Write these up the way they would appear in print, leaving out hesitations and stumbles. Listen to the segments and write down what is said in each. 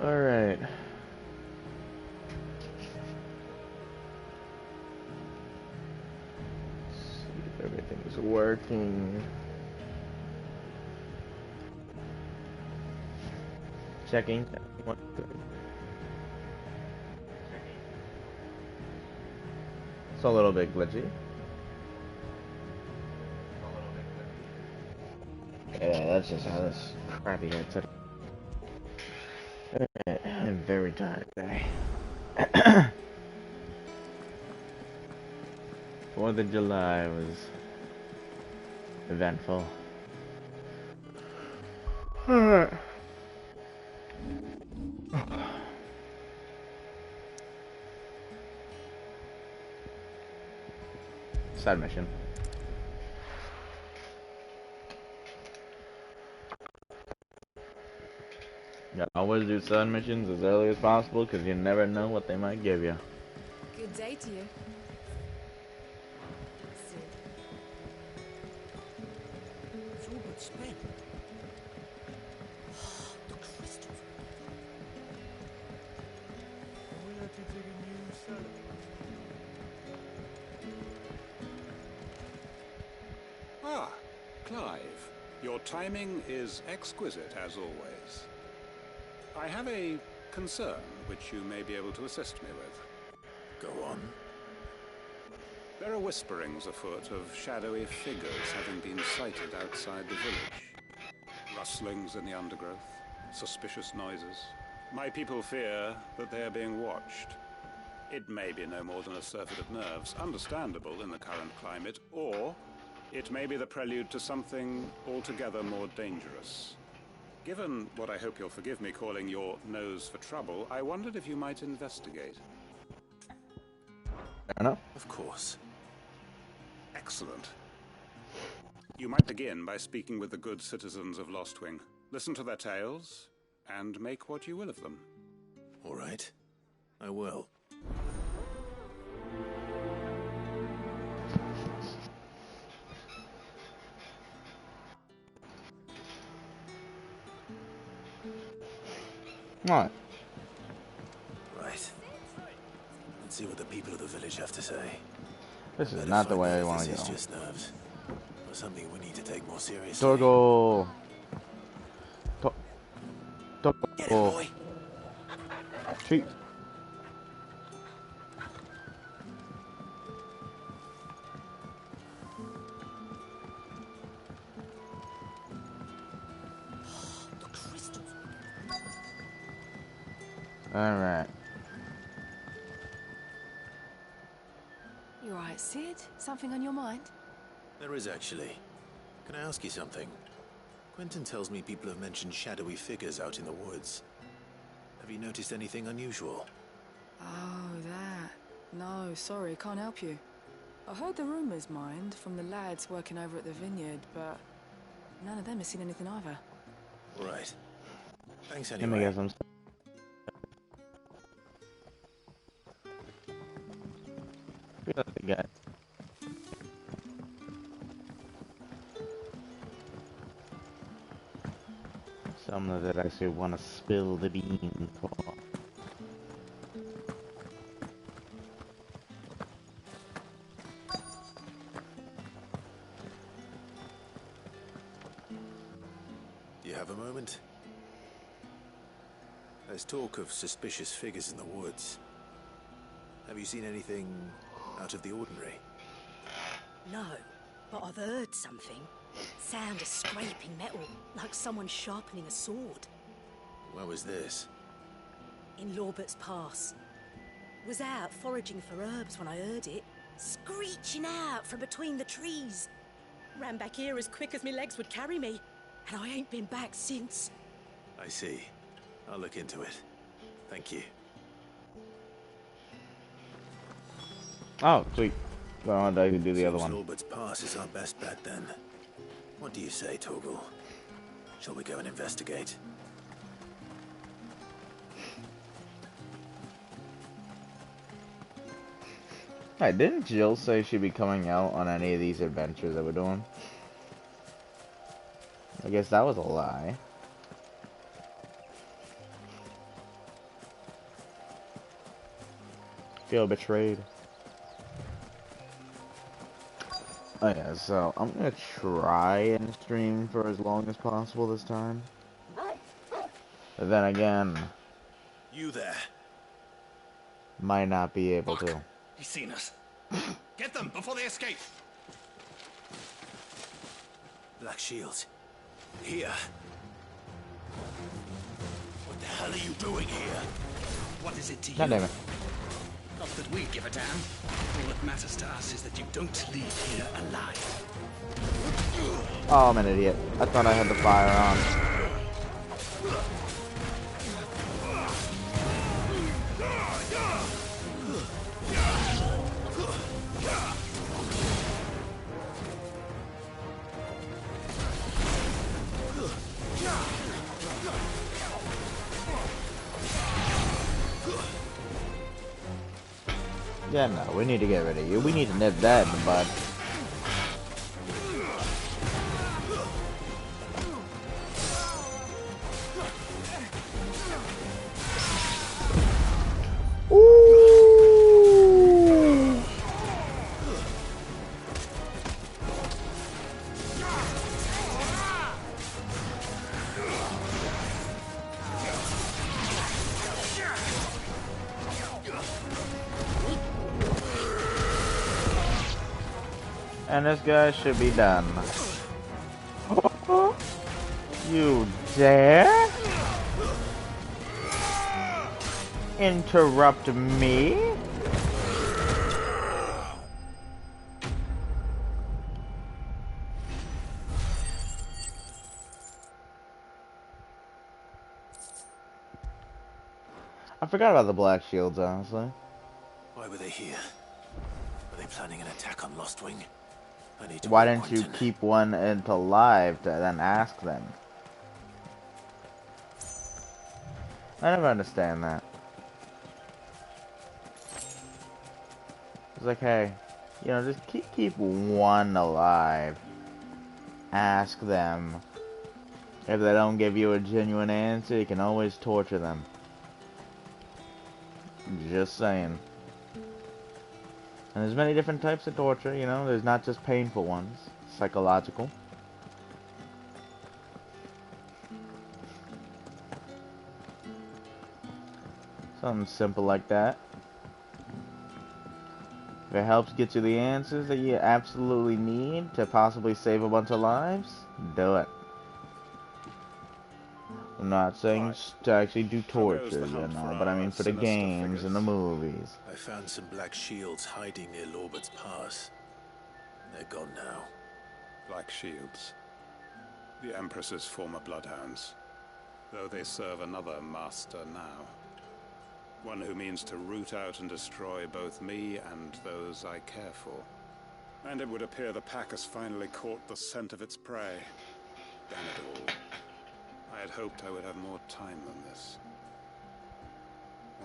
Alright. See if everything's working. Checking. It's a little bit glitchy. Yeah, that's just how this crappy headset. I'm very tired today. 4th of July was eventful. Alright. Side mission. Yeah, always do side missions as early as possible because you never know what they might give you. Good day to you. Ah, Clive. Your timing is exquisite, as always. I have a concern which you may be able to assist me with. Go on. There are whisperings afoot of shadowy figures having been sighted outside the village. Rustlings in the undergrowth, suspicious noises. My people fear that they are being watched. It may be no more than a surfeit of nerves, understandable in the current climate, or it may be the prelude to something altogether more dangerous. Given what I hope you'll forgive me calling your nose for trouble, I wondered if you might investigate. Fair enough. Of course. Excellent. You might begin by speaking with the good citizens of Lostwing. Listen to their tales, and make what you will of them. All right. I will. Alright. Right. Let's see what the people of the village have to say. This is not the way I want to This go. is just nerves. Or something we need to take more seriously. Torgo. Get it, boy. Treat. Alright. You alright, Sid? Something on your mind? There is actually. Can I ask you something? Quentin tells me people have mentioned shadowy figures out in the woods. Have you noticed anything unusual? Oh, that. No, sorry, can't help you. I heard the rumours, mind, from the lads working over at the vineyard, but none of them has seen anything either. Right. Thanks Let me anyway. get some. Guy. Someone that I actually want to spill the beans for. Do you have a moment? There's talk of suspicious figures in the woods. Have you seen anything out of the ordinary? No, but I've heard something. Sound of scraping metal, like someone sharpening a sword. Where was this? In Lorbert's Pass. Was out foraging for herbs when I heard it, screeching out from between the trees. Ran back here as quick as my legs would carry me, and I ain't been back since. I see. I'll look into it. Thank you. Oh, sweet. Well, I can do the other one. Lorbert's Pass is our best bet then. What do you say, Torgal? Shall we go and investigate? Hey, didn't Jill say she'd be coming out on any of these adventures that we're doing? I guess that was a lie. Feel betrayed. Oh yeah, so I'm gonna try and stream for as long as possible this time. But then again, You there. might not be able Fuck! to. He's seen us. Get them before they escape. Black Shields. Here. What the hell are you doing here? What is it to you? God damn it. Not that we give a damn. All that matters to us is that you don't leave here alive. Oh, I'm an idiot. I thought I had the fire on. Yeah, no, we need to get rid of you. We need to nip that in the bud. Ooh. And this guy should be done. You dare interrupt me? I forgot about the Black Shields, honestly. Why were they here? Were they planning an attack on Lostwing? I need to Why warn didn't you Quentin. keep one alive to then ask them? I never understand that. It's like, hey, you know, just keep one alive. Ask them. If they don't give you a genuine answer, you can always torture them. Just saying. And there's many different types of torture, you know, there's not just painful ones. Psychological. Something simple like that. If it helps get you the answers that you absolutely need to possibly save a bunch of lives, do it. I'm not saying to actually do torture, you know, but I mean for the games and the movies. I found some Black Shields hiding near Lorbert's Pass. They're gone now. Black Shields. The Empress's former bloodhounds. Though they serve another master now. One who means to root out and destroy both me and those I care for. And it would appear the pack has finally caught the scent of its prey. Damn it all. I had hoped I would have more time than this.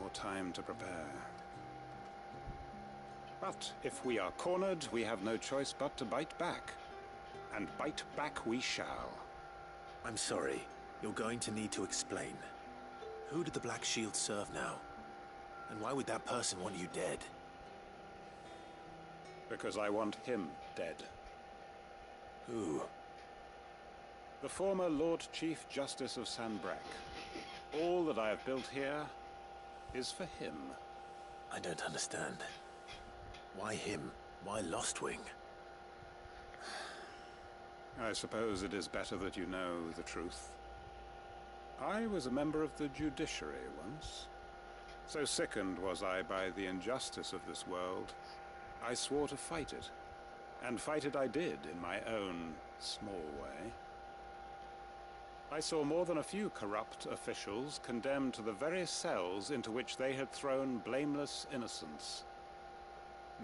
More time to prepare. But if we are cornered, we have no choice but to bite back. And bite back we shall. I'm sorry. You're going to need to explain. Who did the Black Shield serve now? And why would that person want you dead? Because I want him dead. Who? The former Lord Chief Justice of Sanbreque. All that I have built here is for him. I don't understand. Why him? Why Lostwing? I suppose it is better that you know the truth. I was a member of the judiciary once. So sickened was I by the injustice of this world, I swore to fight it. And fight it I did in my own small way. I saw more than a few corrupt officials condemned to the very cells into which they had thrown blameless innocents.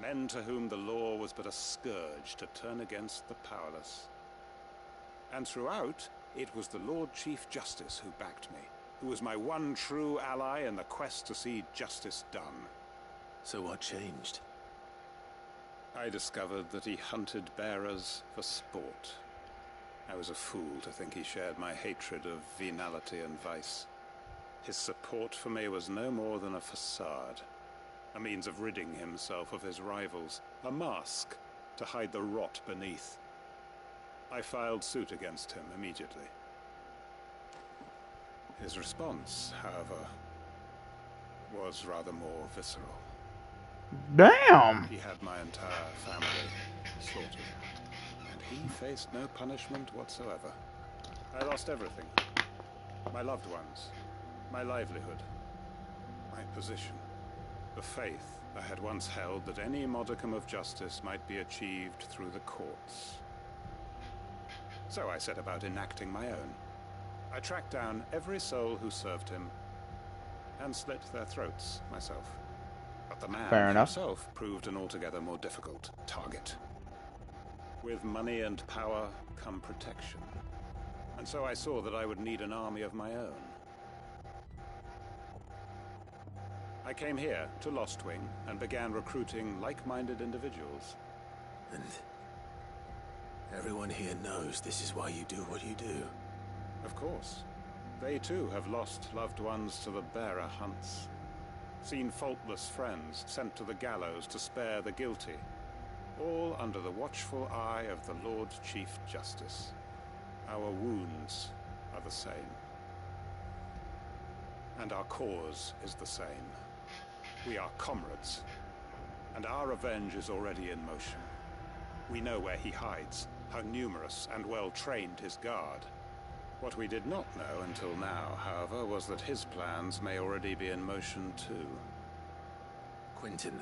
Men to whom the law was but a scourge to turn against the powerless. And throughout, it was the Lord Chief Justice who backed me, who was my one true ally in the quest to see justice done. So what changed? I discovered that he hunted bearers for sport. I was a fool to think he shared my hatred of venality and vice. His support for me was no more than a facade. a means of ridding himself of his rivals, a mask to hide the rot beneath. I filed suit against him immediately. His response, however, was rather more visceral. Damn! He had my entire family slaughtered, and he faced no punishment whatsoever. I lost everything. My loved ones, my livelihood, my position, the faith I had once held that any modicum of justice might be achieved through the courts. So I set about enacting my own. I tracked down every soul who served him, and slit their throats myself. But the man himself proved an altogether more difficult target. With money and power come protection. And so I saw that I would need an army of my own. I came here to Lostwing and began recruiting like-minded individuals. And everyone here knows this is why you do what you do. Of course. They too have lost loved ones to the bearer hunts. Seen faultless friends sent to the gallows to spare the guilty. All under the watchful eye of the Lord Chief Justice. Our wounds are the same. And our cause is the same. We are comrades. And our revenge is already in motion. We know where he hides, how numerous and well-trained his guard. What we did not know until now, however, was that his plans may already be in motion too. Quentin.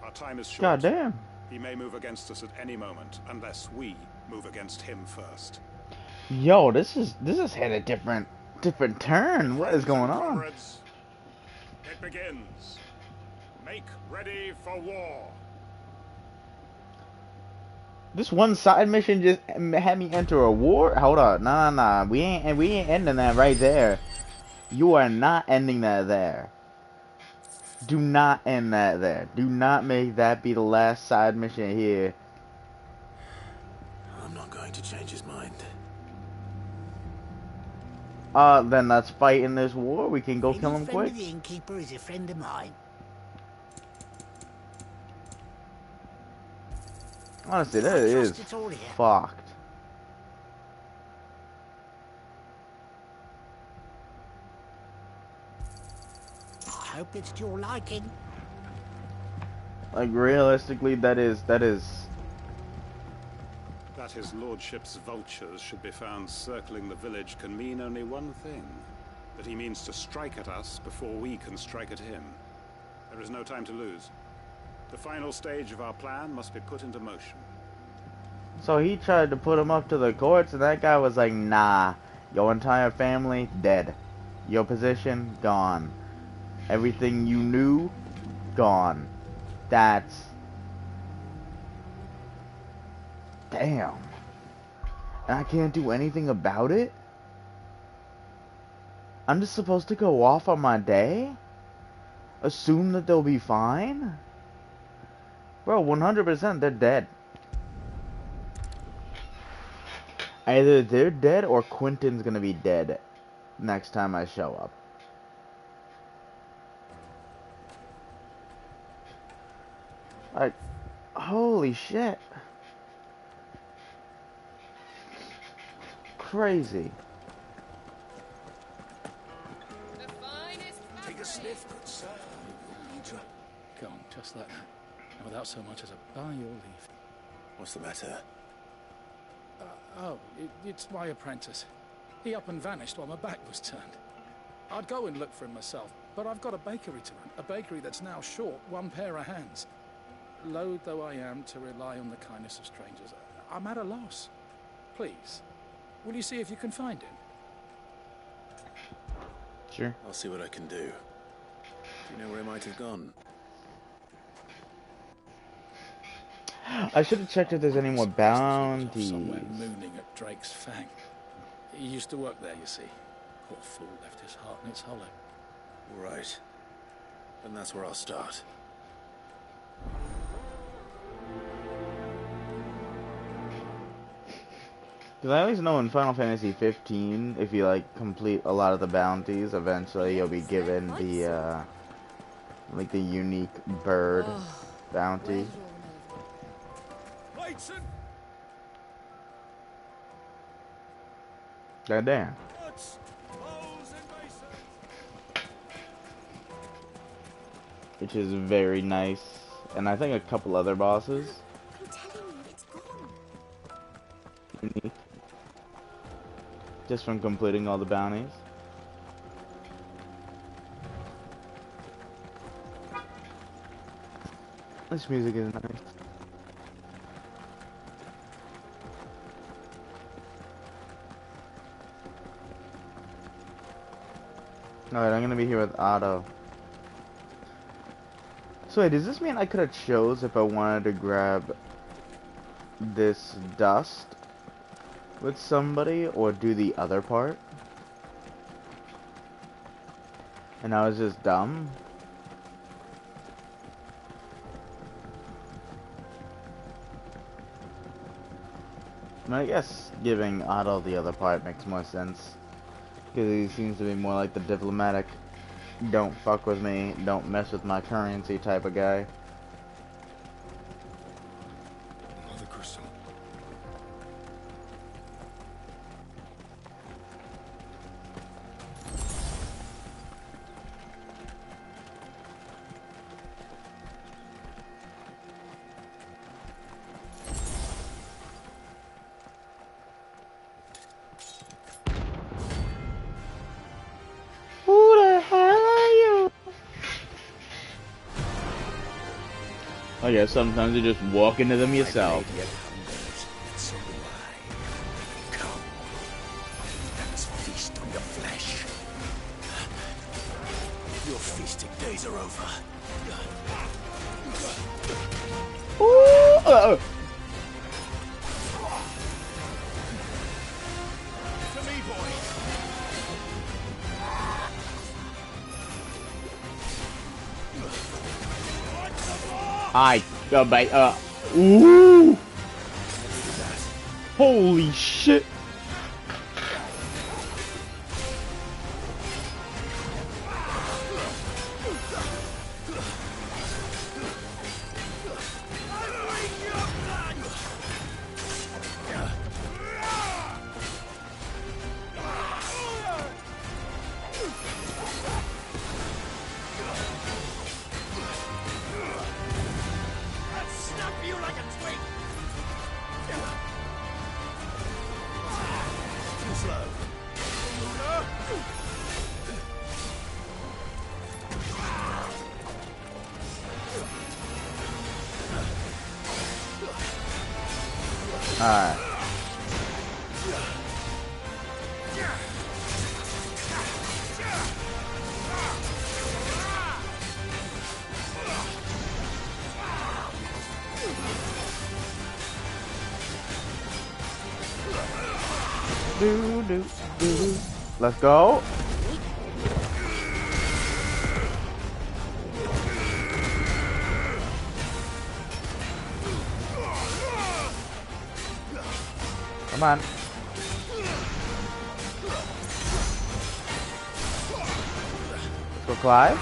Our time is short. God damn. He may move against us at any moment, unless we move against him first. Yo, this has had a different turn. What is going on? Comrades, it begins. Make ready for war. This one side mission just had me enter a war? Hold on. Nah. We ain't ending that right there. You are not ending that there. Do not end that there. Do not make that be the last side mission here. I'm not going to change his mind. Then let's fight in this war. We can go kill him quick. The innkeeper is a friend of mine. Honestly, that is fucked. I hope it's to your liking. Like, realistically, that is... That his lordship's vultures should be found circling the village can mean only one thing. That he means to strike at us before we can strike at him. There is no time to lose. The final stage of our plan must be put into motion. So he tried to put him up to the courts, and that guy was like, nah, your entire family, dead. Your position, gone. Everything you knew, gone. That's... Damn. And I can't do anything about it? I'm just supposed to go off on my day? Assume that they'll be fine? Bro, 100% they're dead. Either they're dead or Quentin's gonna be dead next time I show up. Like, holy shit. Crazy. Take a sniff, good sir. Go on, just like that. And without so much as a by your leave. What's the matter? It's my apprentice. He up and vanished while my back was turned. I'd go and look for him myself, but I've got a bakery to run. A bakery that's now short one pair of hands. Loath though I am to rely on the kindness of strangers, I'm at a loss. Please, will you see if you can find him? Sure. I'll see what I can do. Do you know where he might have gone? I should have checked if there's any more bounties. Somewhere mooning at Drake's Fang. He used to work there, you see. Poor fool left his heart in its hollow. Right. Then that's where I'll start. Because I always know in Final Fantasy 15, if you like complete a lot of the bounties, eventually you'll be given the Like the unique bird Oh, where bounty. did all the melody? Waitson! God damn. Nuts! Bowls and basins! Which is very nice. And I think a couple other bosses. I'm telling you, it's gone. Unique. Just from completing all the bounties. This music is nice. Alright, I'm gonna be here with Otto. So wait, does this mean I could have chose if I wanted to grab this dust with somebody or do the other part? And I was just dumb? I mean, I guess giving Otto the other part makes more sense. Because he seems to be more like the diplomatic, don't fuck with me, don't mess with my currency type of guy. Another crystal. Who the hell are you? I guess sometimes you just walk into them yourself. So do I. Come. Let's feast on your flesh. Your feasting days are over. Ooh, To me, boy. ooh. Holy shit. Snap you like a twig. Too slow. Alright. Do, do, do. Let's go. Come on. Let's go, Clive.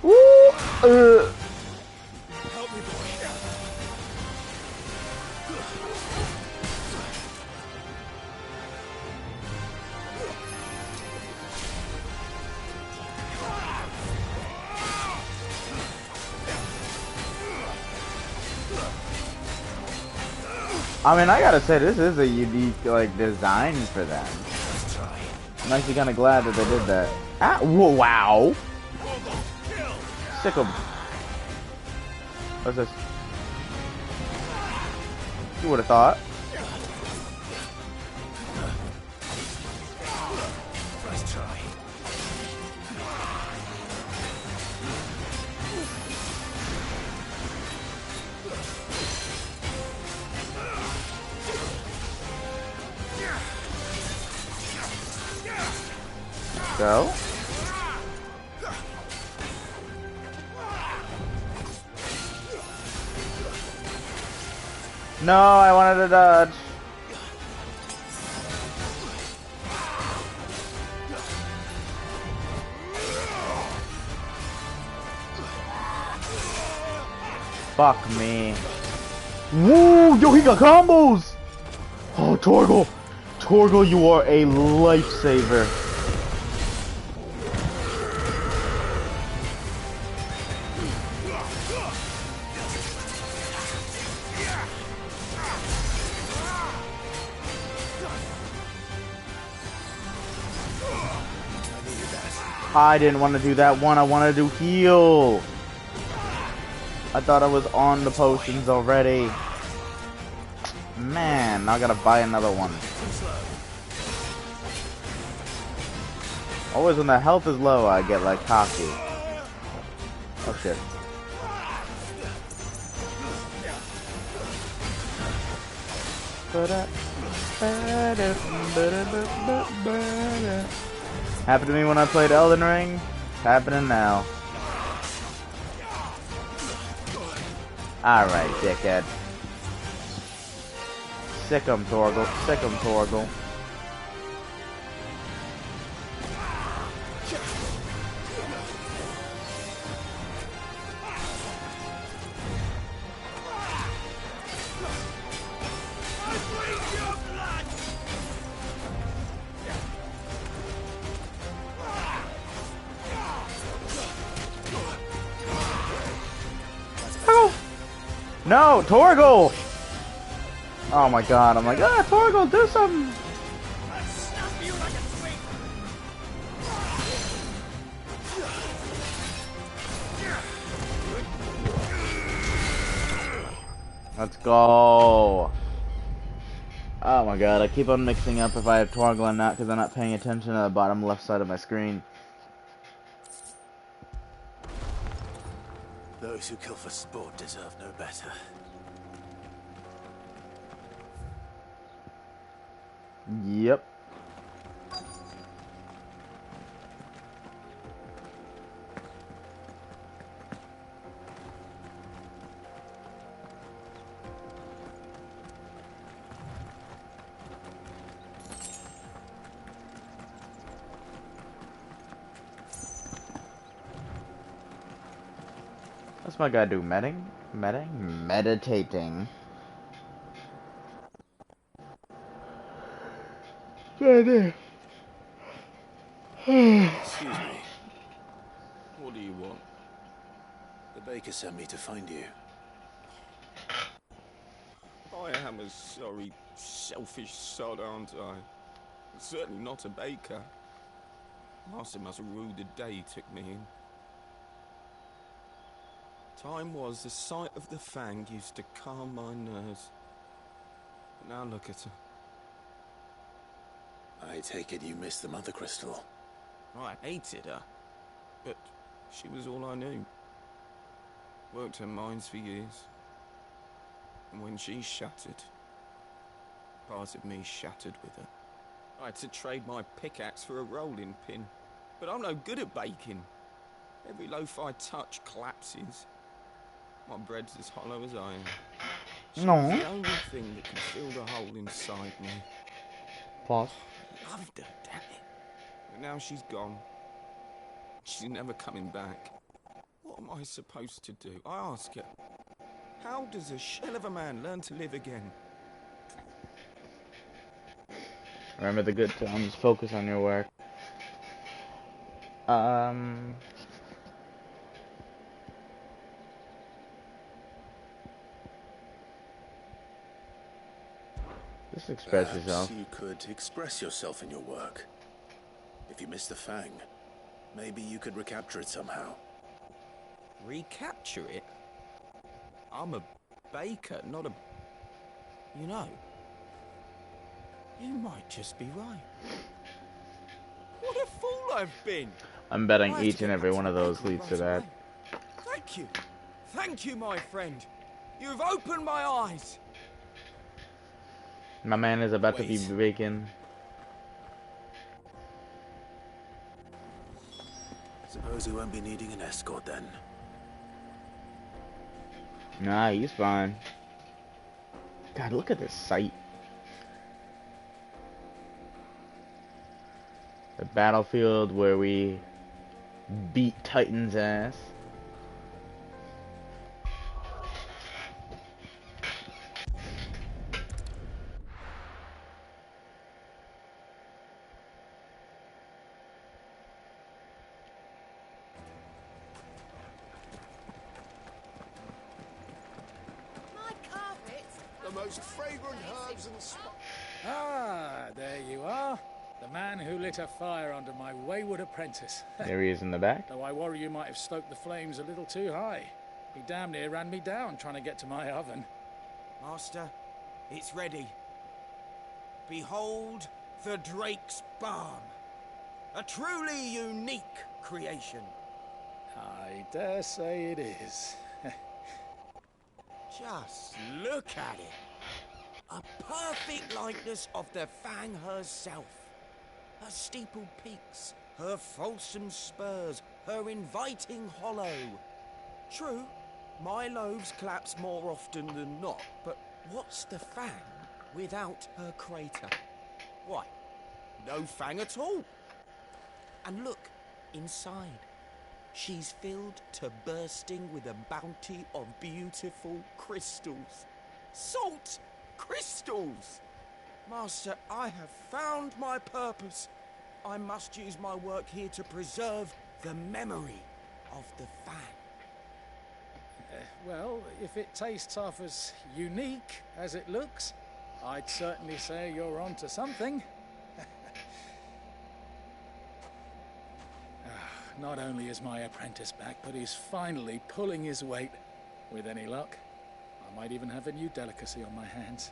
Woo! Help me, boy. I mean, I gotta say, this is a unique, like, design for them. I'm actually kind of glad that they did that. Ah, whoa, wow. Sick 'em. What's this? You would have thought. First try. Go. No, I wanted to dodge. Fuck me. Woo! Yo, he got combos! Oh, Torgal! Torgal, you are a lifesaver. I didn't want to do that one. I wanted to heal. I thought I was on the potions already. Man, now I gotta buy another one. Always when the health is low, I get like cocky. Oh shit. Happened to me when I played Elden Ring. It's happening now. Alright, dickhead. Sick 'em, Torgal. Sick 'em, Torgal. No, Torgal! Oh my god, I'm like, Torgal, do something! Let's go! Oh my god, I keep on mixing up if I have Torgal or not because I'm not paying attention to the bottom left side of my screen. Those who kill for sport deserve no better. Yep. What's my guy do? Meditating. Excuse me. What do you want? The baker sent me to find you. I am a sorry, selfish sod, aren't I? Certainly not a baker. Master must have ruled the day he took me in. Time was the sight of the fang used to calm my nerves. But now look at her. I take it you missed the Mother Crystal. I hated her, but she was all I knew. Worked her mines for years. And when she shattered, part of me shattered with her. I had to trade my pickaxe for a rolling pin. But I'm no good at baking. Every loaf I touch collapses. My bread's as hollow as I am. She was the only thing that could fill the hole inside me. Pause. I loved her, damn it. But now she's gone. She's never coming back. What am I supposed to do? I ask her. How does a shell of a man learn to live again? Remember the good times. Focus on your work. Just express yourself. Perhaps you could express yourself in your work. If you miss the fang, maybe you could recapture it somehow. Recapture it? I'm a baker, not a... You know, you might just be right. What a fool I've been! I'm betting each and every one of those leads to that. Thank you. Thank you, my friend. You've opened my eyes. My man is about to be baking. Suppose he won't be needing an escort then. Nah, he's fine. God, look at this sight. The battlefield where we beat Titan's ass. My carpets. The most fragrant herbs and spices. Ah, there you are. The man who lit a fire under my wayward apprentice. There he is in the back. Though I worry you might have stoked the flames a little too high. He damn near ran me down trying to get to my oven. Master, it's ready. Behold the Drake's Balm. A truly unique creation. I dare say it is. Just look at it. A perfect likeness of the Fang herself. Her steepled peaks, her fulsome spurs, her inviting hollow. True, my loaves collapse more often than not, but what's the Fang without her crater? Why, no Fang at all. And look, inside. She's filled to bursting with a bounty of beautiful crystals. Salt crystals! Master, I have found my purpose. I must use my work here to preserve the memory of the Fang. Well, if it tastes half as unique as it looks, I'd certainly say you're onto something. Not only is my apprentice back, but he's finally pulling his weight. With any luck, I might even have a new delicacy on my hands.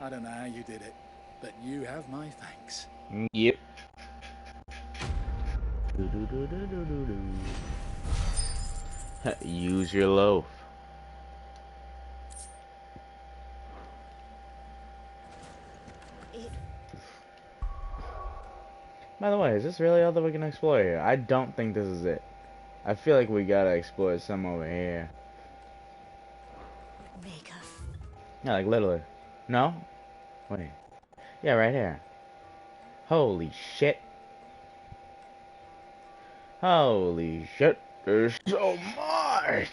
I don't know how you did it, but you have my thanks. Yep. Use your loaf. By the way, is this really all that we can explore here? I don't think this is it. I feel like we gotta explore some over here. Yeah, like literally. No? Wait. Yeah, right here. Holy shit. Holy shit. There's so much!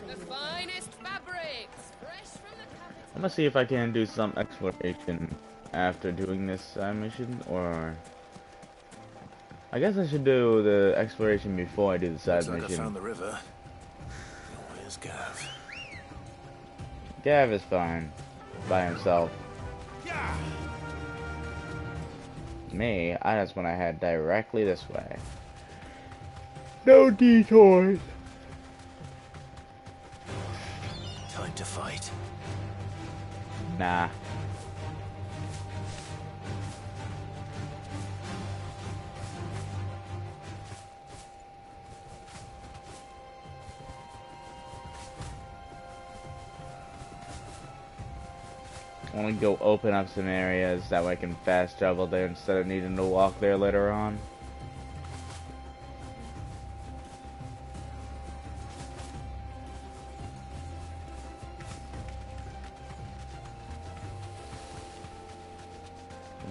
The finest fabrics, fresh from the capital. I'm gonna see if I can do some exploration after doing this side mission, or... I guess I should do the exploration before I do the side Looks like mission. I found the river. Where's Gav? Gav is fine. By himself. Me, I just want to head directly this way. No detours! Time to fight. Nah. I want to go open up some areas that way I can fast travel there instead of needing to walk there later on.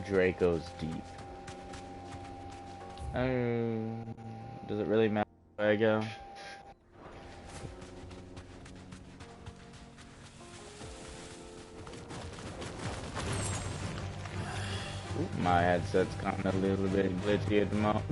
Draco's deep. Does it really matter where I go? Ooh, my headset's kind of a little bit glitchy at the moment.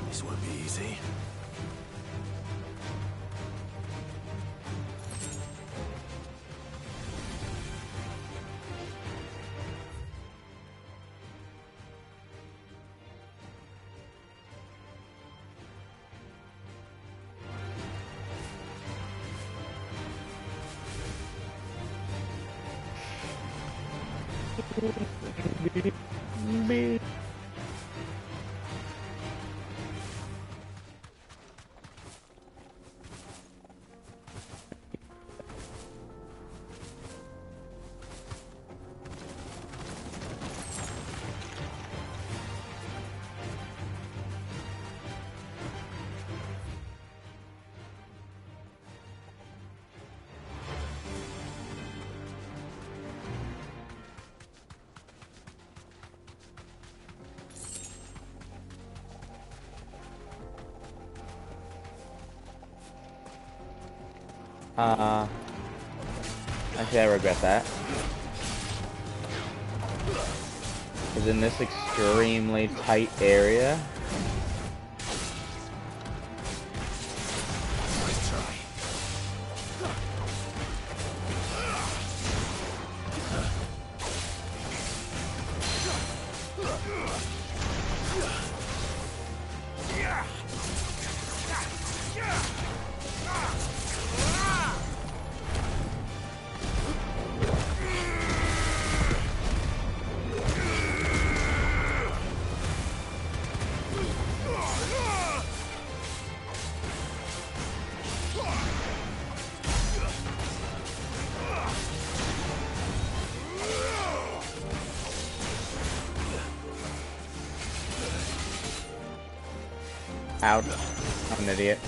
This won't be easy. Actually, I regret that. Because in this extremely tight area, ouch, I'm an idiot.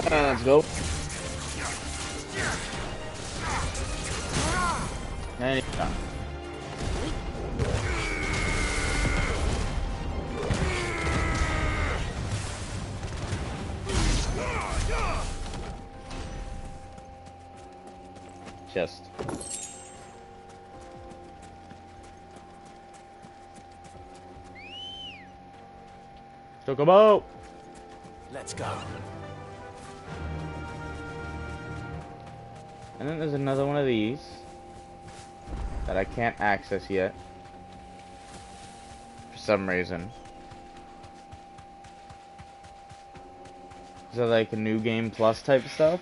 Let's go. And he's done. Just. Chocobo! Let's go. And then there's another one of these that I can't access yet for some reason. Is that like a new game plus type stuff?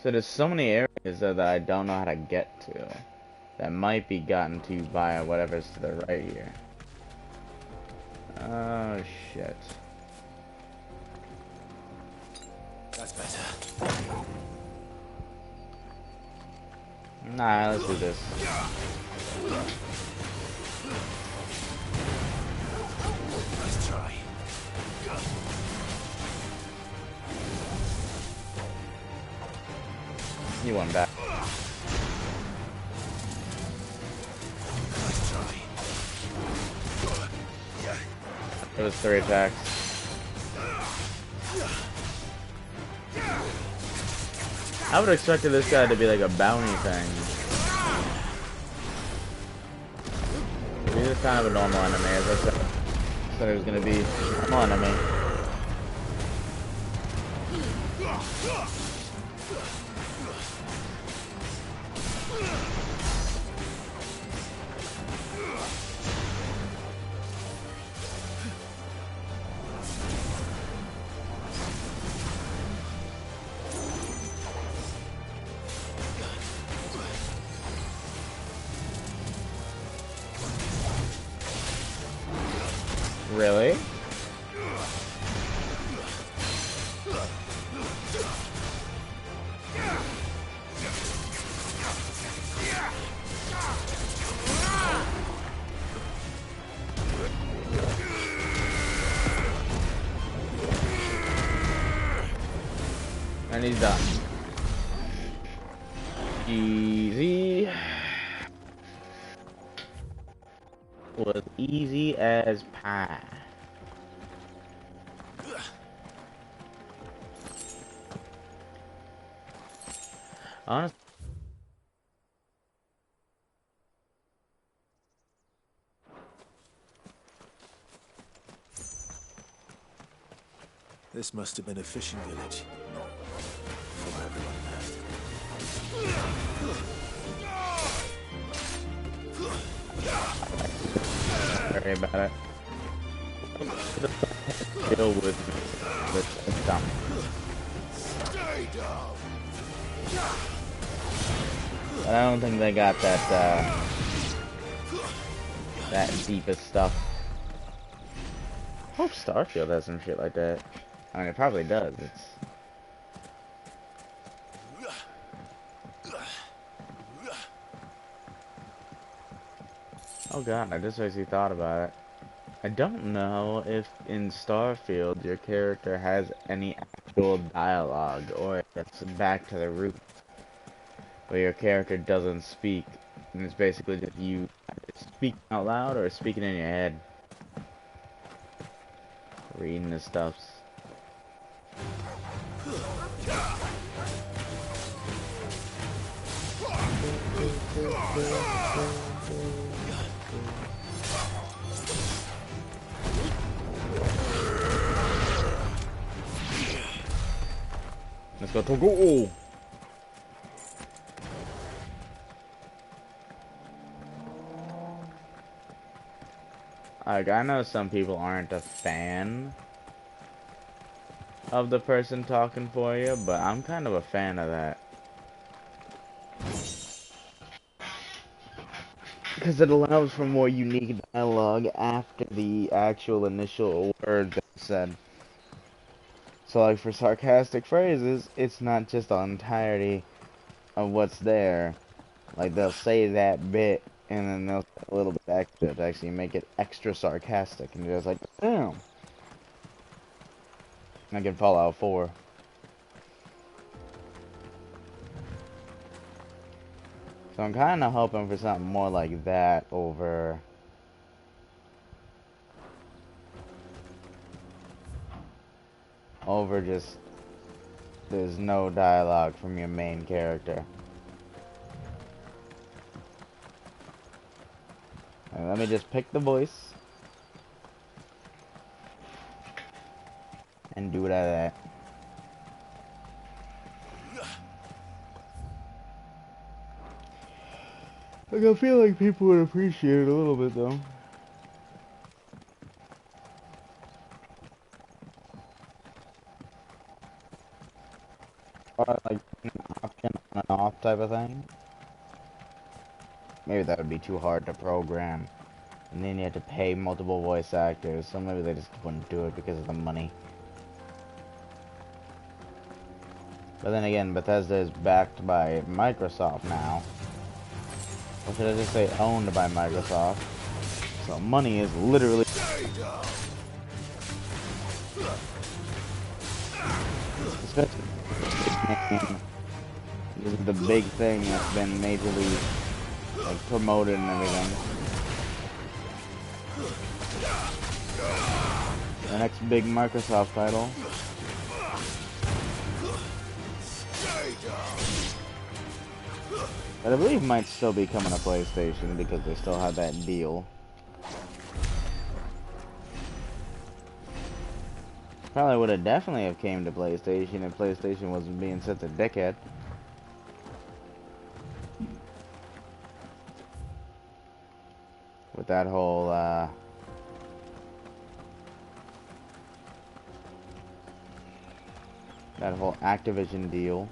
So there's so many areas that I don't know how to get to that might be gotten to by whatever's to the right here. Oh shit. That's better. Nah, let's do this. Let's try. You won back. Let's try. It was 3 attacks. I would have expected this guy to be like a bounty thing. He's just kind of a normal enemy, as I said. I said he was gonna be a normal enemy. Really? And he's done. Easy. Was easy as pie. Honestly. This must have been a fishing village. Before everyone left. Worry about it. Deal with dumb. Stay down. But I don't think they got that, that deepest stuff. I hope Starfield has some shit like that. I mean, it probably does. It's... Oh god, I just actually thought about it. I don't know if in Starfield your character has any actual dialogue, or if it's back to the root, where your character doesn't speak, and it's basically just you speaking out loud or speaking in your head. Reading the stuffs. Let's go Togo! Like, I know some people aren't a fan of the person talking for you, but I'm kind of a fan of that. Because it allows for more unique dialogue after the actual initial word that's said. So like for sarcastic phrases, it's not just the entirety of what's there. Like they'll say that bit and then they'll say a little bit extra to actually make it extra sarcastic, and you're just like, damn. Like in Fallout 4. So I'm kind of hoping for something more like that over just there's no dialogue from your main character. And let me just pick the voice and do it out of that. Like, I feel like people would appreciate it a little bit though. Or like an option on and off type of thing. Maybe that would be too hard to program. And then you have to pay multiple voice actors, so maybe they just wouldn't do it because of the money. But then again, Bethesda is backed by Microsoft now. Or should I just say owned by Microsoft? So money is literally... Especially this is the big thing that's been majorly like promoted and everything. The next big Microsoft title. But I believe might still be coming to PlayStation because they still have that deal. Probably would have definitely have came to PlayStation if PlayStation wasn't being such a dickhead. With that whole, Activision deal.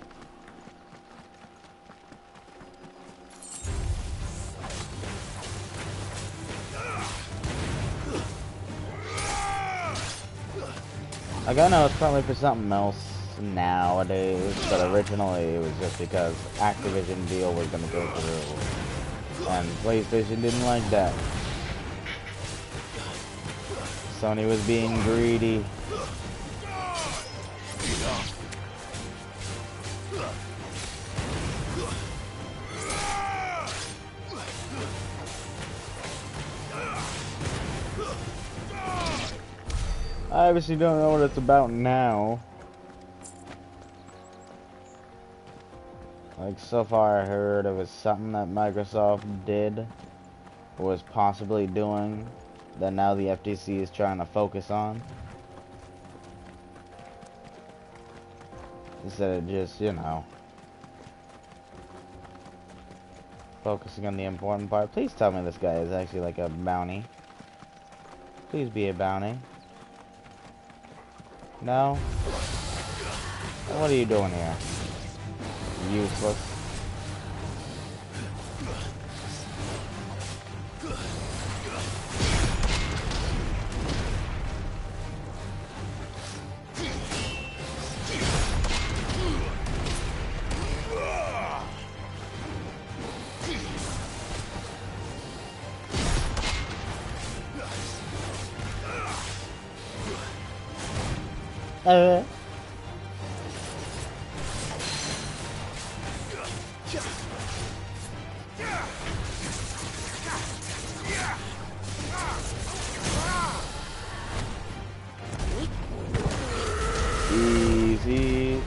Like, I know it's probably for something else nowadays, but originally it was just because Activision deal was gonna go through. And PlayStation didn't like that. Sony was being greedy. I obviously don't know what it's about now. Like, so far I heard it was something that Microsoft did, or was possibly doing, that now the FTC is trying to focus on. Instead of just, you know, focusing on the important part. Please tell me this guy is actually like a bounty. Please be a bounty. No? What are you doing here? Useless. Easy.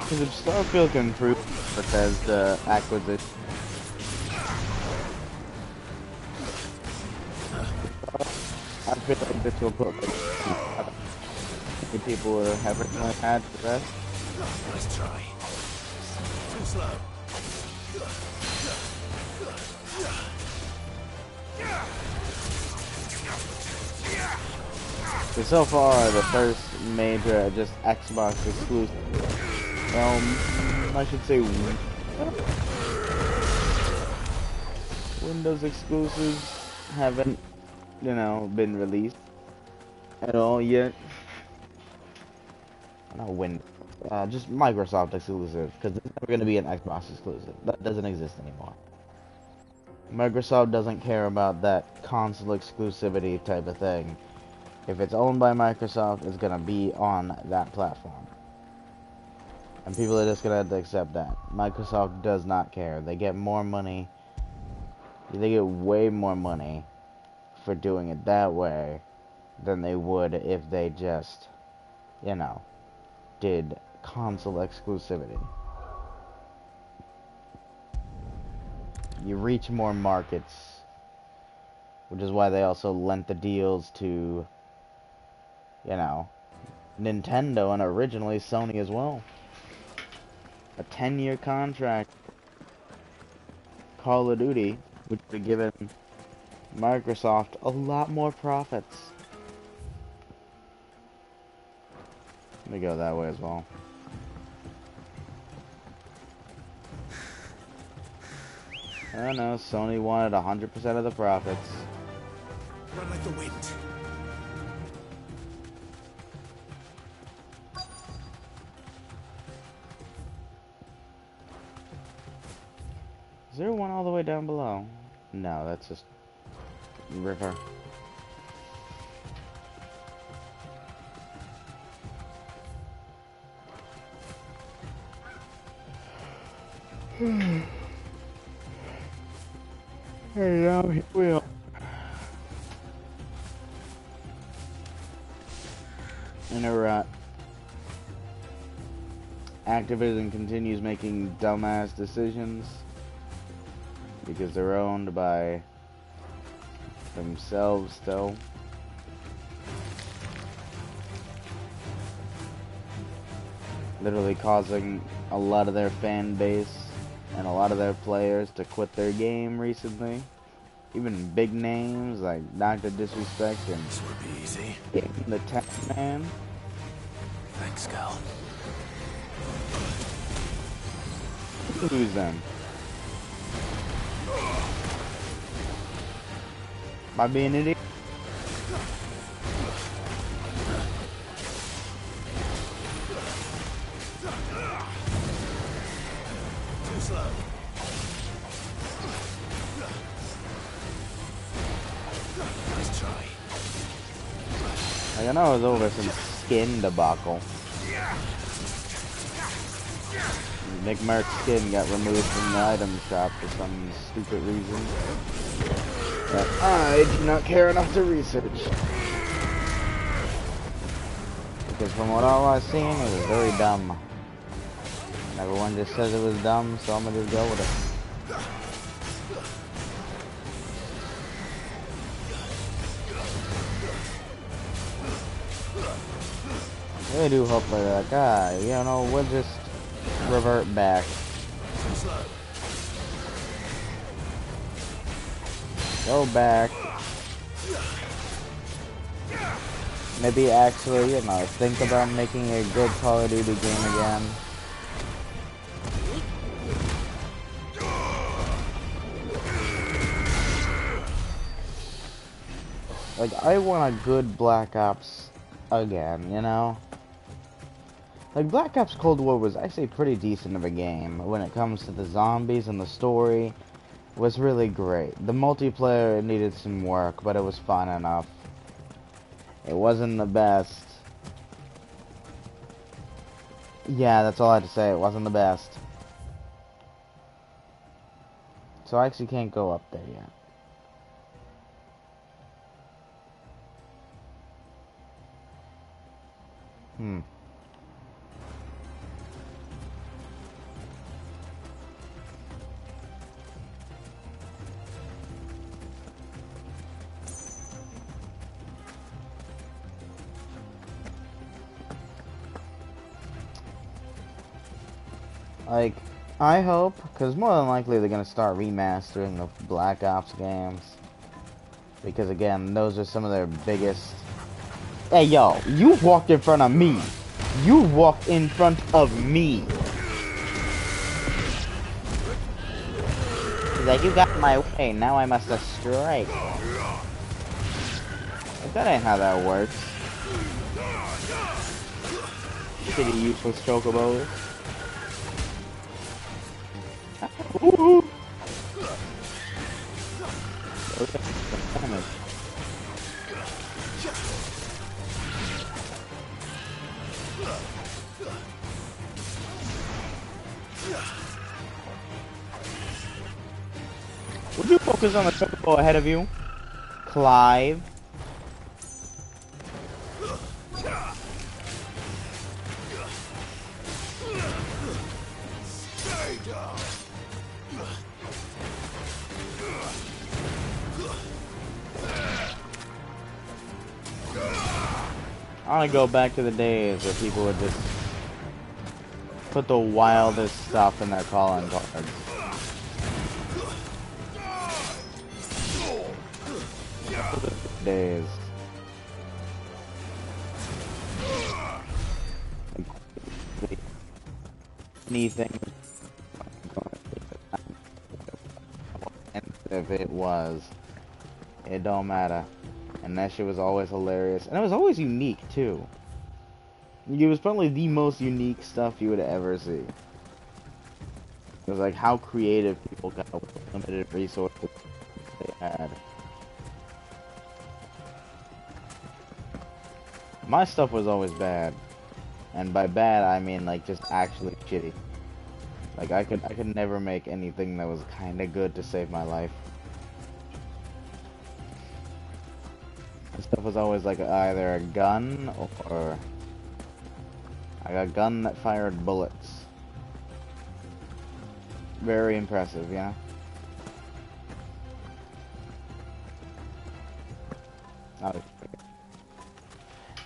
Because if Starfield can prove Bethesda acquisition, I feel like this will put like people who haven't really had the best. Nice try. Too slow. So far, the first major just Xbox exclusive. I should say Windows exclusives haven't, you know, been released at all yet. Not Windows, just Microsoft exclusive, because it's never going to be an Xbox exclusive. That doesn't exist anymore. Microsoft doesn't care about that console exclusivity type of thing. If it's owned by Microsoft, it's going to be on that platform. And people are just going to have to accept that. Microsoft does not care. They get more money. They get way more money for doing it that way than they would if they just, you know, did console exclusivity. You reach more markets, which is why they also lent the deals to, you know, Nintendo and originally Sony as well. A 10-year contract, Call of Duty, which would have given Microsoft a lot more profits. Let me go that way as well. I don't know, Sony wanted 100% of the profits. Run like the wind. Is there one all the way down below? No, that's just river. Hey, now here we are. In a rut. Activision continues making dumbass decisions because they're owned by themselves still. Literally causing a lot of their fan base and a lot of their players to quit their game recently. Even big names like Dr. Disrespect and This would be easy. the Tech Man. Thanks, Cal. Who's them? Am I being an idiot? Too slow. Nice try. Like, I know it was over some skin debacle. Nick Merck's skin got removed from the item shop for some stupid reason that I do not care enough to research. Because from what all I've seen, it was very dumb. And everyone just says it was dumb, so I'm gonna just go with it. I really do hope like that, you know, we'll just revert back. Go back. Maybe actually, you know, think about making a good Call of Duty game again. Like, I want a good Black Ops again, you know? Like, Black Ops Cold War was actually pretty decent of a game when it comes to the zombies, and the story was really great. The multiplayer needed some work, but it was fun enough. It wasn't the best. Yeah, that's all I had to say. It wasn't the best. So I actually can't go up there yet. Like, I hope, because more than likely they're going to start remastering the Black Ops games. Because again, those are some of their biggest... Hey, yo, you walked in front of me. You walked in front of me. He's like, you got in my way, now I must strike. But that ain't how that works. Shitty useless chocobos. Ooh. Would you focus on the chocobo ahead of you? Clive. I want to go back to the days where people would just put the wildest stuff in their calling cards. Days. Anything. And if it was, it don't matter. And that shit was always hilarious. And it was always unique, too. It was probably the most unique stuff you would ever see. It was like how creative people got with the limited resources they had. My stuff was always bad. And by bad, I mean like just actually shitty. Like I could never make anything that was kinda good to save my life. My stuff was always like either a gun or like a gun that fired bullets. Very impressive, yeah.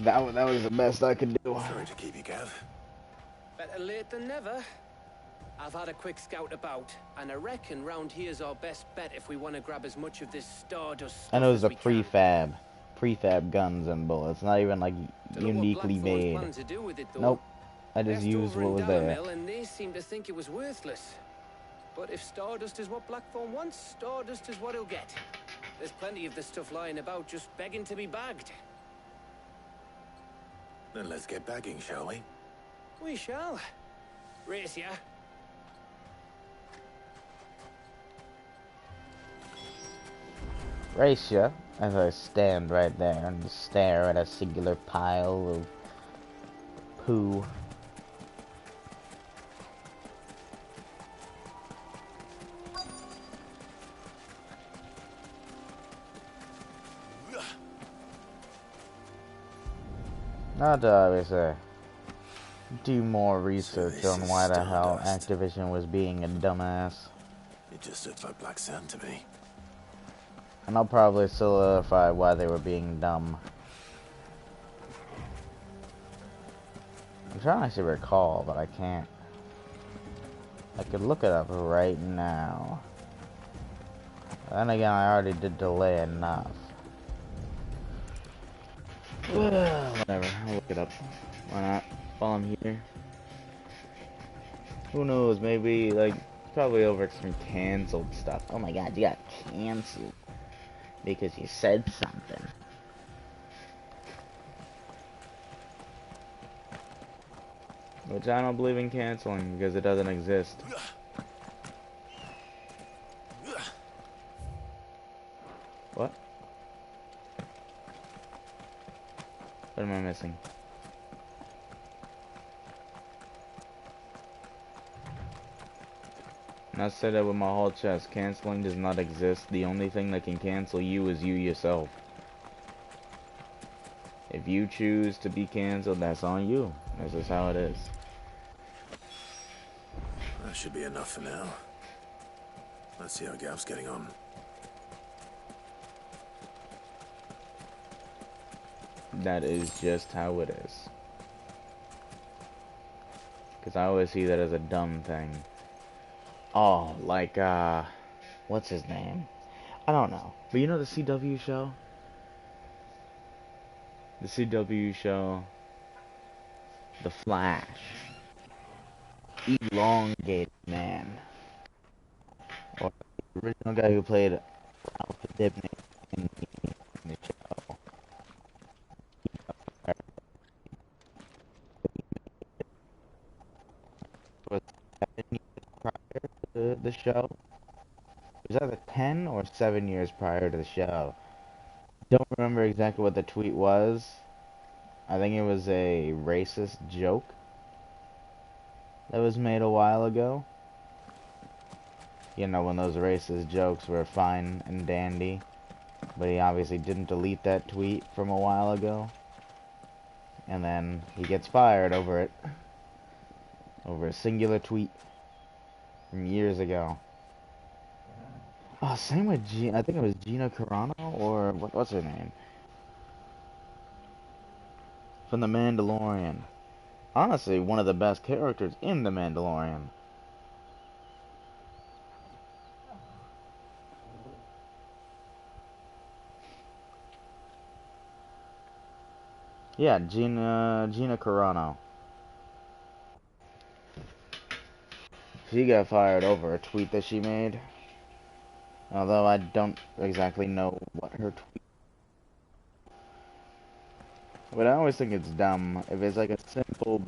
That was the best I could do. Sorry to keep you, Gav. Better late than never. I've had a quick scout about, and I reckon round here's our best bet if we want to grab as much of this stardust stuff. And it was as a we can. prefab guns and bullets, not even like uniquely made. Nope, I just used what was there. And they seem to think it was worthless. But if stardust is what Blackthorn wants, stardust is what he'll get. There's plenty of this stuff lying about, just begging to be bagged. Then let's get bagging, shall we? We shall. Race ya. Race ya, as I stand right there and stare at a singular pile of poo. Not to obviously do more research on why the hell Activision was being a dumbass. It just looks like black sand to me. And I'll probably solidify why they were being dumb. I'm trying to actually recall, but I can't. I could look it up right now. Then again, I already did delay enough. Whatever, I'll look it up. Why not? While I'm here. Who knows, maybe, like, probably over some canceled stuff. Oh my god, you got canceled. Because you said something. Which I don't believe in canceling, because it doesn't exist. What? What am I missing? And I said that with my whole chest. Canceling does not exist. The only thing that can cancel you is you yourself. If you choose to be canceled, that's on you. This is how it is. That should be enough for now. Let's see how Gav's getting on. That is just how it is. Because I always see that as a dumb thing. Oh, like, what's his name? I don't know. But you know the CW show? The CW show, The Flash. Elongated man. Or the original guy who played Alpha Dibney in the show. Was 7 years prior to the show? It was either 10 or 7 years prior to the show. Don't remember exactly what the tweet was. I think it was a racist joke that was made a while ago. You know, when those racist jokes were fine and dandy. But he obviously didn't delete that tweet from a while ago. And then he gets fired over it. Over a singular tweet from years ago. Oh, same with I think it was Gina Carano, or what's her name? From The Mandalorian. Honestly, one of the best characters in The Mandalorian. Yeah, Gina Carano. She got fired over a tweet that she made. Although I don't exactly know what her tweet. But I always think it's dumb if it's like a simple.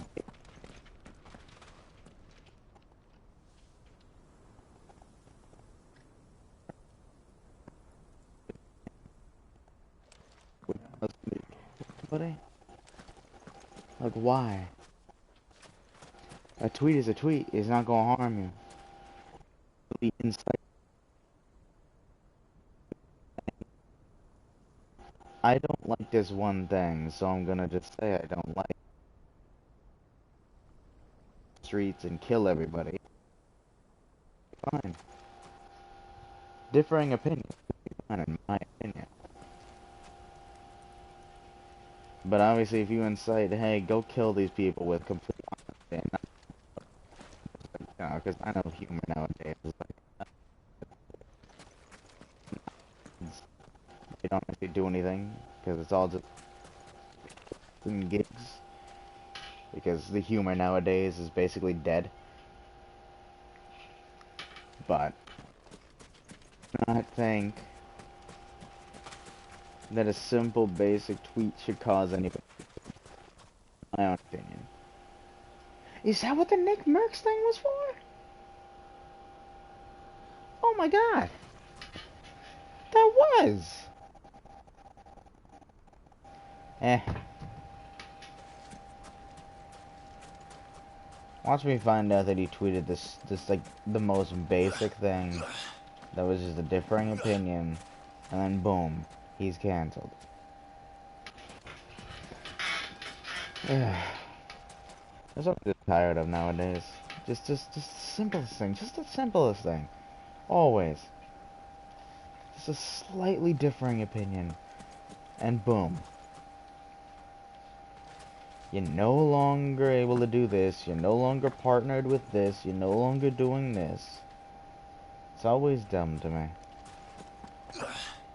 Somebody? Like, why? A tweet is a tweet. It's not gonna harm you. The insight. I don't like this one thing, so I'm gonna just say I don't like streets and kill everybody. Fine. Differing opinion. Fine, in my opinion. But obviously, if you incite, hey, go kill these people with complete honesty, and because I know humor nowadays is like they don't actually do anything because it's all just gigs. Because the humor nowadays is basically dead. But I think that a simple, basic tweet should cause anybody. My own opinion. Is that what the Nick Merckx thing was for? Oh my god. That was. Watch me find out that he tweeted this like the most basic thing that was just a differing opinion, and then boom, he's canceled. That's what I'm just tired of nowadays. Just the simplest thing. Just the simplest thing. Always. Just a slightly differing opinion. And boom. You're no longer able to do this. You're no longer partnered with this. You're no longer doing this. It's always dumb to me.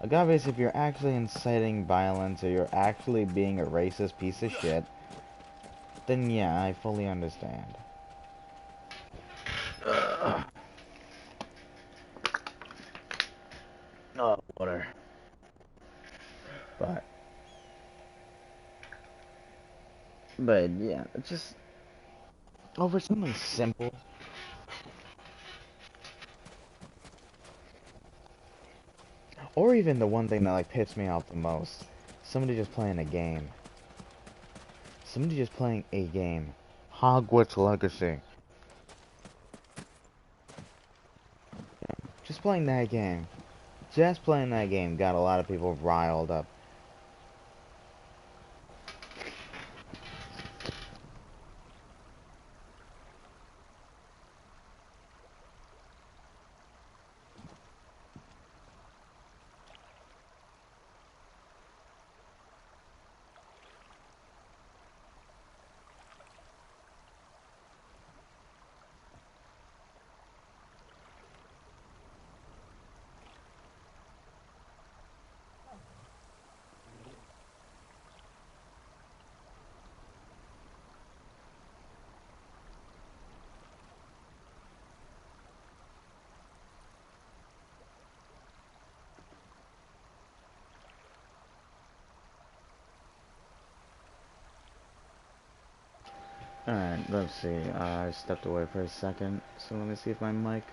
Like, obviously, if you're actually inciting violence or you're actually being a racist piece of shit, then yeah, I fully understand. Oh, water. But yeah, it's just over something simple. Or even the one thing that like pissed me off the most. Somebody just playing a game. Somebody just playing a game. Hogwarts Legacy. Just playing that game. Just playing that game got a lot of people riled up. Alright, let's see. I stepped away for a second, so let me see if my mic...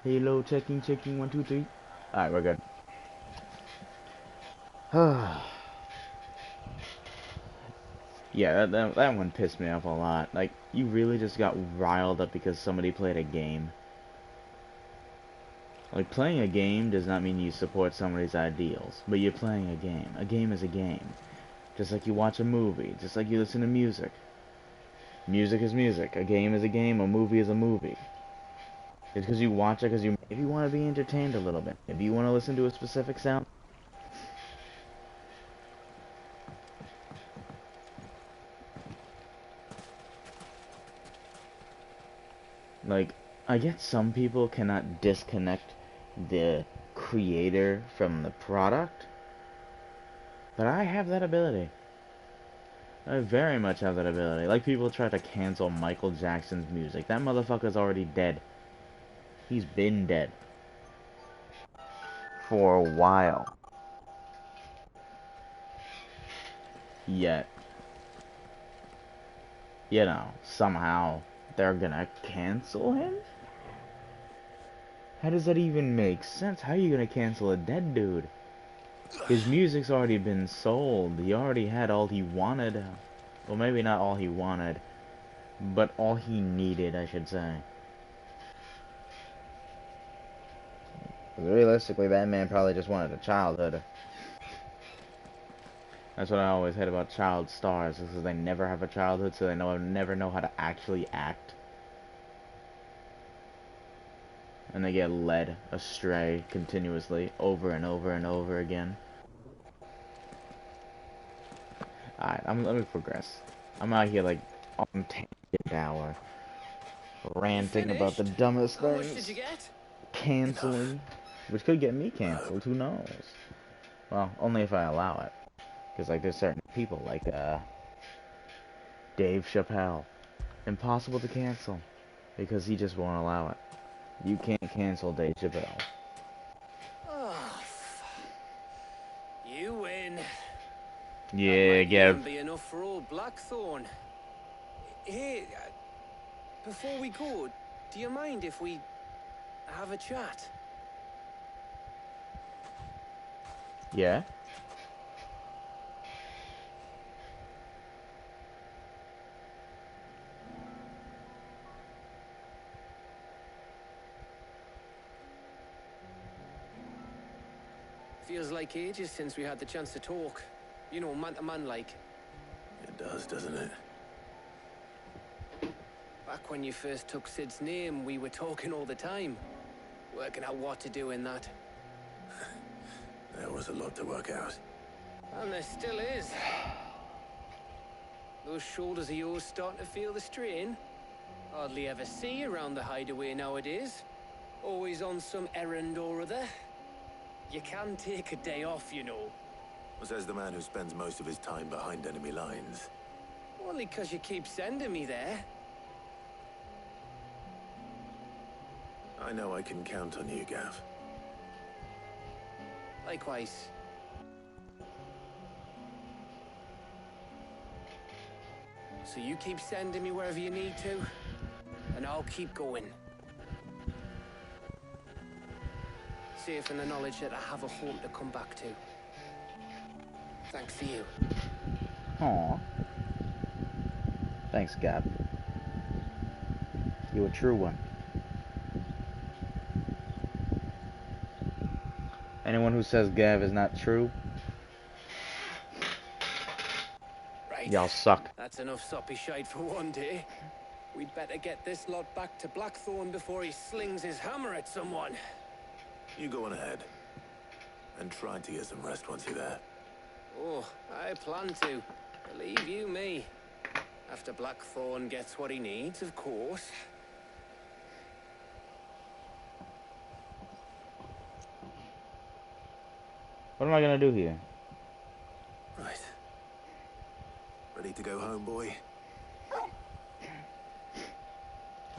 Hello, checking, 1, 2, 3. Alright, we're good. Yeah, that one pissed me off a lot. Like, you really just got riled up because somebody played a game. Like, playing a game does not mean you support somebody's ideals, but you're playing a game. A game is a game. Just like you watch a movie, just like you listen to music. Music is music. A game is a game. A movie is a movie. It's because you watch it because you maybe want to be entertained a little bit. Maybe you want to listen to a specific sound. Like, I get some people cannot disconnect the creator from the product, but I have that ability. I very much have that ability. Like, people try to cancel Michael Jackson's music. That motherfucker's already dead. He's been dead for a while. Yet, you know, somehow they're gonna cancel him? How does that even make sense? How are you gonna cancel a dead dude? His music's already been sold. He already had all he wanted. Well, maybe not all he wanted, but all he needed, I should say. Realistically, that man probably just wanted a childhood. That's what I always hate about child stars, is that they never have a childhood, so they never know how to actually act. And they get led astray continuously, over and over and over again. Alright, let me progress. I'm out here like on tangent hour, ranting about the dumbest things. How much did you get? Canceling, which could get me canceled. Who knows? Well, only if I allow it. Because like there's certain people like Dave Chappelle, impossible to cancel because he just won't allow it. You can't cancel Dave Chappelle. Oh, you win. Yeah, That be enough for old Blackthorn. Hey, before we go, do you mind if we have a chat? Yeah? Feels like ages since we had the chance to talk. You know, man to man like. It does, doesn't it? Back when you first took Sid's name, we were talking all the time. Working out what to do in that. There was a lot to work out. And there still is. Those shoulders of yours starting to feel the strain. Hardly ever see you around the hideaway nowadays. Always on some errand or other. You can take a day off, you know. Says the man who spends most of his time behind enemy lines. Only 'cause you keep sending me there. I know I can count on you, Gav. Likewise. So you keep sending me wherever you need to, and I'll keep going. Safe in the knowledge that I have a home to come back to. Thanks to you. Aw. Thanks, Gab. You a true one. Anyone who says Gav is not true, Right. y'all suck. That's enough soppy shite for one day. We'd better get this lot back to Blackthorn before he slings his hammer at someone. You go on ahead. And try to get some rest once you're there. Oh, I plan to. Believe you me. After Blackthorn gets what he needs, of course. What am I gonna do here? Right. Ready to go home, boy?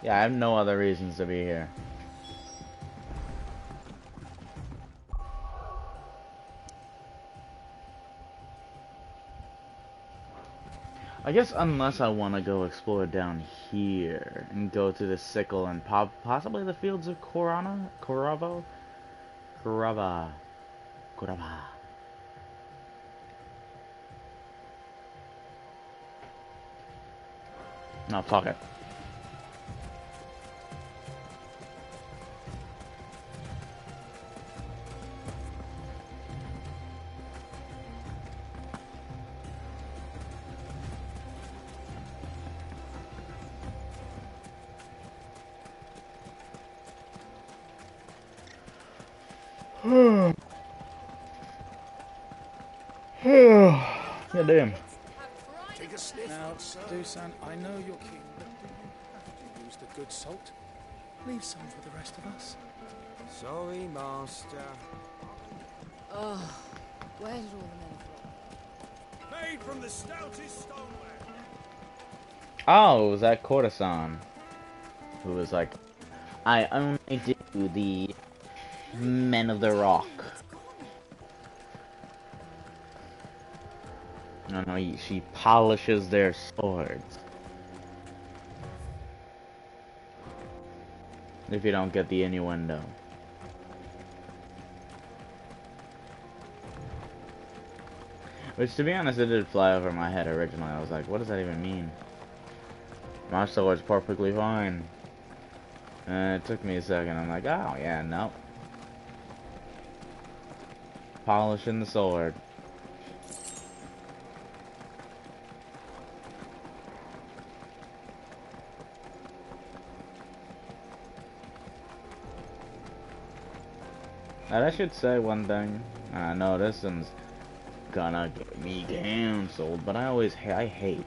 Yeah, I have no other reasons to be here. I guess unless I want to go explore down here and go to the sickle and possibly the fields of Corava. No, fuck it. God damn. Take a sniff. Now, Dusan, I know you're keen, but do you have to use the good salt? Leave some for the rest of us. Sorry, Master. Oh, where did all the men fall? Made from the stoutest stoneware. Oh, it was that courtesan who was like, I only do the Men of the Rock. No, she polishes their swords. If you don't get the innuendo. Which, to be honest, it did fly over my head originally. I was like, what does that even mean? My sword's perfectly fine. And it took me a second. I'm like, oh, yeah, no. Polishing the sword. And I should say one thing. I know this one's gonna get me canceled, but I hate.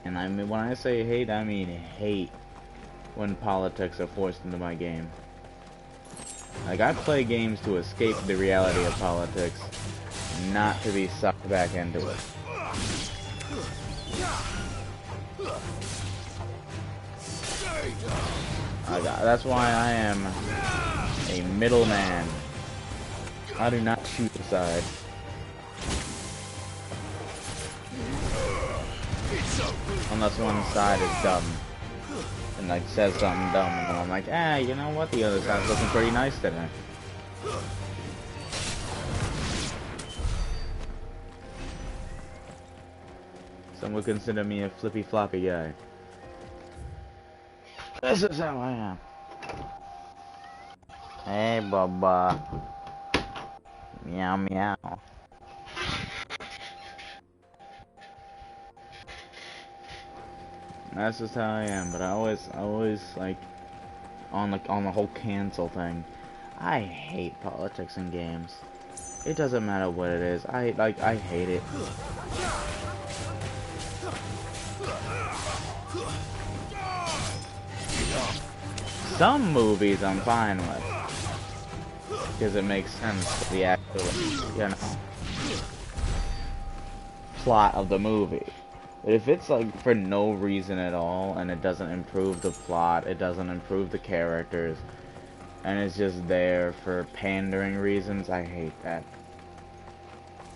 And I mean, when I say hate, I mean hate when politics are forced into my game. Like, I play games to escape the reality of politics, not to be sucked back into it. That's why I am a middleman. I do not choose a side. Unless one side is dumb. And like says something dumb, and I'm like, you know what? The other side's looking pretty nice today. Some would consider me a flippy floppy guy. This is how I am. Hey, Bubba. Meow meow. That's just how I am, but I always like on the whole cancel thing. I hate politics in games. It doesn't matter what it is. I hate it. Some movies I'm fine with. because it makes sense to the actual, you know, plot of the movie. But if it's like for no reason at all and it doesn't improve the plot, it doesn't improve the characters, and it's just there for pandering reasons, I hate that.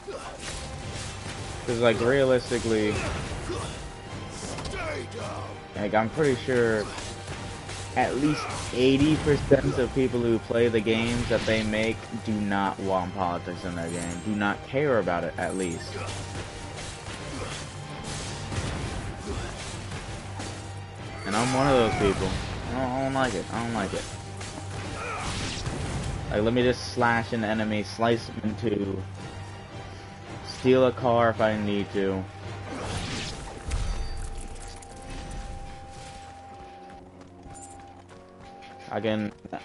Because like realistically, like I'm pretty sure at least 80% of people who play the games that they make do not want politics in their game, do not care about it at least. And I'm one of those people. I don't like it. I don't like it. Like, let me just slash an enemy, slice him in two, steal a car if I need to. I can get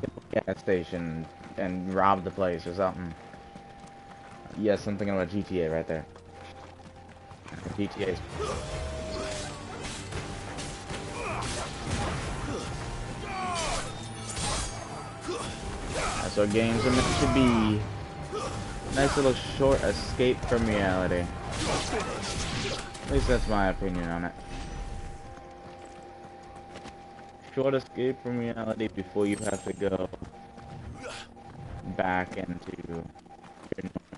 a gas station and rob the place or something. Yes, I'm thinking about GTA right there. GTA's. That's what games are meant to be. Nice little short escape from reality. At least that's my opinion on it. Short escape from reality before you have to go back into your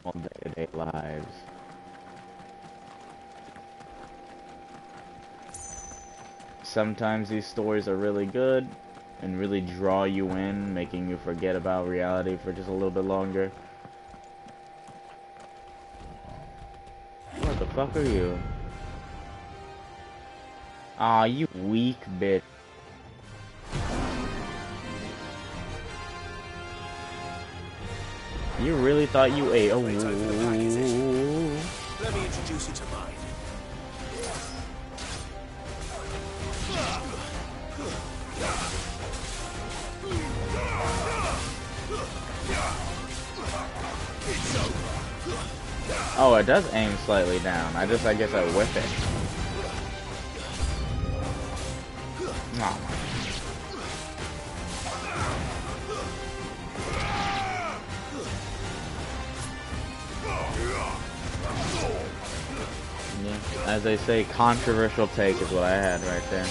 normal day-to-day lives. Sometimes these stories are really good and really draw you in, making you forget about reality for just a little bit longer. What the fuck are you? Aw, you weak bitch. You really thought you ate? Oh. Let me introduce you to mine. Oh, it does aim slightly down. I guess I whip it. Oh. Yeah. As they say, controversial take is what I had right there.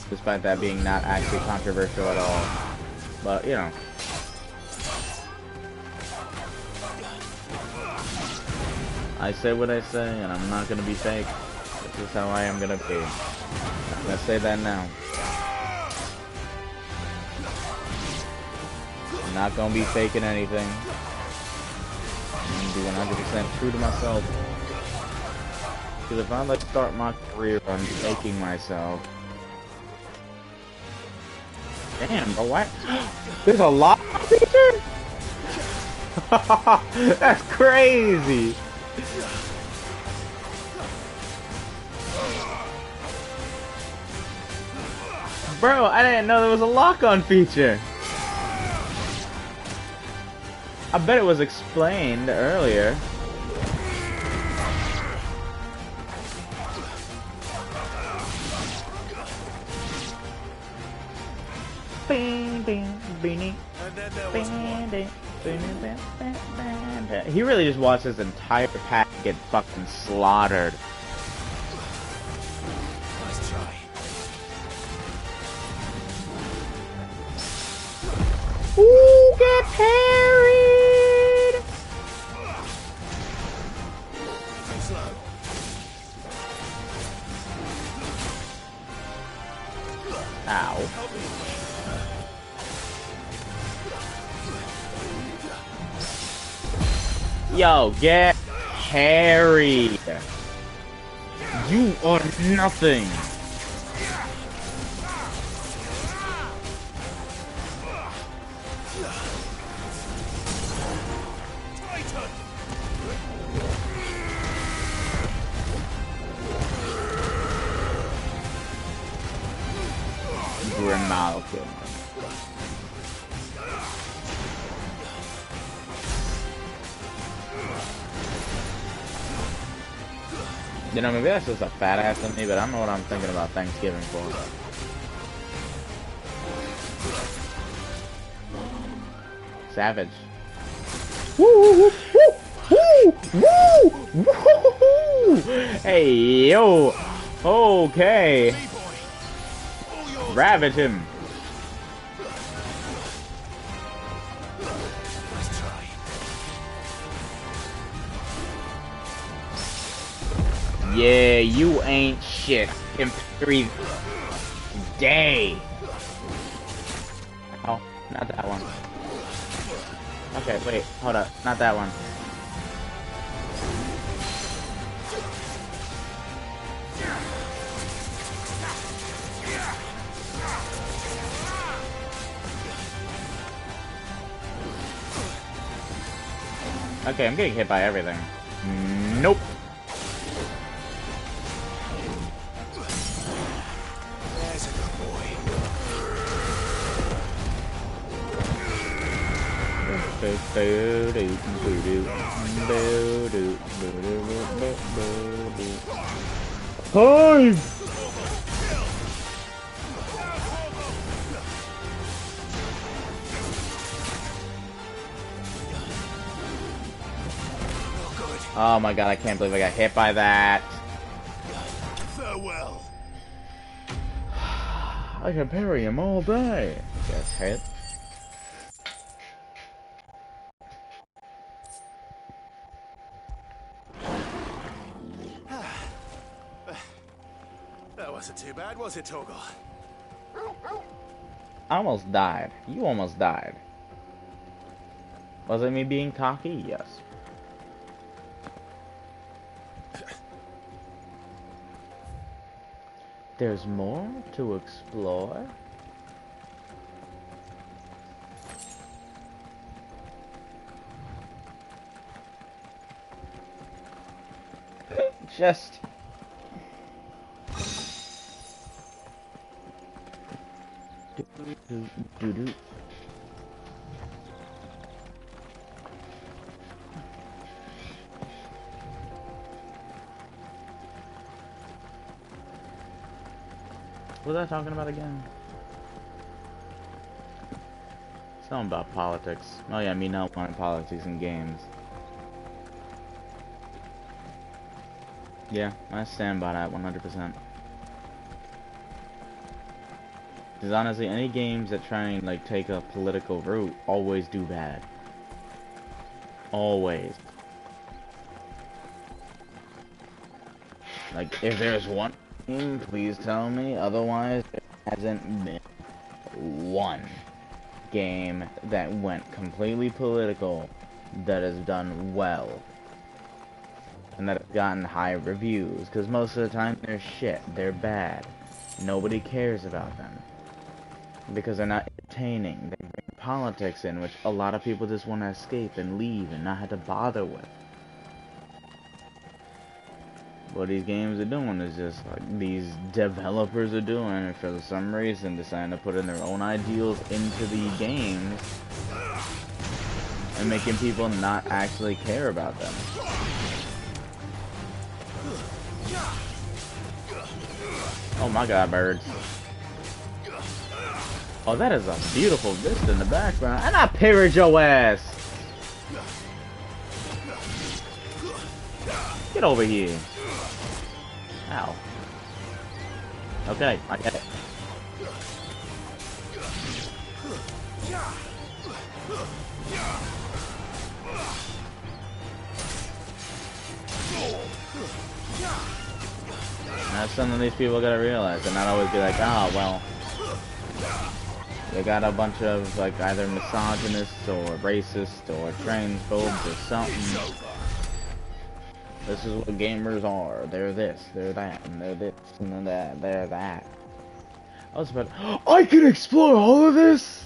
Despite that being not actually controversial at all. But, you know. I say what I say, and I'm not gonna be fake. This is how I am gonna be. I'm gonna say that now. I'm not gonna be faking anything. I'm gonna be 100% true to myself. Because if I like start my career on faking myself. Damn, bro, what? There's a lock feature? That's crazy! Bro, I didn't know there was a lock-on feature. I bet it was explained earlier. He really just watched his entire pack get fucking slaughtered. Nice try. Ooh, get parried! Slow. Ow. Yo, get carried. You are nothing. Grimalkin. You know, maybe that's just a fat ass in me, but I don't know what I'm thinking about Thanksgiving for. Savage. Woo! Woo! Woo! Woo! Woo! Hey, yo! Okay. Ravage him. Yeah, you ain't shit. Every day. Oh, not that one. Okay, wait, hold up. Not that one. Okay, I'm getting hit by everything. Nope. There's a good boy. Hi! Oh my god, I can't believe I got hit by that. Farewell. I can parry him all day. Guess hit. That wasn't too bad, was it, Torgal? I almost died. You almost died. Was it me being cocky? Yes. There's more to explore. Just do. What was I talking about again? Something about politics. Oh yeah, me not wanting politics in games. Yeah, I stand by that 100%. Because honestly, any games that try and like take a political route always do bad. Always. Like, if there's one game, please tell me. Otherwise, there hasn't been one game that went completely political that has done well. And that has gotten high reviews. Because most of the time, they're shit. They're bad. Nobody cares about them. Because they're not entertaining. They bring politics in, which a lot of people just want to escape and leave and not have to bother with. What these games are doing is just like these developers are doing, and for some reason deciding to put in their own ideals into the games and making people not actually care about them. Oh my god, birds. Oh, that is a beautiful vista in the background. And I parried your ass! Get over here. Ow. Okay, I get it. That's something these people gotta realize, and not always be like, oh, well, they got a bunch of, like, either misogynists or racists or transphobes or something. This is what gamers are. They're this, they're that, and they're this, and they're that. I was about to, I can explore all of this?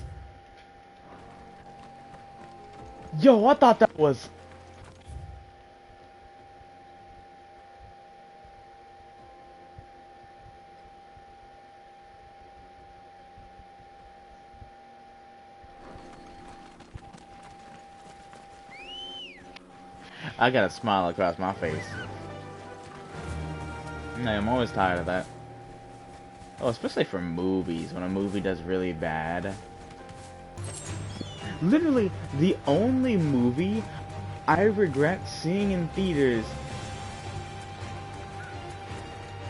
Yo, I thought that was... I got a smile across my face. I'm always tired of that. Oh, especially for movies, when a movie does really bad. Literally, the only movie I regret seeing in theaters,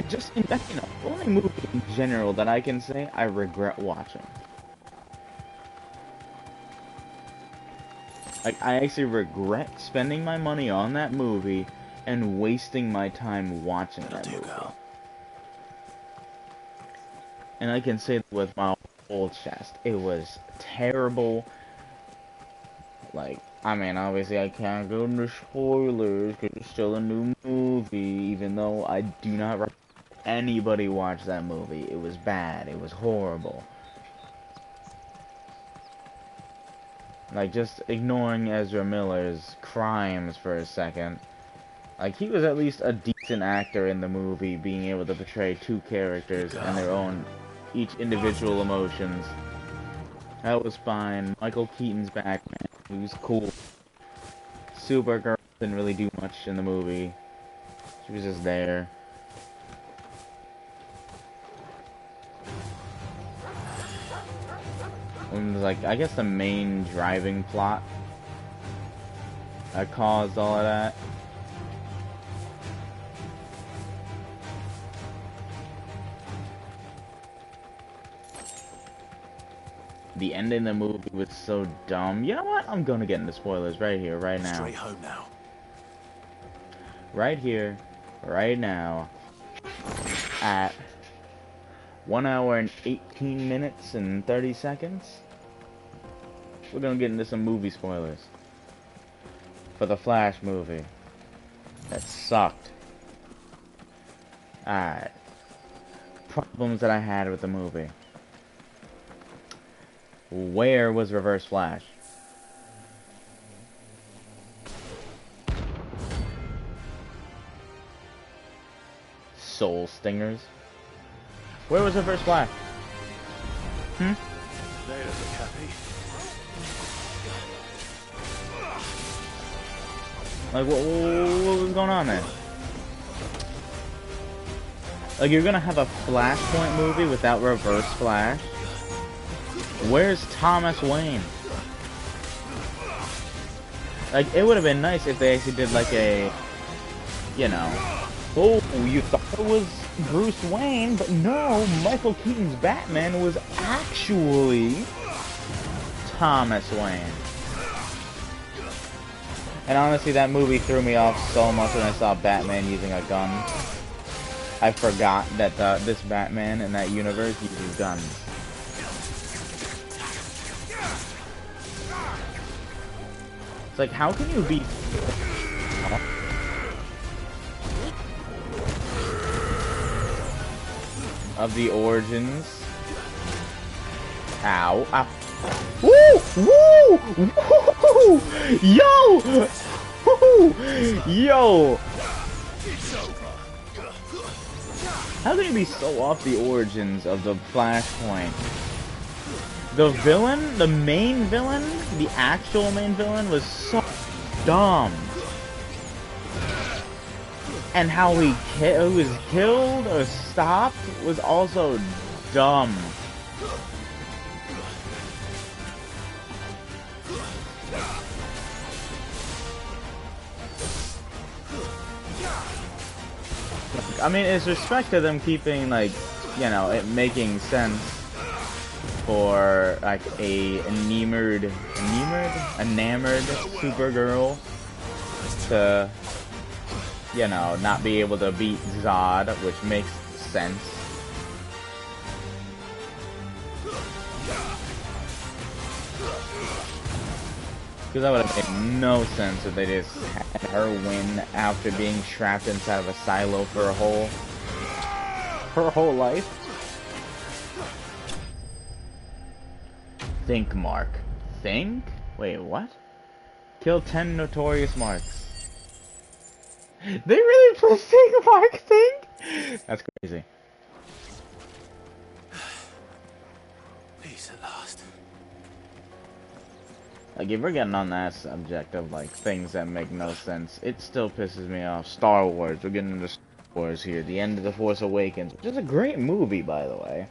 just in, you know, the only movie in general that I can say I regret watching. Like, I actually regret spending my money on that movie and wasting my time watching that movie. And I can say that with my whole chest. It was terrible. Like, I mean, obviously I can't go into spoilers because it's still a new movie, even though I do not recommend anybody watch that movie. It was bad. It was horrible. Like, just ignoring Ezra Miller's crimes for a second. Like, he was at least a decent actor in the movie, being able to portray two characters and their own, each individual emotions. That was fine. Michael Keaton's Batman, he was cool. Supergirl didn't really do much in the movie. She was just there. And like, I guess the main driving plot that caused all of that. The ending of the movie was so dumb. You know what? I'm gonna get into spoilers right here, right now. Straight home now. Right here, right now, at 1 hour and 18 minutes and 30 seconds. We're gonna get into some movie spoilers for the Flash movie that sucked. Alright. Problems that I had with the movie. Where was Reverse Flash? Soul Stingers? Where was Reverse Flash? They don't look happy. Like, what was going on there? Like, you're gonna have a Flashpoint movie without Reverse Flash? Where's Thomas Wayne? Like, it would have been nice if they actually did, like, a, you know, oh, you thought it was Bruce Wayne, but no, Michael Keaton's Batman was actually Thomas Wayne. And honestly, that movie threw me off so much when I saw Batman using a gun. I forgot that this Batman in that universe uses guns. It's like, how can you be... of the origins? Ow. Ow. Woo! Woo! Woo! Yo! Woo! Yo! How can you be so off the origins of the Flashpoint? The villain, the main villain, the actual main villain was so dumb. And how he was killed or stopped was also dumb. I mean, it's respect to them keeping, like, you know, it making sense for, like, a enamored Supergirl to, you know, not be able to beat Zod, which makes sense. Because that would have made no sense if they just had her win after being trapped inside of a silo for her whole life. Think, Mark. Think? Wait, what? Kill 10 notorious marks. They really put Think, Mark, Think? That's crazy. Peace at last. Like, if we're getting on that subject of, like, things that make no sense, it still pisses me off. Star Wars. We're getting into Star Wars here. The end of The Force Awakens, which is a great movie, by the way.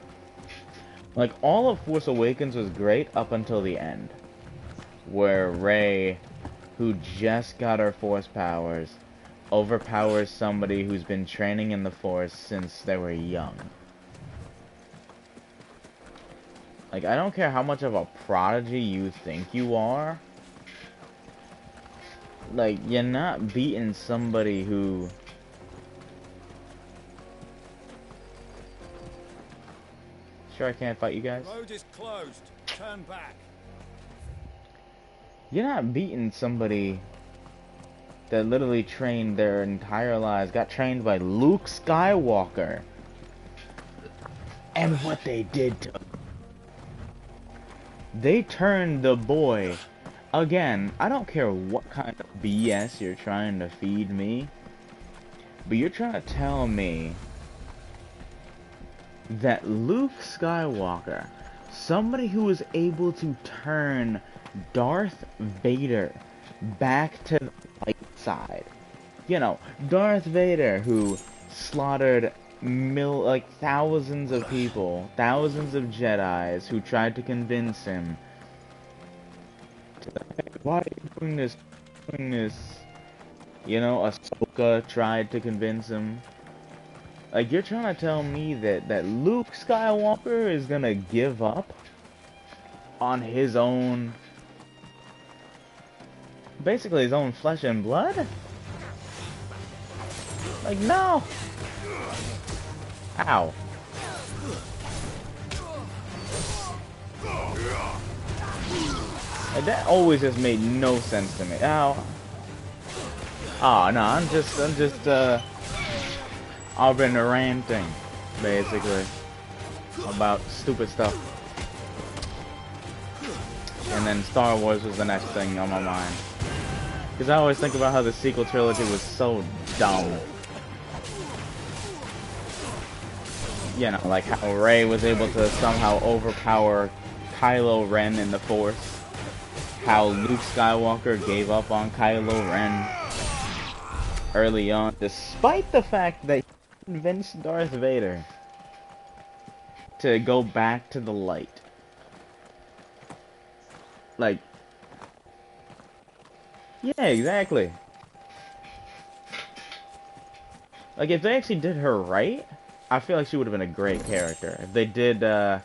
Like, all of Force Awakens was great up until the end. where Rey, who just got her Force powers, overpowers somebody who's been training in the Force since they were young. Like, I don't care how much of a prodigy you think you are. Like, you're not beating somebody who... Sure I can't fight you guys? Road is closed. Turn back. You're not beating somebody that literally trained their entire lives, got trained by Luke Skywalker. And what they did to him. They turned the boy... Again, I don't care what kind of BS you're trying to feed me, but you're trying to tell me that Luke Skywalker, somebody who was able to turn Darth Vader back to the light side, you know, Darth Vader who slaughtered thousands of people, thousands of Jedis who tried to convince him, why are you doing this? You know, Ahsoka tried to convince him. Like, you're trying to tell me that Luke Skywalker is gonna give up on his own... basically his own flesh and blood? Like, no! Ow. Like, that always just made no sense to me. Ow. Oh, no, I've been ranting, basically, about stupid stuff. And then Star Wars was the next thing on my mind. Because I always think about how the sequel trilogy was so dumb. You know, like how Rey was able to somehow overpower Kylo Ren in the Force. How Luke Skywalker gave up on Kylo Ren early on, despite the fact that he convinced Darth Vader to go back to the light. Like, yeah, exactly. Like, if they actually did her right, I feel like she would have been a great character. If they did, I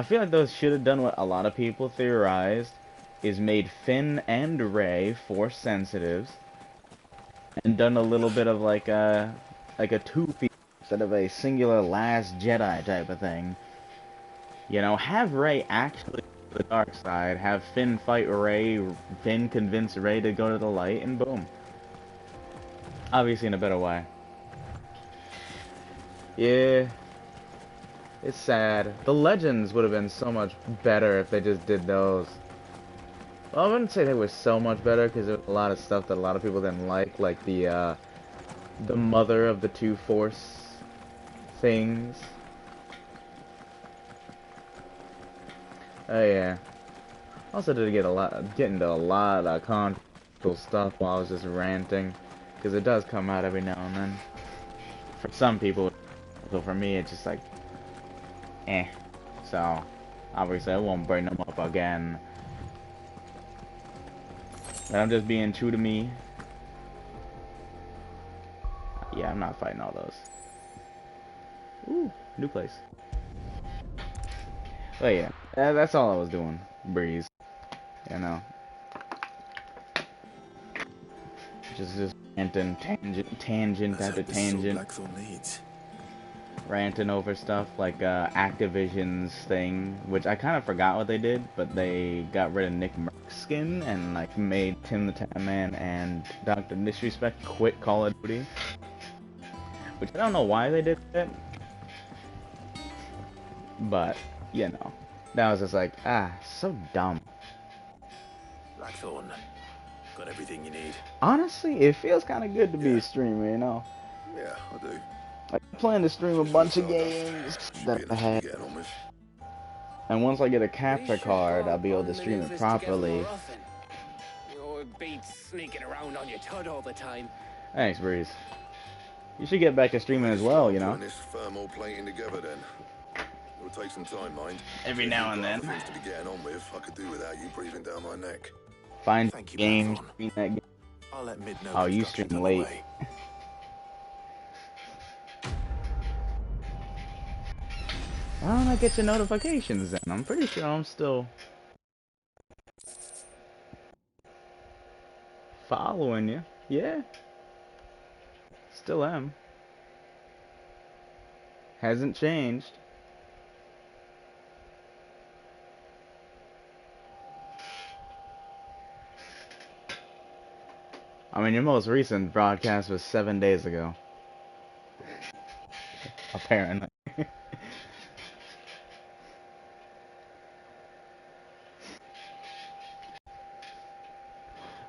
feel like those should have done what a lot of people theorized, is made Finn and Rey Force sensitives, and done a little bit of like a two-piece instead of a singular Last Jedi type of thing. You know, have Rey actually go to the dark side, have Finn fight Rey, Finn convince Rey to go to the light, and boom. Obviously in a better way. Yeah. It's sad. The Legends would have been so much better if they just did those. Well, I wouldn't say they were so much better, because there was a lot of stuff that a lot of people didn't like the mother of the two Force things. Oh yeah. Also did get into a lot of controversial stuff while I was just ranting, because it does come out every now and then. For some people, so for me it's just like, eh. So, obviously I won't bring them up again. But I'm just being true to me. Yeah, I'm not fighting all those. Ooh, new place. But yeah, that's all I was doing. Breeze. You know. Just ranting, tangent after tangent. Ranting over stuff like Activision's thing, which I kind of forgot what they did, but they got rid of Nick Merck's skin and like made Tim the Tan Man and Dr. Disrespect quit Call of Duty, which I don't know why they did that, but you know, that was just like, so dumb. Blackthorn, got everything you need. Honestly, it feels kind of good to be a streamer, you know. Yeah, I do. I plan to stream a bunch of games that I have. And once I get a capture card, I'll be able to stream it properly. You beats sneaking around on your tud all the time. Thanks, Breeze. You should get back to streaming as well, you know. This thermal plating together then. It'll take some time, mind. Every now and then. Things to be getting on with. I could do without you breathing down my neck. Find Thank you, games, Blackthorn. stream that game. I'll let Mid know Oh, we've you got stream shit on the late. way. Why don't I get your notifications then? I'm pretty sure I'm still following you. Yeah. Still am. Hasn't changed. I mean, your most recent broadcast was 7 days ago. Apparently.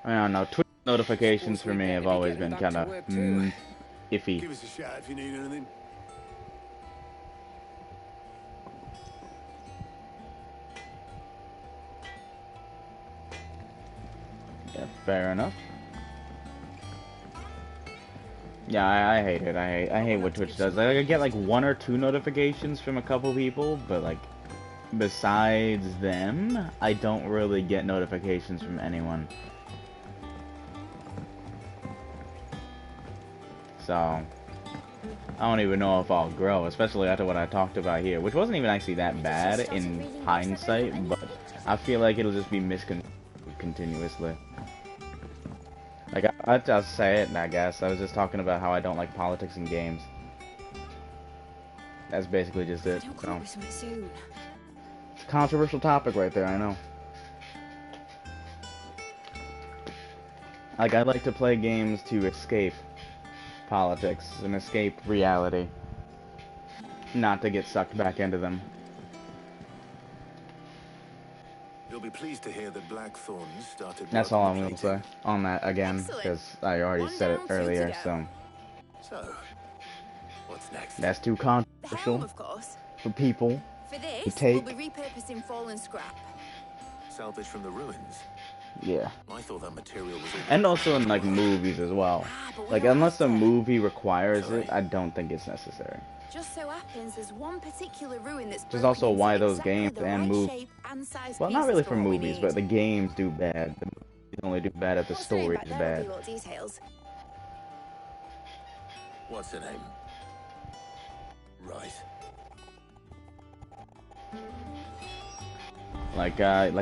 I don't know. Twitch notifications for me have always been kind of iffy. Give us a shout if you need anything. Yeah, fair enough. Yeah, I hate it. I hate what Twitch does. I get like 1 or 2 notifications from a couple people, but like besides them, I don't really get notifications from anyone. So I don't even know if I'll grow, especially after what I talked about here, which wasn't even actually that bad in hindsight, but I feel like it'll just be misconstrued continuously. Like, I'll just say it, I guess. I was just talking about how I don't like politics in games. That's basically just it. So. It's a controversial topic right there, I know. Like, I like to play games to escape politics and escape reality. Not to get sucked back into them. You'll be pleased to hear that Blackthorn started. That's all I'm going to say on that again, because I already said it earlier, so. So, what's next? That's too controversial of course. for people For to this, take. we'll be repurposing fallen scrap. Salvage from the ruins. Yeah. I thought that material was. And also in like movies as well. Like unless a movie requires it, I don't think it's necessary. Just so happens there's one particular ruin that's. Which is also why those games and movies. Well, not really for movies, but the games do bad. The movies only do bad if the story is bad. What's her name? Right. Like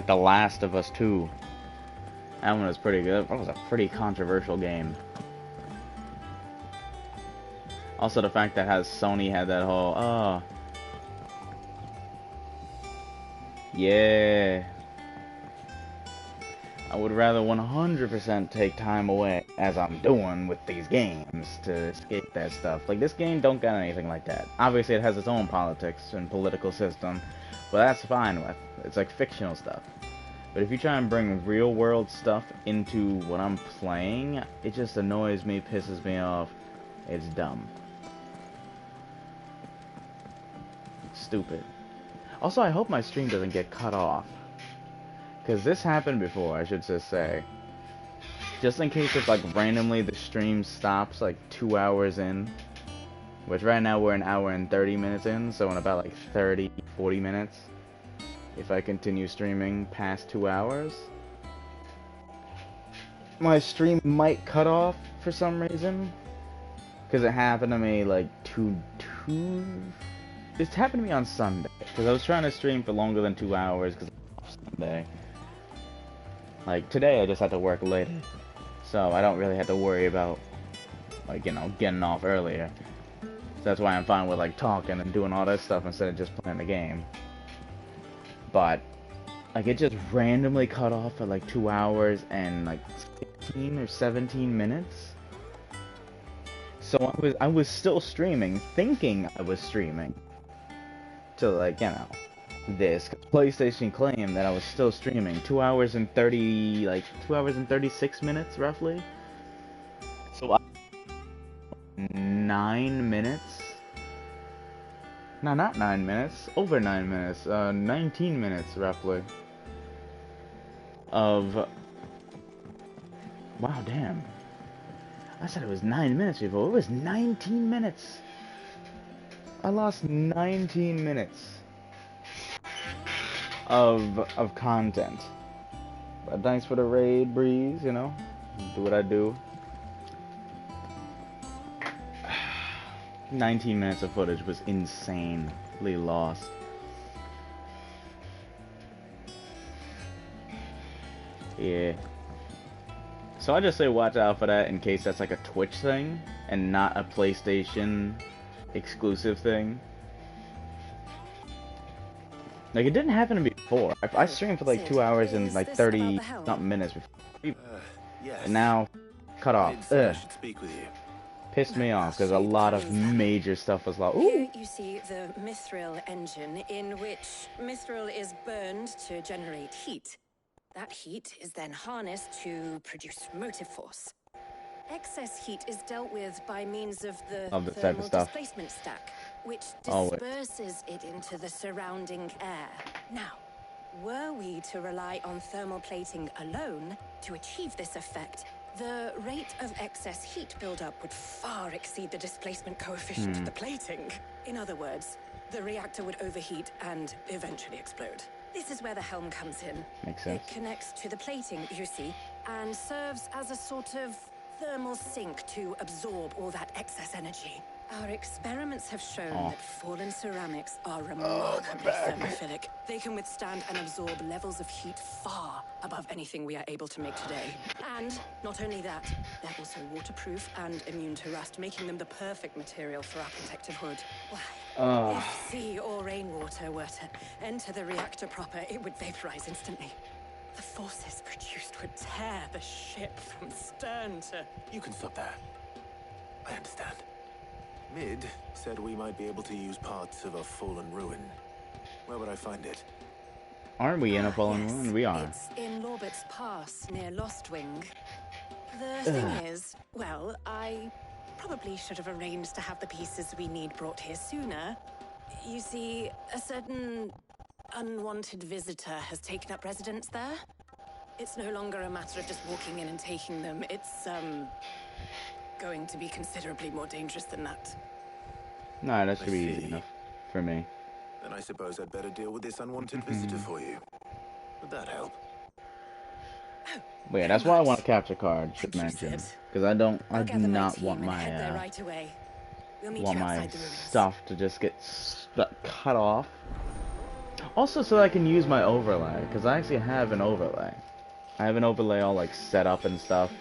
The Last of Us 2. That one was pretty good. That was a pretty controversial game. Also, the fact that Sony had that whole, yeah. I would rather 100% take time away, as I'm doing with these games, to escape that stuff. Like, this game don't got anything like that. Obviously, it has its own politics and political system, but that's fine with. It's like fictional stuff. But if you try and bring real-world stuff into what I'm playing, it just annoys me, pisses me off. It's dumb. Stupid. Also, I hope my stream doesn't get cut off. Because this happened before, I should just say. Just in case if, like, randomly the stream stops, like, 2 hours in. Which right now we're an hour and 30 minutes in, so in about, like, 30, 40 minutes. If I continue streaming past 2 hours. My stream might cut off for some reason. Because it happened to me, like, It happened to me on Sunday. Because I was trying to stream for longer than 2 hours, because it's Sunday. Like, today I just had to work later. So I don't really have to worry about, like, you know, getting off earlier. So that's why I'm fine with, like, talking and doing all that stuff instead of just playing the game. But, like, it just randomly cut off for, like, 2 hours and, like, 16 or 17 minutes. So I was still streaming, thinking I was streaming. To, like, you know, this. PlayStation claimed that I was still streaming 2 hours and 30, like, 2 hours and 36 minutes, roughly. So, 9 minutes? No, not 9 minutes. Over 9 minutes. 19 minutes, roughly. Of... Wow, damn. I said it was 9 minutes before. It was 19 minutes. I lost 19 minutes of content. But thanks for the raid, Breeze, you know? Do what I do. 19 minutes of footage was insanely lost. Yeah. So I just say watch out for that in case that's like a Twitch thing and not a PlayStation exclusive thing. Like, it didn't happen to me before. I streamed for like 2 hours and like 30 something minutes before. Yes. And now, cut off. I should speak with you. Pissed me off because a lot of major stuff was like, ooh. Here you see the mithril engine, in which mithril is burned to generate heat. That heat is then harnessed to produce motive force. Excess heat is dealt with by means of the thermal displacement stack, which disperses it into the surrounding air. Now, were we to rely on thermal plating alone to achieve this effect, the rate of excess heat buildup would far exceed the displacement coefficient of the plating. In other words, the reactor would overheat and eventually explode. This is where the helm comes in. Makes sense. It connects to the plating, you see, and serves as a sort of thermal sink to absorb all that excess energy. Our experiments have shown that fallen ceramics are remarkably thermophilic. They can withstand and absorb levels of heat far above anything we are able to make today. And not only that, they're also waterproof and immune to rust, making them the perfect material for our protective hood. Why, if sea or rainwater were to enter the reactor proper, it would vaporize instantly. The forces produced would tear the ship from stern to... You can stop there. I understand. Mid said we might be able to use parts of a fallen ruin. Where would I find it? Aren't we in a fallen ruin? We are. It's in Lorbert's Pass, near Lostwing. The thing is, well, I probably should have arranged to have the pieces we need brought here sooner. You see, a certain unwanted visitor has taken up residence there. It's no longer a matter of just walking in and taking them. It's, going to be considerably more dangerous than that. No, that should be easy enough for me. Then I suppose I'd better deal with this unwanted visitor for you. Would that help? But yeah, that's why I want a capture card, should mention. Because I do not want my, stuff to just get cut off. Also so that I can use my overlay, because I actually have an overlay. I have an overlay all like set up and stuff.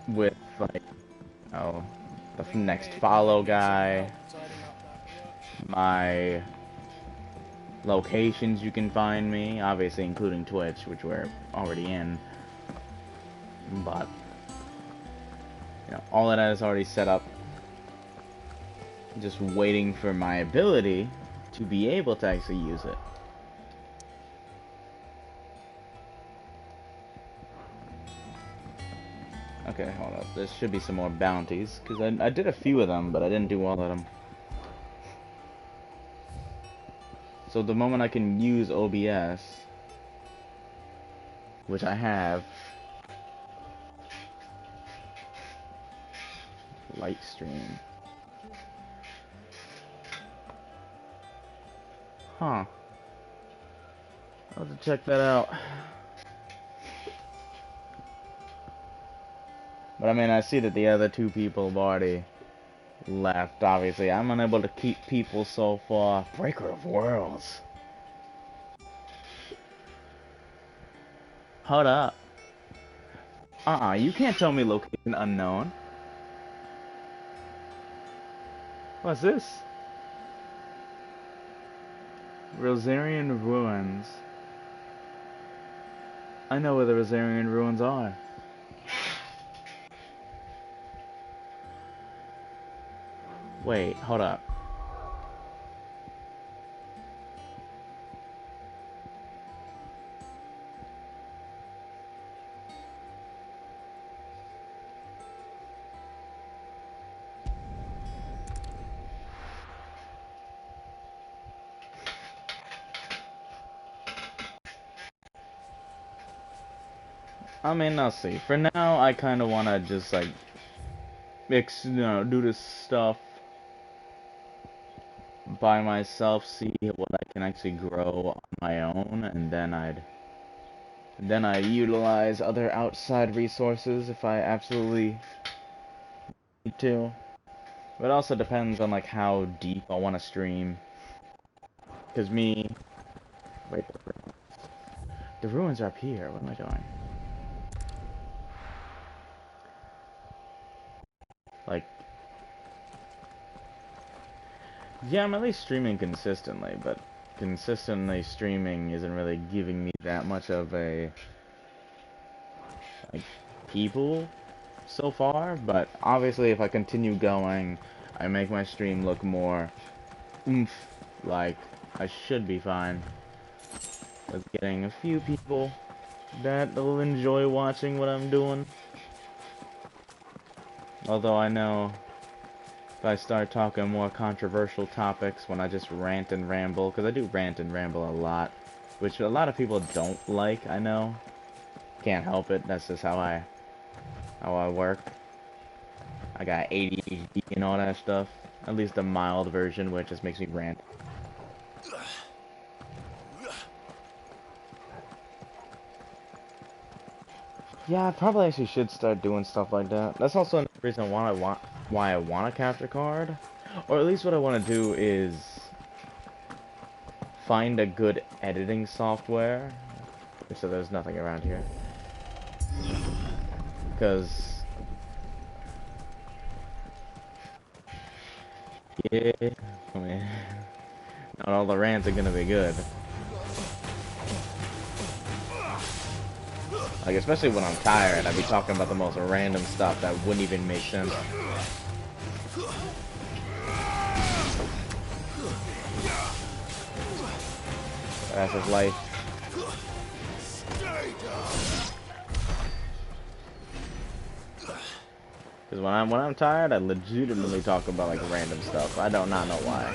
With like, the next follow guy, my locations you can find me, obviously including Twitch, which we're already in, but you know, all of that is already set up, just waiting for my ability to be able to actually use it. Okay, hold up. There should be some more bounties, because I did a few of them, but I didn't do all of them. So the moment I can use OBS, which I have, light stream. Huh. I'll have to check that out. But I mean, I see that the other two people have already left, obviously. I'm unable to keep people so far. Breaker of Worlds. Hold up. You can't tell me location unknown. What's this? Rosarian Ruins. I know where the Rosarian Ruins are. Wait, hold up. I mean, I'll see. For now, I kind of want to just, like, do this stuff by myself, see what I can actually grow on my own, and then I'd utilize other outside resources if I absolutely need to. But it also depends on like how deep I want to stream. Cause me, wait, the ruins are up here. What am I doing? Like, yeah, I'm at least streaming consistently, but consistently streaming isn't really giving me that much of a like people so far. But obviously, if I continue going, I make my stream look more oomph. Like, I should be fine with getting a few people that will enjoy watching what I'm doing. Although I know if I start talking more controversial topics when I just rant and ramble, because I do rant and ramble a lot, which a lot of people don't like, I know. Can't help it, that's just how I work. I got ADHD and all that stuff. At least a mild version, which just makes me rant. Yeah, I probably actually should start doing stuff like that. That's also another reason why I want a capture card. Or at least what I want to do is find a good editing software. So there's nothing around here. Because yeah, I mean, not all the rants are gonna be good. Like, especially when I'm tired, I'd be talking about the most random stuff that wouldn't even make sense. That's just life. Because when I'm tired, I legitimately talk about like random stuff. I do not know why.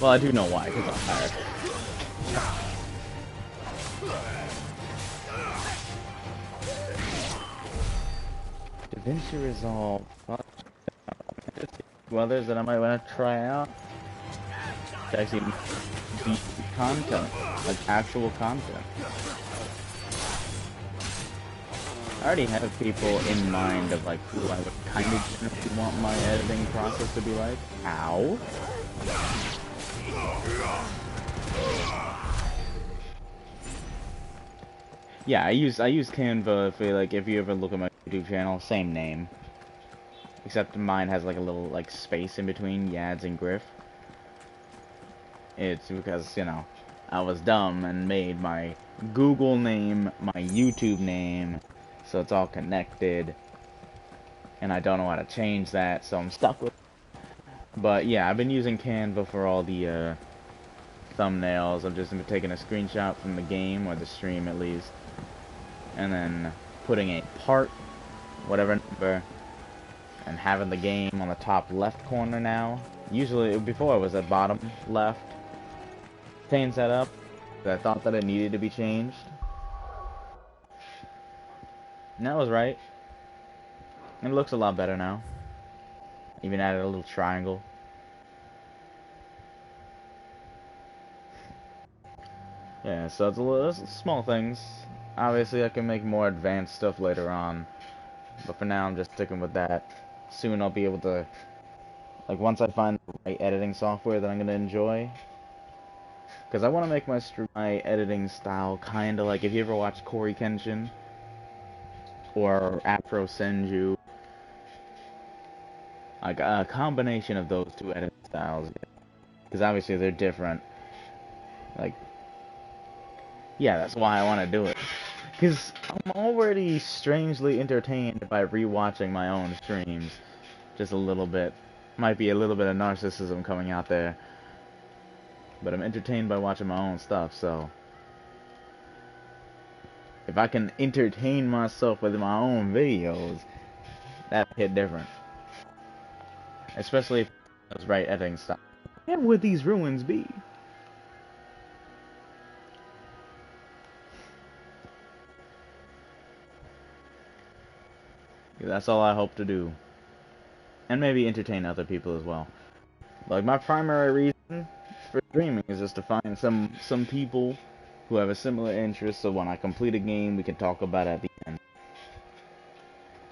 Well, I do know why, because I'm tired. DaVinci Resolve. Others that I might want to try out to actually be content, like actual content. I already have people in mind of like who I would kind of generally want my editing process to be like. Ow. Yeah, I use Canva for like if you ever look at my YouTube channel, same name. Except mine has like a little like space in between Yads and Griff. It's because, you know, I was dumb and made my Google name my YouTube name, so it's all connected. And I don't know how to change that, so I'm stuck with it. But yeah, I've been using Canva for all the thumbnails. I've just been taking a screenshot from the game, or the stream at least, and then putting a part, whatever number, and having the game on the top left corner now. Usually, before it was at bottom left. Change that up. I thought that it needed to be changed. And that was right. It looks a lot better now. Even added a little triangle. Yeah, so it's small things. Obviously, I can make more advanced stuff later on. But for now, I'm just sticking with that. Soon I'll be able to, like, once I find the right editing software that I'm going to enjoy. Because I want to make my editing style kind of like, if you ever watched Corey Kenshin or Afro Senju, like a combination of those two editing styles. Because obviously they're different. Like, yeah, that's why I want to do it. Because I'm already strangely entertained by rewatching my own streams. Just a little bit. Might be a little bit of narcissism coming out there. But I'm entertained by watching my own stuff, so if I can entertain myself with my own videos, that hit different. Especially if it was right editing style. Where would these ruins be? That's all I hope to do. And maybe entertain other people as well. Like, my primary reason for streaming is just to find some people who have a similar interest, so when I complete a game, we can talk about it at the end.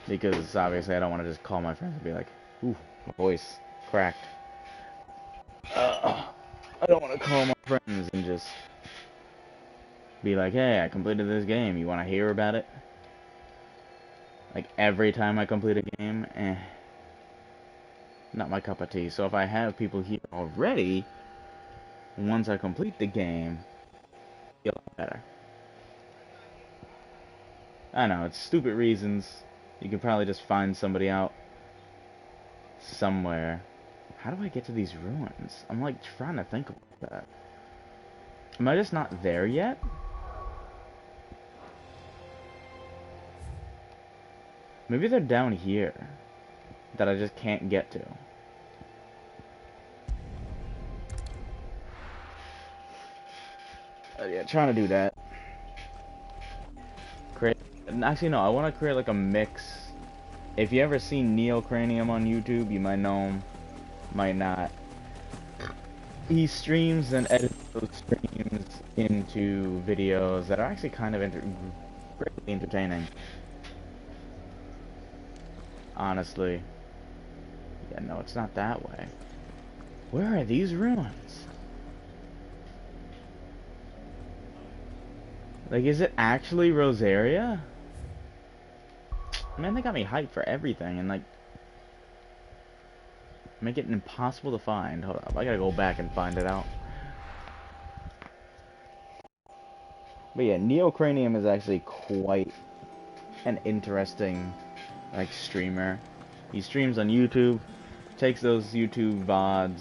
Because, obviously, I don't want to just call my friends and be like, ooh, my voice cracked. I don't want to call my friends and just be like, hey, I completed this game, you want to hear about it? Like, every time I complete a game, not my cup of tea. So if I have people here already, once I complete the game, it'll be a lot better. I know, it's stupid reasons. You could probably just find somebody out somewhere. How do I get to these ruins? I'm like trying to think about that. Am I just not there yet? Maybe they're down here that I just can't get to. Yeah, trying to do that. Actually, no, I want to create like a mix. If you ever seen Neocranium on YouTube, you might know him, might not. He streams and edits those streams into videos that are actually kind of greatly entertaining. Honestly. Yeah, no, it's not that way. Where are these ruins? Like, is it actually Rosaria? Man, they got me hyped for everything, and like, make it impossible to find. Hold up, I gotta go back and find it out. But yeah, Neocranium is actually quite an interesting, like, streamer. He streams on YouTube, takes those YouTube VODs,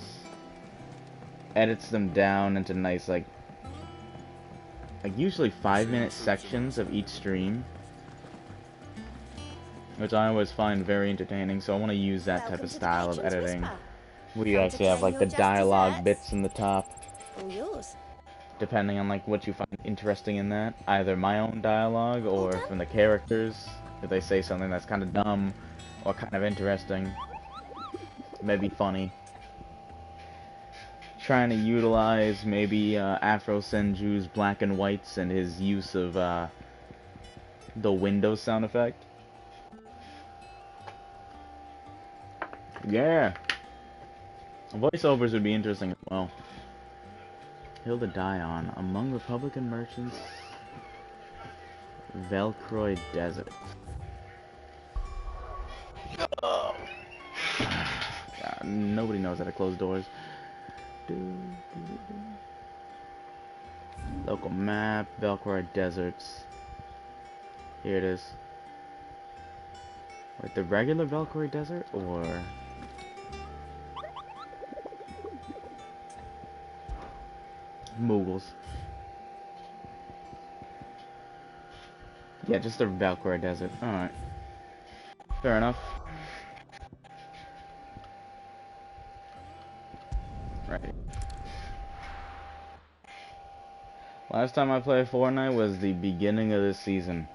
edits them down into nice, like usually 5-minute sections of each stream, which I always find very entertaining, so I want to use that type of style of editing, where you actually have, like, the dialogue bits in the top, depending on, like, what you find interesting in that, either my own dialogue, or from the characters, if they say something that's kind of dumb, or kind of interesting, maybe funny. Trying to utilize maybe Afro Senju's black and whites and his use of the Windows sound effect. Yeah, voiceovers would be interesting as well. Hilda Dion, among Republican merchants, Velcroy Desert. Oh. God, nobody knows how to close doors. Local map, Velcroy Deserts. Here it is. Wait, the regular Velcroy Desert, or Moogles? Yeah, just the Velcroy Desert. Alright. Fair enough. Right. Last time I played Fortnite was the beginning of this season.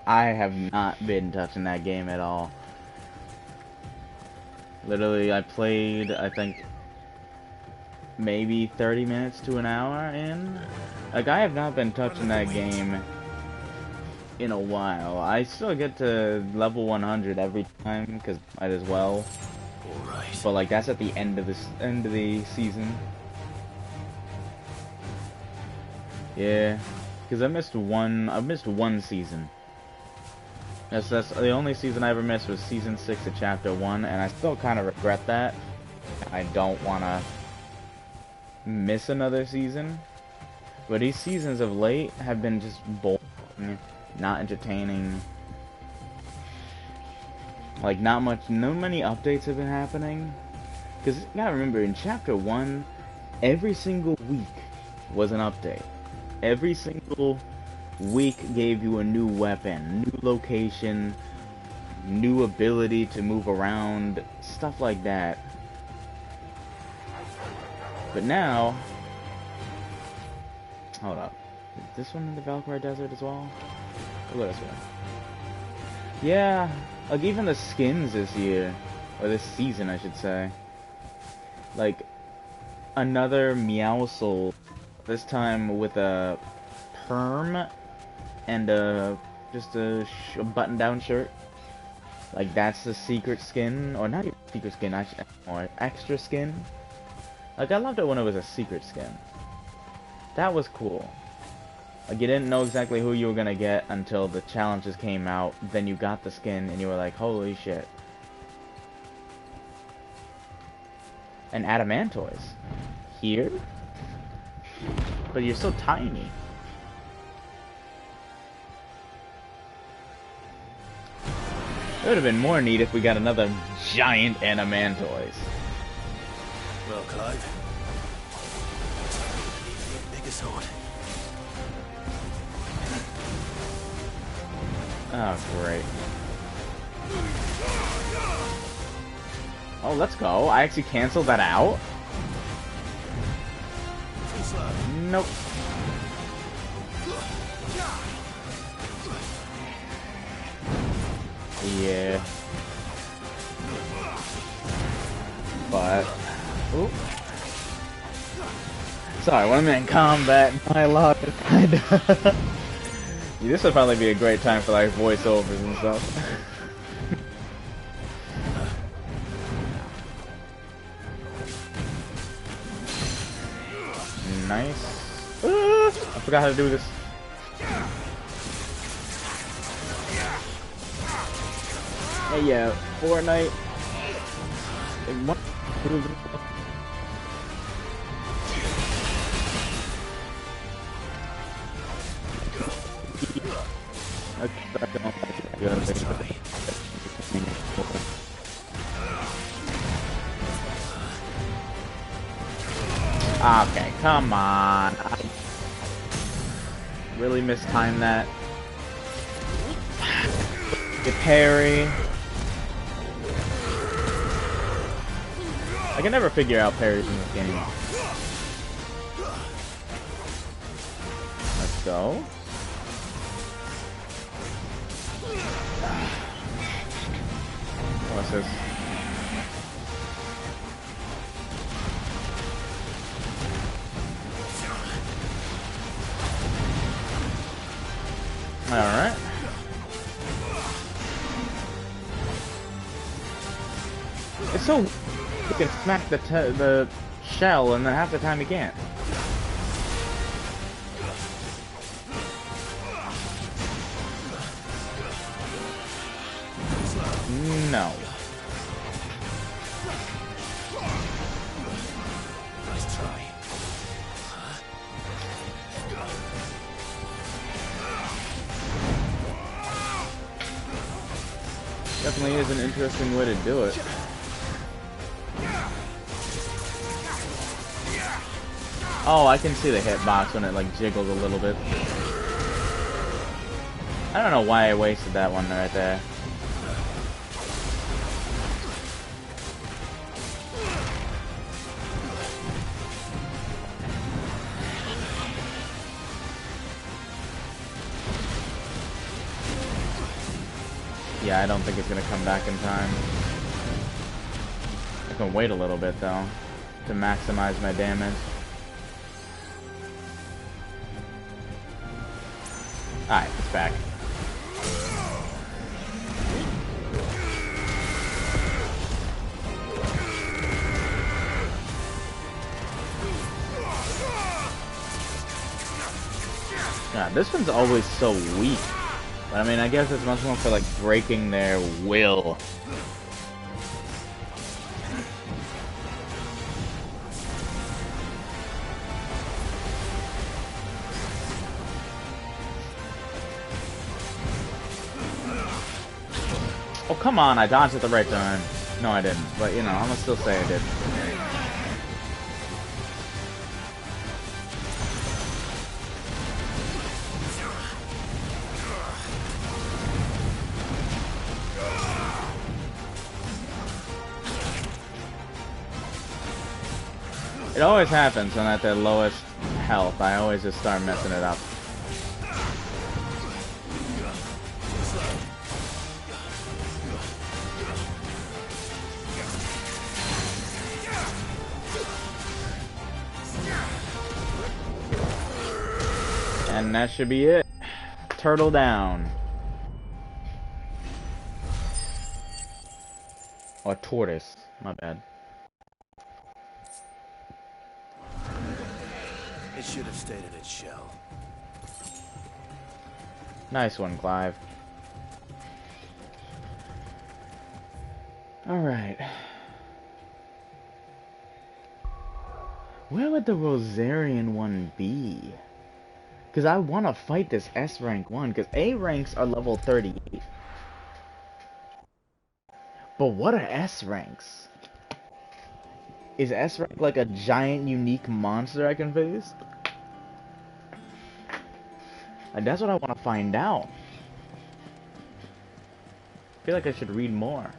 I have not been touching that game at all. Literally, I played, I think, maybe 30 minutes to an hour in. Like, I have not been touching that game in a while. I still get to level 100 every time, because might as well. Alright. But, like, that's at the end of the season. Yeah, because I missed one season. That's the only season I ever missed was season 6 of chapter 1, and I still kind of regret that. I don't want to miss another season. But these seasons of late have been just boring, not entertaining. Like, not many updates have been happening. Because you gotta remember, in chapter 1, every single week was an update. Every single week gave you a new weapon, new location, new ability to move around, stuff like that. But now, hold up, is this one in the Valkyrie Desert as well? We'll go this way. Yeah, like even the skins this year, or this season, I should say. Like another Meowscles, this time with a perm and just a button-down shirt. Like that's the secret skin, or not even secret skin, or extra skin. Like I loved it when it was a secret skin. That was cool. Like you didn't know exactly who you were gonna get until the challenges came out. Then you got the skin and you were like, holy shit. And Adamantoise. Here? But you're so tiny. It would have been more neat if we got another giant Adamantoise. Well, Clive. Looks like we're gonna need a bigger sword. Oh, great. Oh, let's go. I actually canceled that out? Nope. Yeah. But... Oop. Sorry, when I'm in combat, my log is kinda... Yeah, this would probably be a great time for like voiceovers and stuff. Nice. I forgot how to do this. Hey, yeah, Fortnite. Okay, come on. I really mistimed that. Get parry. I can never figure out parries in this game. Let's go. What's this? Alright. It's so... You can smack the shell and then half the time you can't. No. Nice try. Definitely is an interesting way to do it. Oh, I can see the hitbox when it like jiggles a little bit. I don't know why I wasted that one right there. Yeah, I don't think it's gonna come back in time. I can wait a little bit though to maximize my damage. Alright, it's back. God, this one's always so weak. But I mean, I guess it's much more for like breaking their will. Oh, come on, I dodged at the right time. No, I didn't. But, you know, I'm gonna still say I did. It always happens when at their lowest health. I always just start messing it up. And that should be it. Turtle down. Or tortoise. My bad. It should have stayed in its shell. Nice one, Clive. Alright. Where would the Rosarian one be? Because I want to fight this S rank one, because A ranks are level 38. But what are S ranks? Is S rank like a giant unique monster I can face? Like, that's what I want to find out. I feel like I should read more,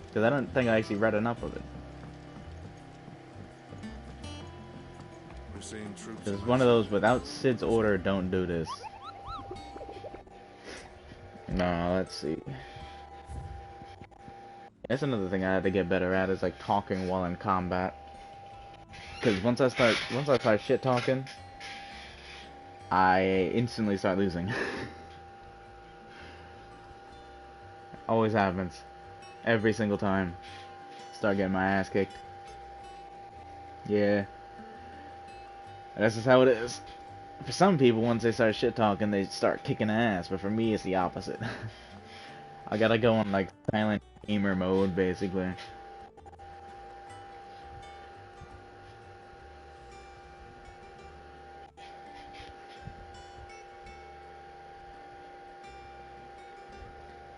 because I don't think I actually read enough of it. It's one of those, without Sid's order, don't do this. No, let's see. That's another thing I had to get better at, is like talking while in combat. Because once I start shit talking, I instantly start losing. Always happens. Every single time. Start getting my ass kicked. Yeah. That's just how it is. For some people, once they start shit talking, they start kicking ass. But for me, it's the opposite. I gotta go on like silent gamer mode, basically.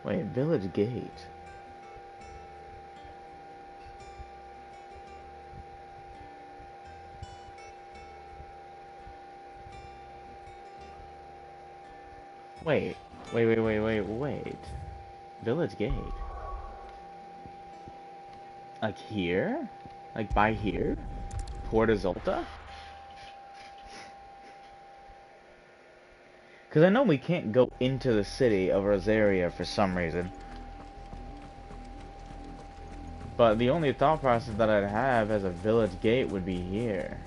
Wait, Village Gate. Wait. Village Gate. Like here? Like by here? Porta Zolta? Because I know we can't go into the city of Rosaria for some reason. But the only thought process that I'd have as a village gate would be here.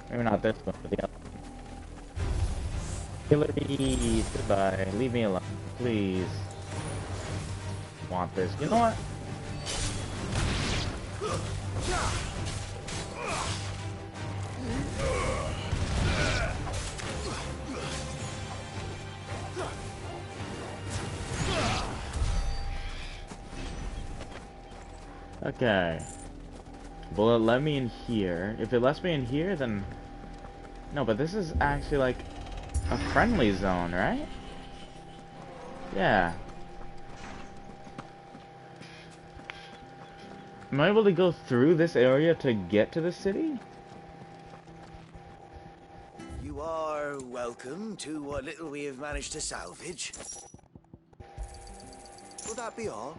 Maybe not this one, but the other one. Hillary, goodbye. Leave me alone, please. Want this? You know what? Okay. Will it let me in here? If it lets me in here, then... No, but this is actually like a friendly zone, right? Yeah. Am I able to go through this area to get to the city? You are welcome to what little we have managed to salvage. Will that be all?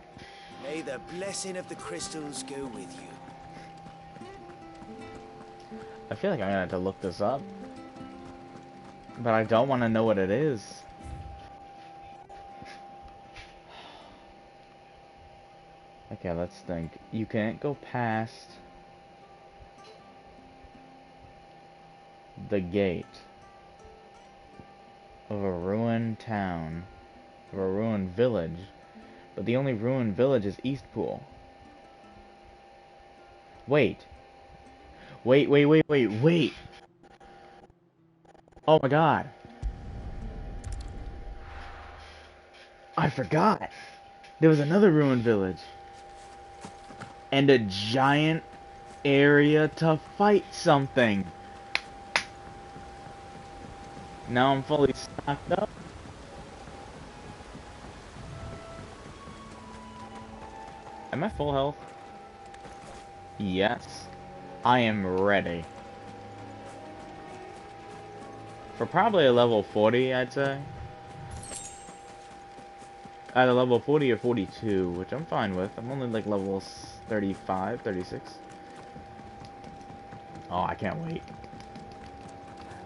May the blessing of the crystals go with you. I feel like I'm gonna have to look this up. But I don't want to know what it is. Okay, let's think. You can't go past the gate of a ruined town, of a ruined village. But the only ruined village is Eastpool. Wait. Wait. Oh my god. I forgot. There was another ruined village. And a giant area to fight something. Now I'm fully stocked up. Am I full health? Yes. I am ready. For probably a level 40, I'd say. Either level 40 or 42, which I'm fine with. I'm only like level 35, 36. Oh, I can't wait.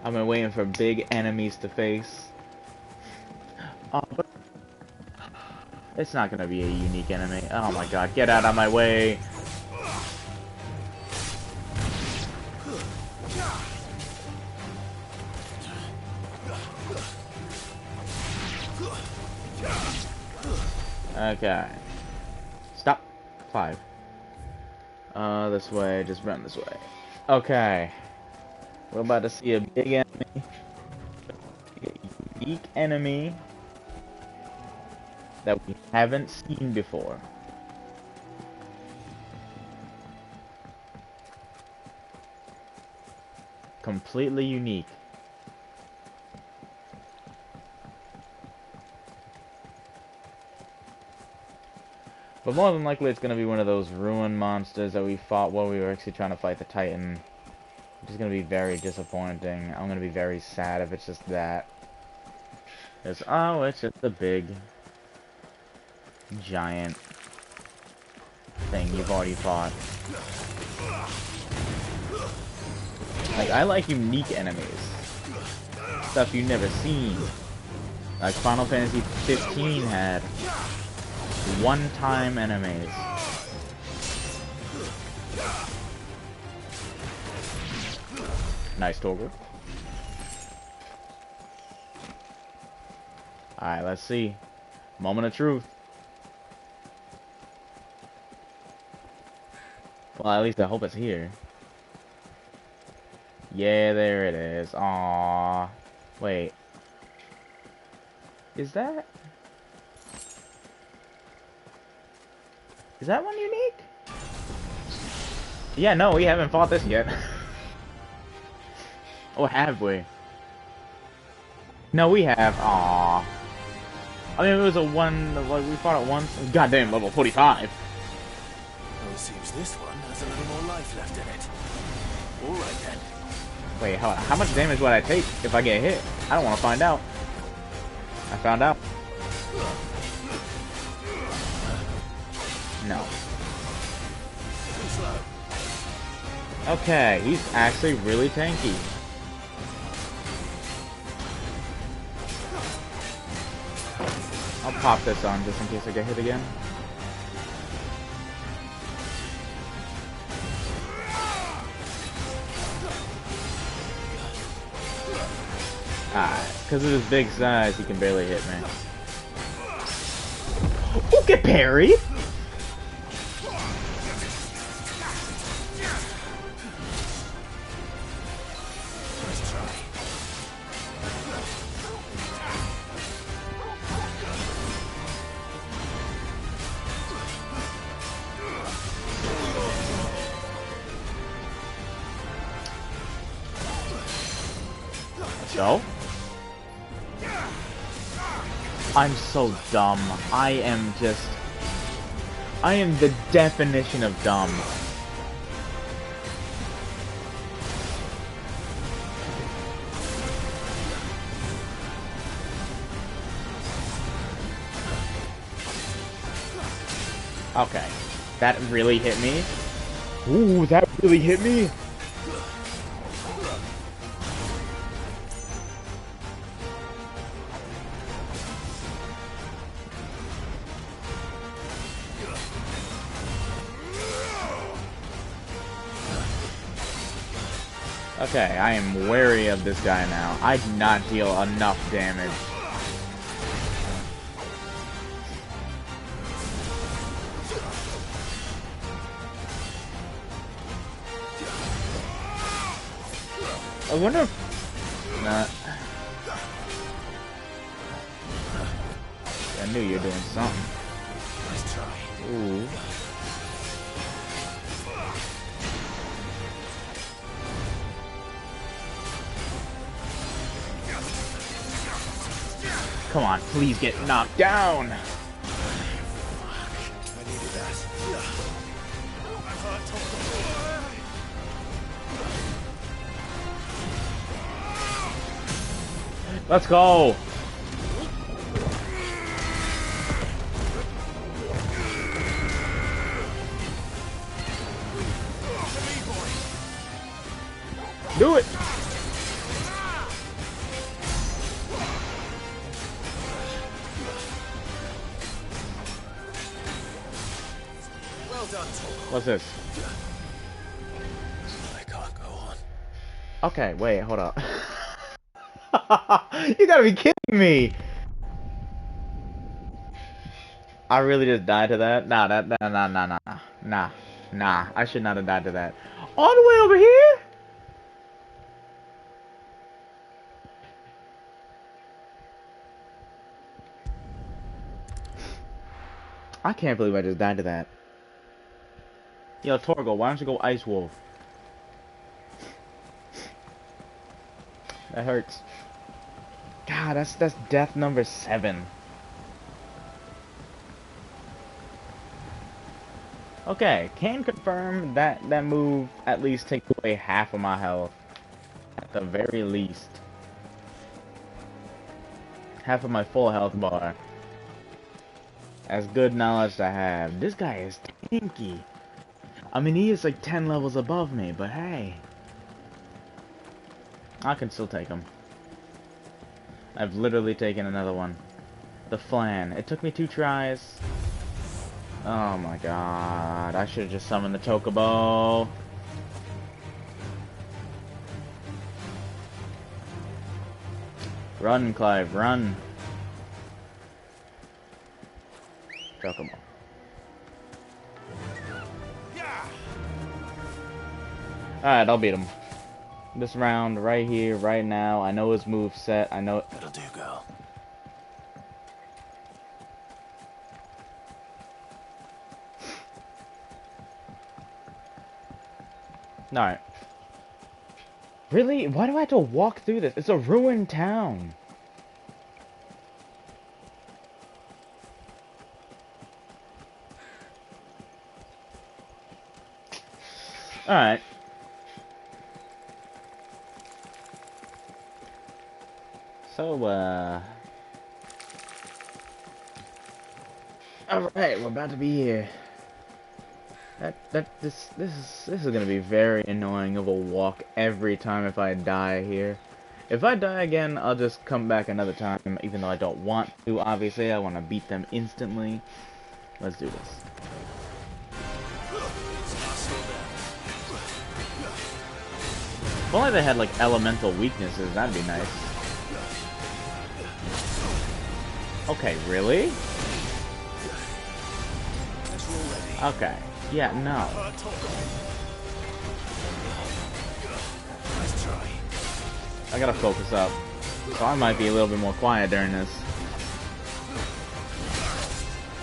I've been waiting for big enemies to face. But it's not gonna be a unique enemy. Oh my god, get out of my way! Okay. Stop. 5. This way. Just run this way. Okay. We're about to see a big enemy. A unique enemy that we haven't seen before. Completely unique. But more than likely it's going to be one of those ruin monsters that we fought while we were actually trying to fight the Titan. Which is going to be very disappointing. I'm going to be very sad if it's just that. It's, oh, it's just a big, giant thing you've already fought. Like, I like unique enemies. Stuff you've never seen. Like Final Fantasy 15 had one-time enemies. Nice toggle. Alright, let's see. Moment of truth. Well, at least I hope it's here. Yeah, there it is. Aww. Wait. Is that one unique? Yeah, no, we haven't fought this yet. Or have we? No, we have. Aww. I mean, it was a one. Like, we fought it once. Goddamn, level 45. Well, it seems this one has a little more life left in it. All right then. Wait, hold on. How much damage would I take if I get hit? I don't want to find out. I found out. No. Okay, he's actually really tanky. I'll pop this on just in case I get hit again. Alright, because of his big size, he can barely hit me. Oh, get parried! Go. I'm so dumb. I am the definition of dumb. Okay. That really hit me. Ooh, that really hit me. Okay, I am wary of this guy now. I do not deal enough damage. I wonder if... Nah. I knew you were doing something. Nice try. Ooh. Come on, please get knocked down. I needed that. Let's go. Do it. Well done, Tom. What's this? I can't go on. Okay, wait, hold up. You gotta be kidding me. I really just died to that? Nah, nah. I should not have died to that. All the way over here? I can't believe I just died to that. Yo, Torgo, why don't you go Ice Wolf? That hurts. God, that's death number 7. Okay, can confirm that that move at least takes away half of my health. At the very least. Half of my full health bar. That's good knowledge to have. This guy is tanky. I mean, he is like 10 levels above me, but hey. I can still take him. I've literally taken another one. The Flan. It took me 2 tries. Oh my god. I should have just summoned the Chocobo. Run, Clive, run. Chocobo. Alright, I'll beat him. This round, right here, right now. I know his move set. I know. That'll do, girl. Alright. Really? Why do I have to walk through this? It's a ruined town. Alright. So, alright, we're about to be here. This is gonna be very annoying of a walk every time if I die here. If I die again, I'll just come back another time, even though I don't want to, obviously. I want to beat them instantly. Let's do this. If only they had, like, elemental weaknesses, that'd be nice. Okay, really? Okay. Yeah, no. I gotta focus up. So I might be a little bit more quiet during this.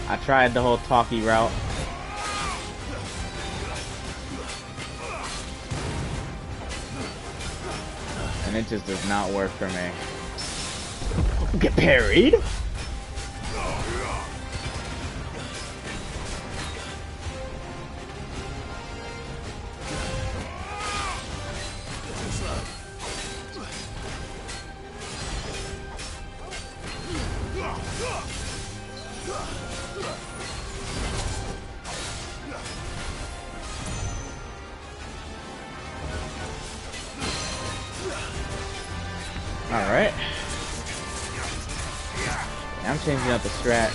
I tried the whole talkie route. And it just does not work for me. Get parried? Alright. I'm changing up the strat.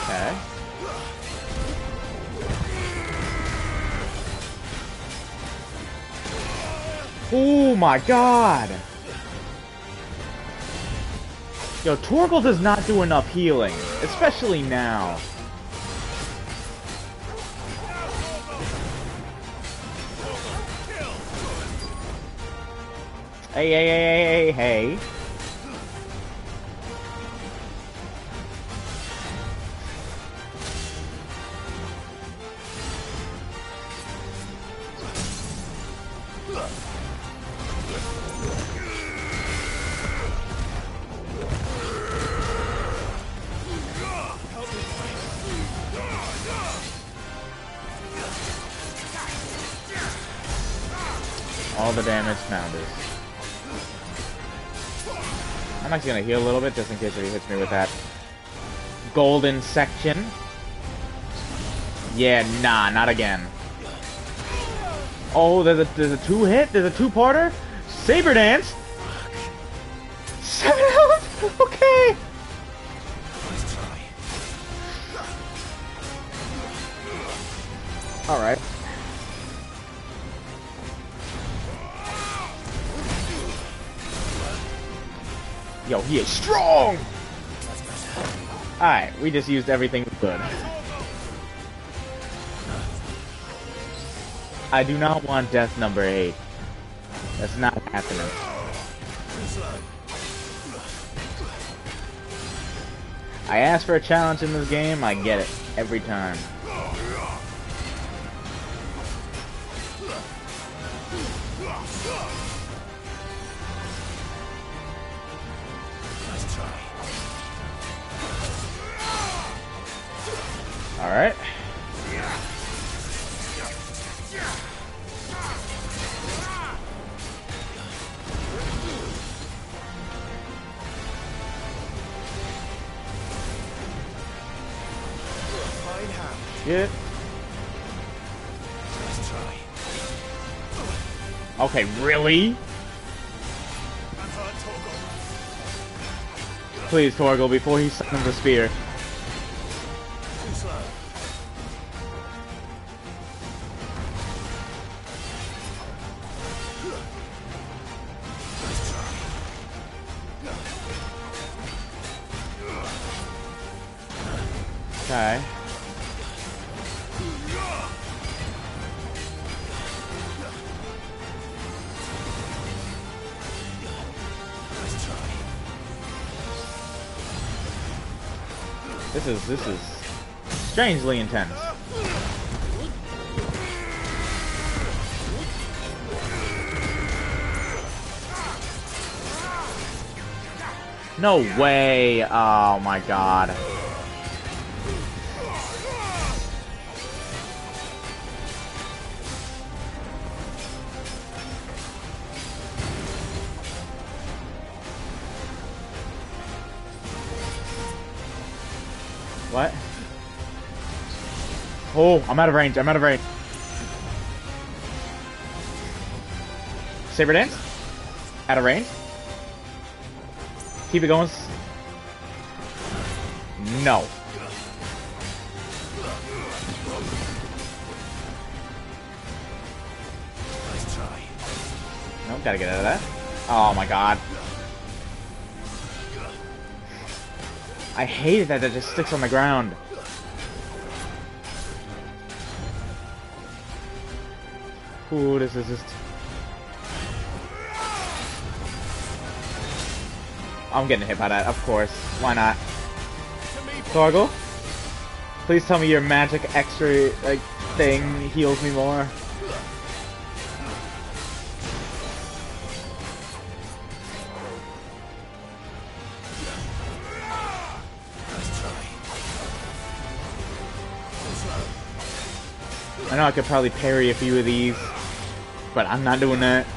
Okay. Oh my god! Yo, Torgal does not do enough healing, especially now. Hey. All the damage pounders. I'm actually gonna heal a little bit just in case he hits me with that golden section. Yeah, nah, not again. Oh, there's a 2-hit? There's a 2-parter? Saber Dance? 7 health? Okay. Nice try. All right. Yo, he is strong. All right, we just used everything we could. I do not want death number 8. That's not happening. I ask for a challenge in this game, I get it every time. Nice try. All right. Good. Nice try. Okay, really? Please, Torgal, before he summons the spear. Too slow. Nice try. Okay. This is strangely intense. No way! Oh my god. What? Oh, I'm out of range. I'm out of range. Saber dance? Out of range? Keep it going. No. Nice try. Nope, gotta get out of that. Oh my god. I hated that just sticks on the ground. Ooh, this is just... I'm getting hit by that, of course. Why not? Torgal? Please tell me your magic extra, like, thing heals me more. I know I could probably parry a few of these, but I'm not doing that.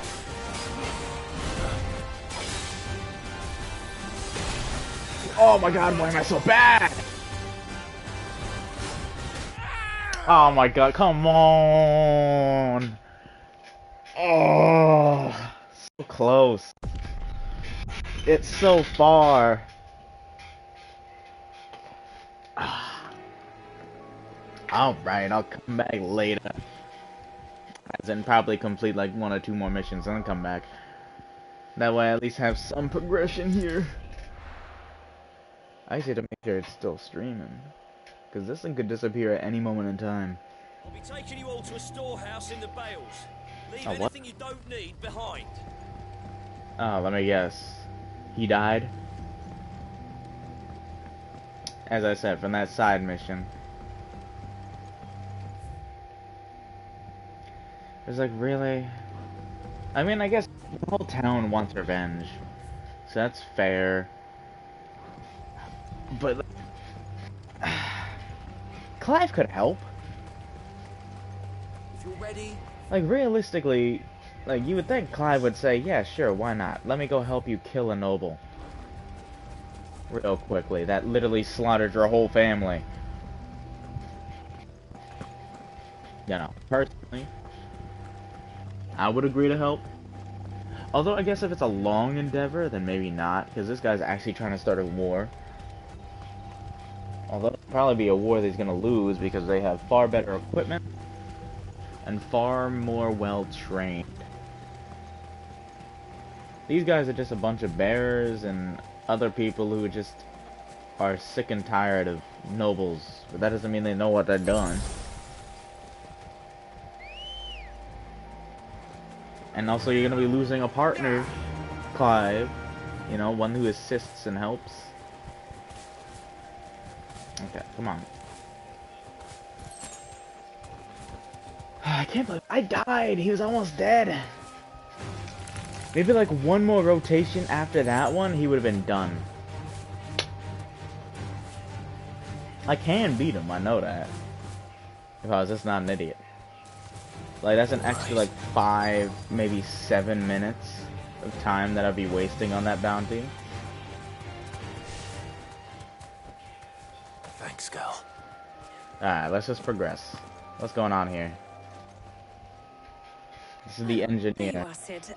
Oh my god, why am I so bad? Oh my god, come on! Oh, so close. It's so far. Alright, I'll come back later. As in probably complete like 1 or 2 more missions and then come back. That way I at least have some progression here. I just need to make sure it's still streaming. Because this thing could disappear at any moment in time. I'll be taking you all to a storehouse in the Bales. Leave Oh, what? anything you don't need behind. Oh, let me guess. He died? As I said, from that side mission. It's like, really? I mean, I guess the whole town wants revenge. So that's fair. But Clive could help. If you're ready. Like, realistically, like, you would think Clive would say, yeah, sure, why not? Let me go help you kill a noble. Real quickly. That literally slaughtered your whole family. You know, personally, I would agree to help. Although I guess if it's a long endeavor, then maybe not, because this guy's actually trying to start a war. Although it'll probably be a war that he's going to lose because they have far better equipment and far more well-trained. These guys are just a bunch of bearers and other people who just are sick and tired of nobles, but that doesn't mean they know what they're doing. And also you're going to be losing a partner, Clive, you know, one who assists and helps. Okay, come on. I can't believe I died. He was almost dead. Maybe like one more rotation after that one, he would have been done. I can beat him, I know that. If I was just not an idiot. Like, that's an extra like 5, maybe 7 minutes of time that I'd be wasting on that bounty. Thanks, girl. Alright, let's just progress. What's going on here? This is the engineer. There you are, Sid.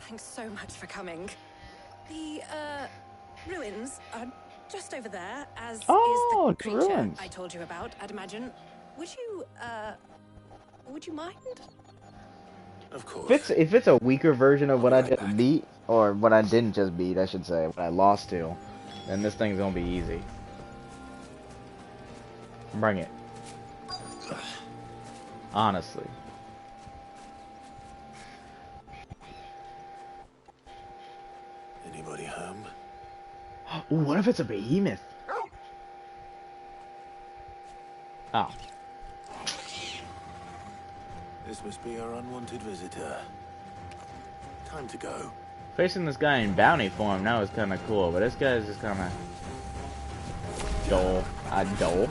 Thanks so much for coming. The, ruins are just over there, as is the creature ruins. I told you about, I'd imagine. Would you mind? Of course. If it's a weaker version of what I just beat, or what I didn't just beat, I should say, what I lost to, then this thing's gonna be easy. Bring it. Honestly. Anybody home? Ooh, what if it's a behemoth? Oh. This must be our unwanted visitor. Time to go. Facing this guy in bounty form now is kind of cool, but this guy is just kind of dull. Dull.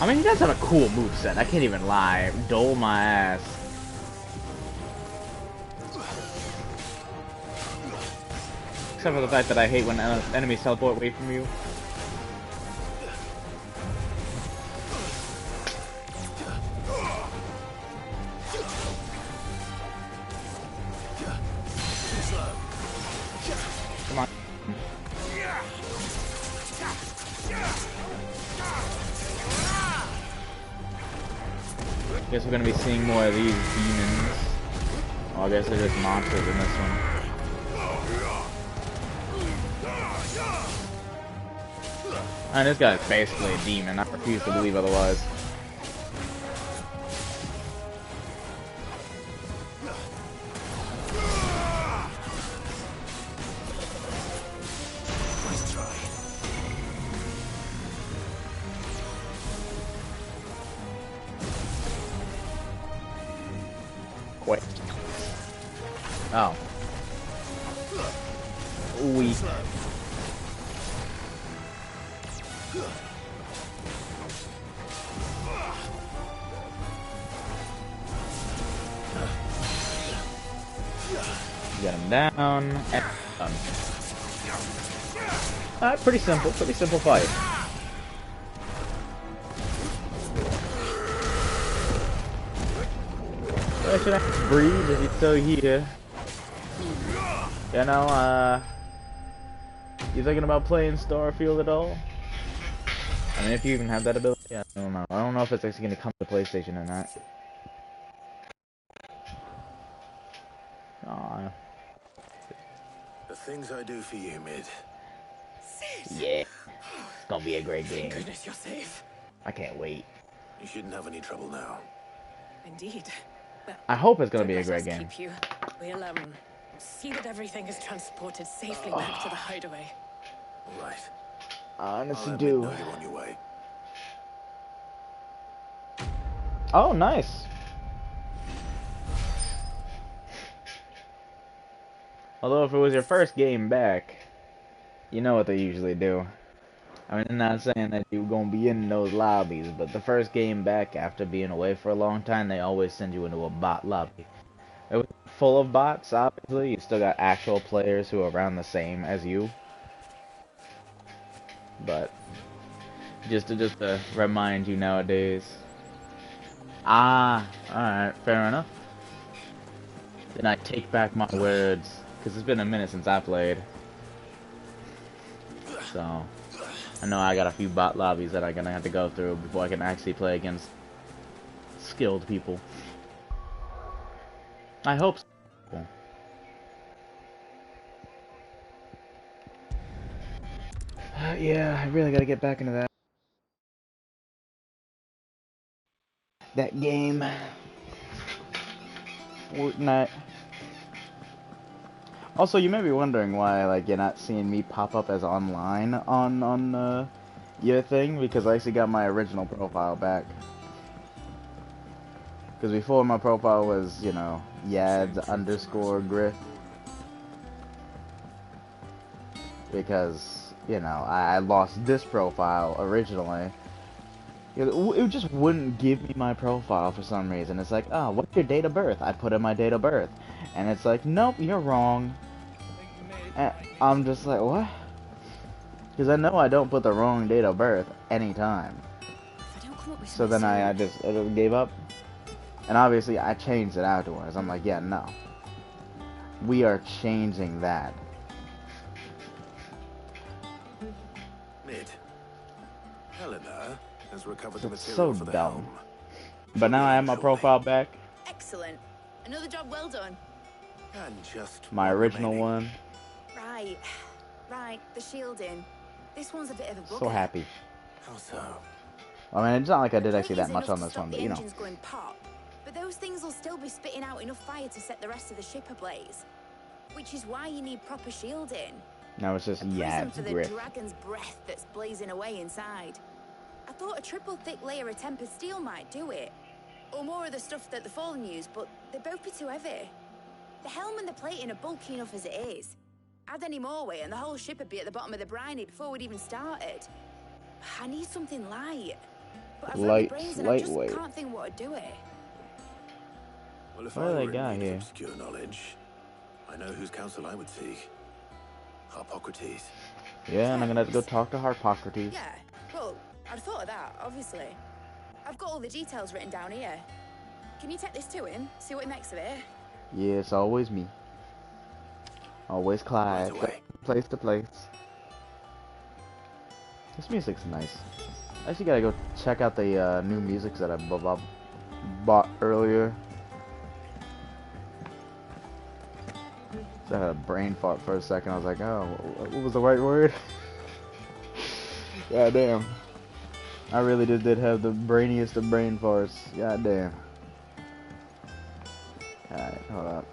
I mean, he does have a cool moveset. I can't even lie. Dull my ass. Except for the fact that I hate when enemies teleport away from you. Come on. Guess we're gonna be seeing more of these demons. Oh, I guess they're just monsters in this one. And this guy's basically a demon. I refuse to believe otherwise. Nice try. Wait. Oh. Weak. Get him down, and done. Alright, pretty simple fight. Why should I breathe if he's still here? You know, you thinking about playing Starfield at all? I mean, if you even have that ability, I don't know. I don't know if it's actually gonna come to PlayStation or not. Aw. The things I do for you, Mid. Yeah. It's gonna be a great game. Thank goodness you're safe. I can't wait. You shouldn't have any trouble now. Indeed. Well, I hope it's gonna be a let great us game. keep you. We'll, see that everything is transported safely back to the hideaway. All right. I honestly I'll do. know you're on your way. Oh, nice. Although if it was your first game back, you know what they usually do. I mean, I'm not saying that you're gonna be in those lobbies, but the first game back after being away for a long time, they always send you into a bot lobby. It was full of bots, obviously. You still got actual players who are around the same as you. But Just to remind you nowadays. Ah, alright, fair enough. Then I take back my words, because it's been a minute since I played. So, I know I got a few bot lobbies that I'm gonna have to go through before I can actually play against skilled people. I hope so. Yeah, I really gotta get back into that game. Fortnite. Also, you may be wondering why, like, you're not seeing me pop up as online on your thing, because I actually got my original profile back. Because before my profile was, you know, Yads_Griff. Because, you know, I lost this profile originally. It just wouldn't give me my profile for some reason. It's like, oh, what's your date of birth? I put in my date of birth. And it's like, nope, you're wrong. And I'm just like, what? Because I know I don't put the wrong date of birth anytime. So then I just gave up. And obviously I changed it afterwards. I'm like, yeah, no. We are changing that. Mid. Helena has recovered the It's material so for the dumb. helm. But now I have my profile back. Excellent. Another job well done. And just My one original remaining. one. Right. Right, the shielding. This one's a bit of a bugger. So happy. How so? I mean, it's not like I did The actually that plating's much enough on to this stop one, but the you know. engines going pop. But those things will still be spitting out enough fire to set the rest of the ship ablaze. Which is why you need proper shielding. Now it's just A prism for the Yads_Griff. dragon's breath that's blazing away inside. I thought a triple thick layer of tempered steel might do it. Or more of the stuff that the Fallen use, but they'd both be too heavy. The helm and the plating are bulky enough as it is. Add any more weight and the whole ship would be at the bottom of the briny before we'd even started. I need something light. But I've read the brains and I just Lightweight. can't think what to do it. Well, if What I do they were in got need here? of obscure knowledge, I know whose counsel I would seek. Harpocrates. Yeah, and I'm gonna have to go talk to Harpocrates. Yeah, well, I'd thought of that, obviously. I've got all the details written down here. Can you take this to him? See what he makes of it? Yeah, it's always me. Always Clyde. Right away. Place to place. This music's nice. I actually gotta go check out the new music that I bought earlier. So I had a brain fart for a second. I was like, oh, what was the right word? God damn. I really just did have the brainiest of brain farts. God damn. Alright, hold up.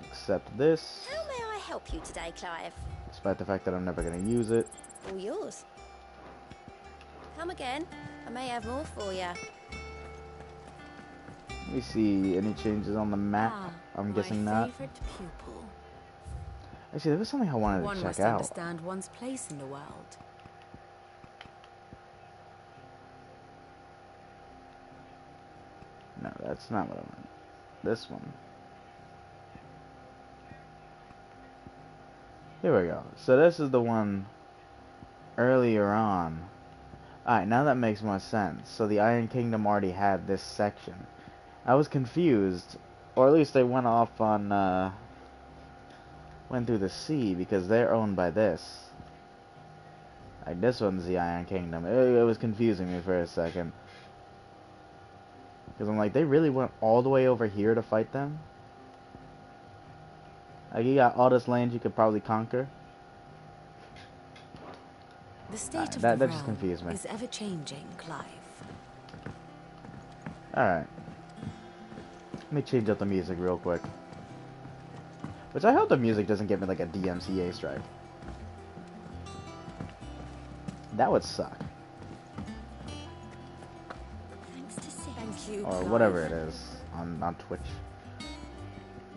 Accept this. How may I help you today, Clive? Despite the fact that I'm never gonna use it. All yours. Come again. I may have more for you. Let me see, any changes on the map? I'm guessing not. Favorite pupil. Actually, there was something I wanted One to must check out. understand one's place in the world. No, that's not what I want. This one. Here we go. So this is the one earlier on. Alright, now that makes more sense. So the Iron Kingdom already had this section. I was confused. Or at least they went off on, went through the sea, because they're owned by this. Like, this one's the Iron Kingdom. It was confusing me for a second. Because I'm like, they really went all the way over here to fight them? Like, you got all this land you could probably conquer. The state of that the just realm confused me. is ever changing, Clive. Alright. Let me change up the music real quick. Which I hope the music doesn't get me like a DMCA strike. That would suck. Thank you. Or whatever it is on Twitch.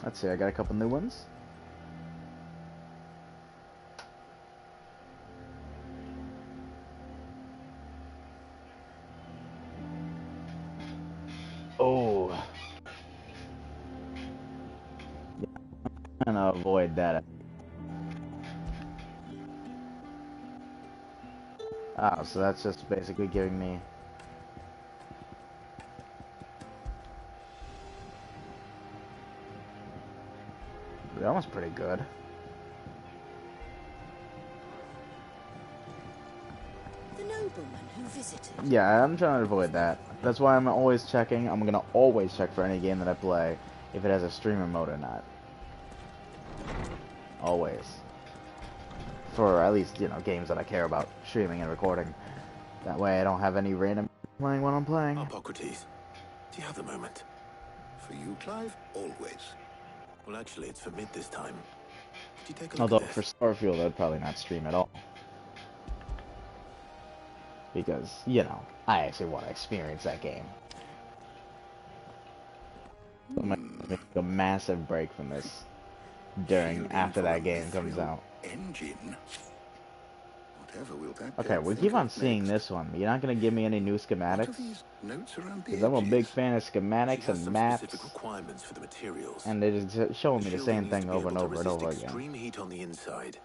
Let's see, I got a couple new ones. Oh. I'm gonna avoid that. Oh, so that's just basically giving me... That was pretty good. The nobleman who visited. Yeah, I'm trying to avoid that. That's why I'm always checking. I'm gonna always check for any game that I play if it has a streamer mode or not. Always. For at least, you know, games that I care about streaming and recording. That way I don't have any random playing when I'm playing. Hippocrates, do you have the moment? For you, Clive, always. Well, actually, it's for mid this time. Could you take a look Although at for this? Starfield, I'd probably not stream at all. Because, you know, I actually want to experience that game. So I might make a massive break from this after that game comes out. Engine. Whatever will that Okay, we keep on seeing this one. You're not gonna give me any new schematics? Because I'm a big fan of schematics and maps. Requirements for the materials. And they're just showing me the same thing over and over and over again. Extreme heat on the inside,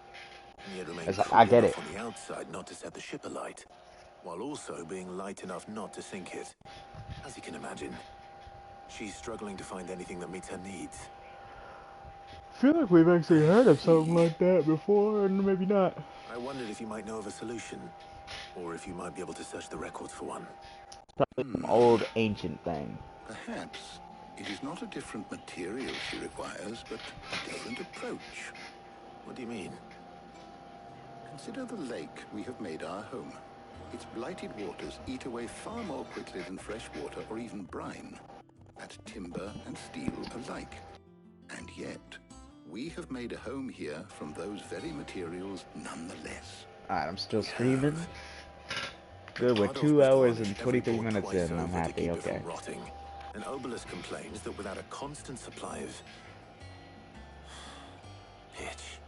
and yet remain It's like, cool I get enough it. on the outside not to set the ship alight, while also being light enough not to sink it. As you can imagine, she's struggling to find anything that meets her needs. I feel like we've actually heard of something like that before, and maybe not. I wondered if you might know of a solution, or if you might be able to search the records for one. Probably some old ancient thing. Perhaps it is not a different material she requires, but a different approach. What do you mean? Consider the lake we have made our home. Its blighted waters eat away far more quickly than fresh water or even brine, at timber and steel alike. And yet, we have made a home here from those very materials nonetheless. Alright, I'm still streaming. Good, we're 2 hours and 23 minutes in, and I'm happy, okay. An obelisk complains that without a constant supply of pitch.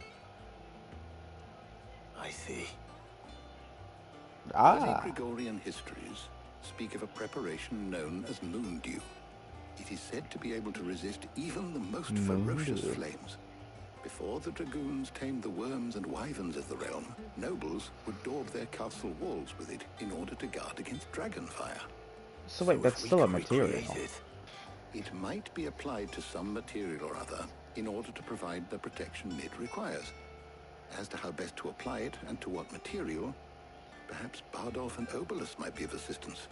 I see. Early Gregorian histories speak of a preparation known as moon dew. It is said to be able to resist even the most ferocious flames. Before the dragoons tamed the worms and wyverns of the realm, nobles would daub their castle walls with it in order to guard against dragon fire. So wait, that's still a material. It might be applied to some material or other in order to provide the protection it requires. As to how best to apply it and to what material, perhaps Bardolph and Obelus might be of assistance.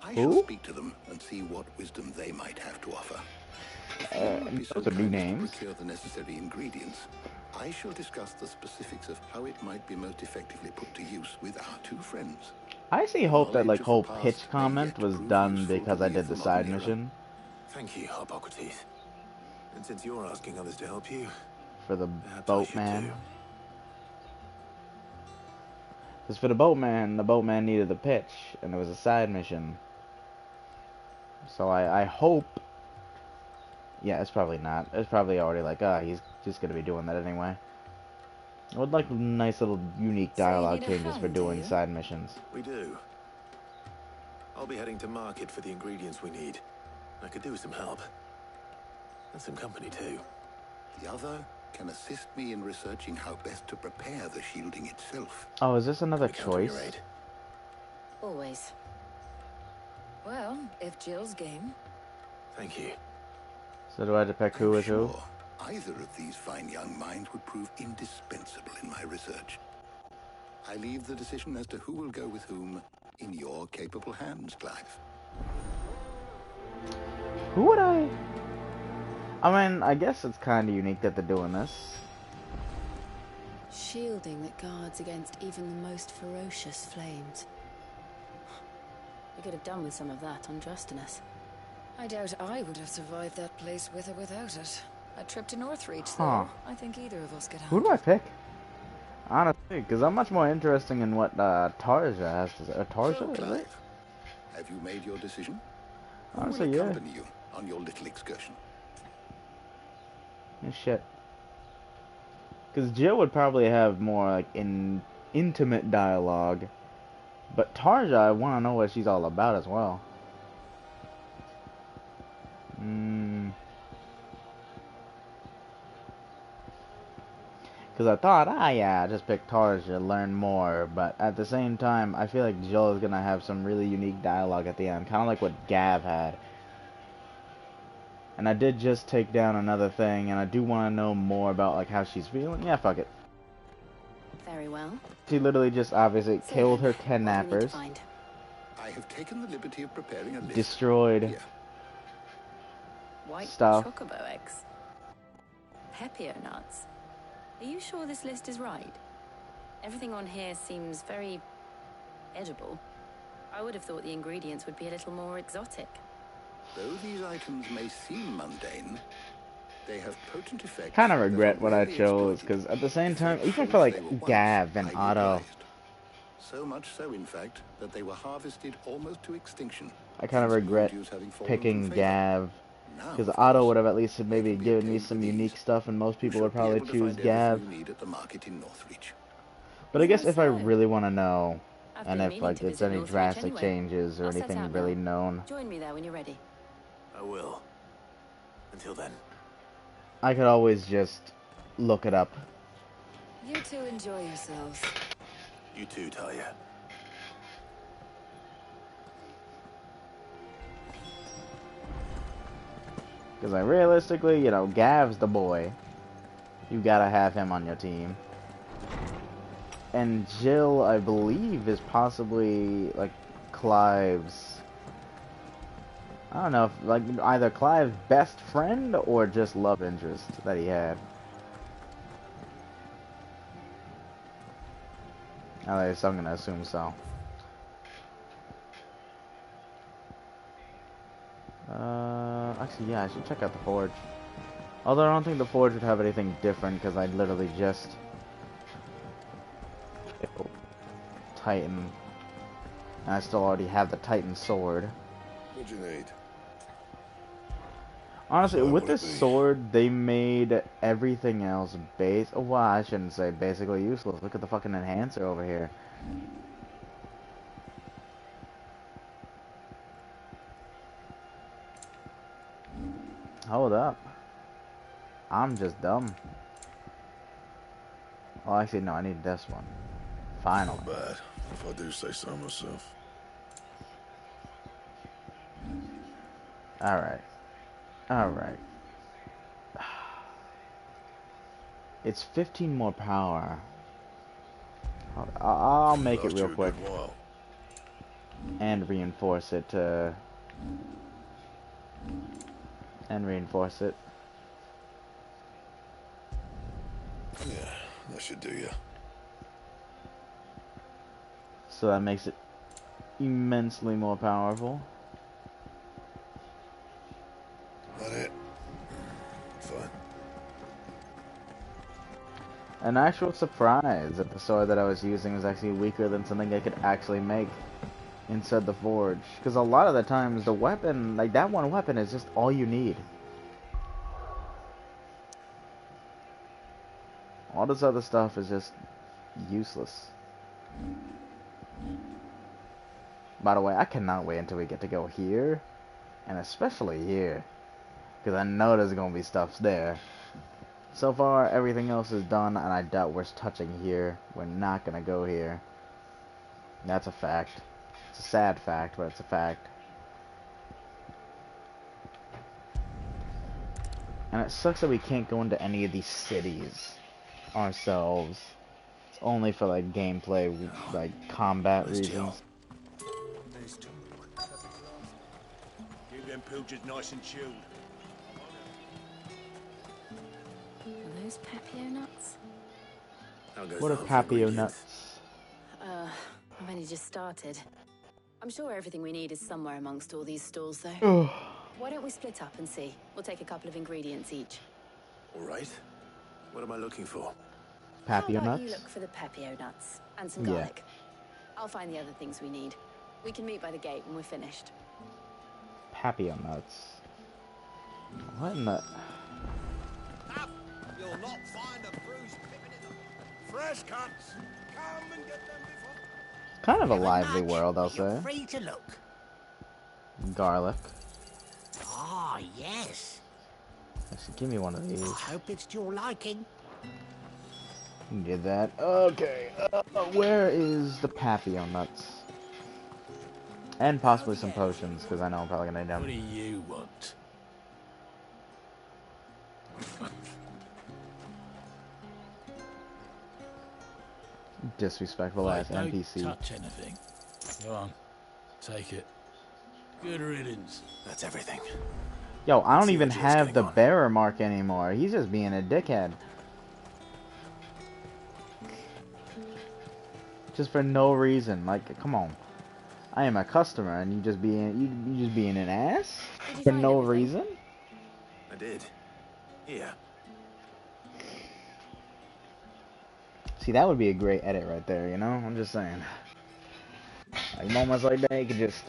I shall speak to them and see what wisdom they might have to offer. Those are new names. To procure the necessary ingredients, I shall discuss the specifics of how it might be most effectively put to use with our two friends. I actually hope that like whole pitch comment was done because I did the side mission. Thank you, Hippocrates. And since you're asking others to help you, for the boatman. Because for the boatman needed the pitch, and it was a side mission. So I hope... Yeah, it's probably not. It's probably already like, he's just gonna be doing that anyway. I would like nice little unique dialogue changes for doing side missions. We do. I'll be heading to market for the ingredients we need. I could do with some help. And some company too. The other can assist me in researching how best to prepare the shielding itself. Oh, is this another choice? Always. Well, if Jill's game. Thank you. So do I have to pick who is who? Either of these fine young minds would prove indispensable in my research. I leave the decision as to who will go with whom in your capable hands, Clive. Who would I mean, I guess it's kind of unique that they're doing this. Shielding that guards against even the most ferocious flames. We could have done with some of that on Justinus. I doubt I would have survived that place with or without it. A trip to Northreach, though. I think either of us could have. Who do I pick? Honestly, because I'm much more interested in what Tarja has to say. Tarja, is it? Have you made your decision? Honestly, Who will yeah. accompany you on your little excursion? Yeah, shit. Because Jill would probably have more like intimate dialogue, but Tarja, I want to know what she's all about as well. Because Because I thought, yeah, just pick Tarja, learn more. But at the same time, I feel like Jill is going to have some really unique dialogue at the end. Kind of like what Gav had. And I did just take down another thing, and I do want to know more about like how she's feeling. Yeah, fuck it. Very well. She literally just obviously So killed her then, what do we need to kidnappers. find? I have taken the liberty of preparing a list. Destroyed Here. White stuff. chocobo eggs. Pepio nuts. Are you sure this list is right? Everything on here seems very edible. I would have thought the ingredients would be a little more exotic. Though these items may seem mundane, they have potent effects. Kind of regret what I chose, because at the same time, even for like Gav and Otto, so much so, in fact, that they were harvested almost to extinction. I kind of regret picking Gav, because Otto would have at least maybe given me some unique stuff, and most people would probably choose Gav. But I guess if I really want to know, and if like it's any drastic changes or anything really known, Join me there when you're ready. I will. Until then. I could always just look it up. You two enjoy yourselves. You too, Talia. Because I realistically, you know, Gav's the boy. You gotta have him on your team. And Jill, I believe, is possibly like Clive's, I don't know, if, like either Clive's best friend or just love interest that he had. At least I'm gonna assume so. Actually, yeah, I should check out the Forge. Although I don't think the Forge would have anything different, because I literally just Titan, and I still already have the Titan sword. What do you need? Honestly, with this sword, they made everything else well, I shouldn't say basically useless. Look at the fucking enhancer over here. Hold up. I'm just dumb. Oh, actually, no, I need this one. Finally. Not bad, if I do say so myself. Alright. Alright. It's 15 more power. I'll make it real quick. And reinforce it to... And reinforce it. Yeah, that should do you. So that makes it immensely more powerful. That it? Fine. An actual surprise that the sword that I was using was actually weaker than something I could actually make inside the forge. Because a lot of the times the weapon, like that one weapon, is just all you need. All this other stuff is just useless. By the way, I cannot wait until we get to go here. And especially here. Because I know there's going to be stuff there. So far, everything else is done, and I doubt we're touching here. We're not going to go here. That's a fact. It's a sad fact, but it's a fact. And it sucks that we can't go into any of these cities ourselves. It's only for, like, gameplay, like, combat reasons. Keep them pilchers nice and chilled. Are those Pepio nuts? What are Pepio nuts? I've only just started. I'm sure everything we need is somewhere amongst all these stalls, though. Why don't we split up and see? We'll take a couple of ingredients each. All right. What am I looking for? Pepio How about nuts? you look for the Pepio nuts and some Yeah. garlic. I'll find the other things we need. We can meet by the gate when we're finished. Pepio nuts. What in the... You'll not find a bruised pippin in them. Fresh cuts. Come and get them before. Kind of a lively world, I'll say. Free to look. Garlic. Ah, yes. Actually, give me one of these. I hope it's to your liking. Did that. Okay. Where is the Papio nuts? And possibly some potions, because I know I'm probably gonna need them. What do you want? Disrespectful Right, ass don't NPC. touch anything. Go on. Take it. Good riddance. That's everything. Yo, I Let's don't see how even Jill's have getting the on. bearer mark anymore. He's just being a dickhead. Just for no reason. Like, come on. I am a customer, and you just being an ass Did you for find no everything? reason. I did. Here. See, that would be a great edit right there. You know, I'm just saying. Like moments like that, you could just.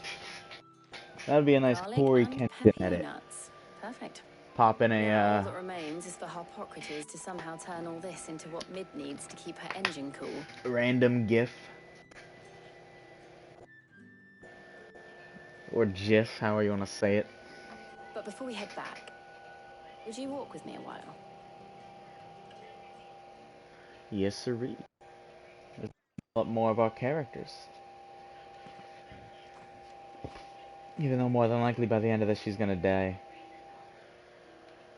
That would be a nice Garlic Corey and Kenshin pepio edit. nuts. Perfect. Pop in Now all a. that remains is for Harpocrates to somehow turn all this into what Mid needs to keep her engine cool. Random GIF. Or GIF, however you want to say it. But before we head back, would you walk with me a while? Yes, sirree. Let's develop more of our characters. Even though more than likely by the end of this she's gonna die.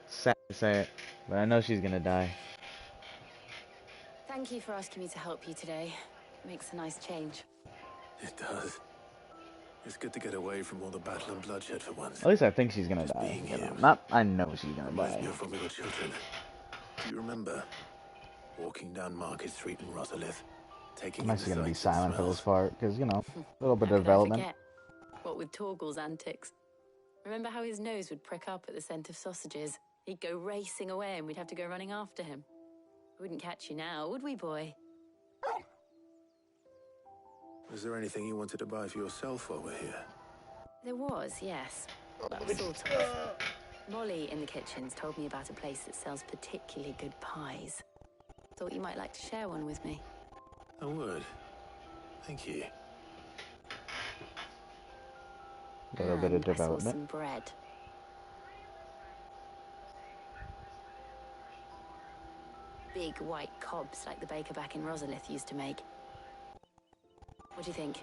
Sad to say it, but I know she's gonna die. Thank you for asking me to help you today. Makes a nice change. It does. It's good to get away from all the battle and bloodshed for once. At least I think she's gonna Just die. being You know, here not I know she's gonna reminds die. me of when we were children. Do you remember walking down Market Street in Rosalith, taking I'm in the actually gonna be sights and silent for this smells? part because you know a little bit How of could I development. forget? What with Torgal's antics. Remember how his nose would prick up at the scent of sausages? He'd go racing away and we'd have to go running after him. We wouldn't catch you now, would we, boy? Was there anything you wanted to buy for yourself while we're here? There was, yes. Well, sort of. Molly in the kitchens told me about a place that sells particularly good pies. Thought you might like to share one with me. I would. Thank you. A little bit of And I saw development. some bread. Big white cobs like the baker back in Rosalith used to make. What do you think?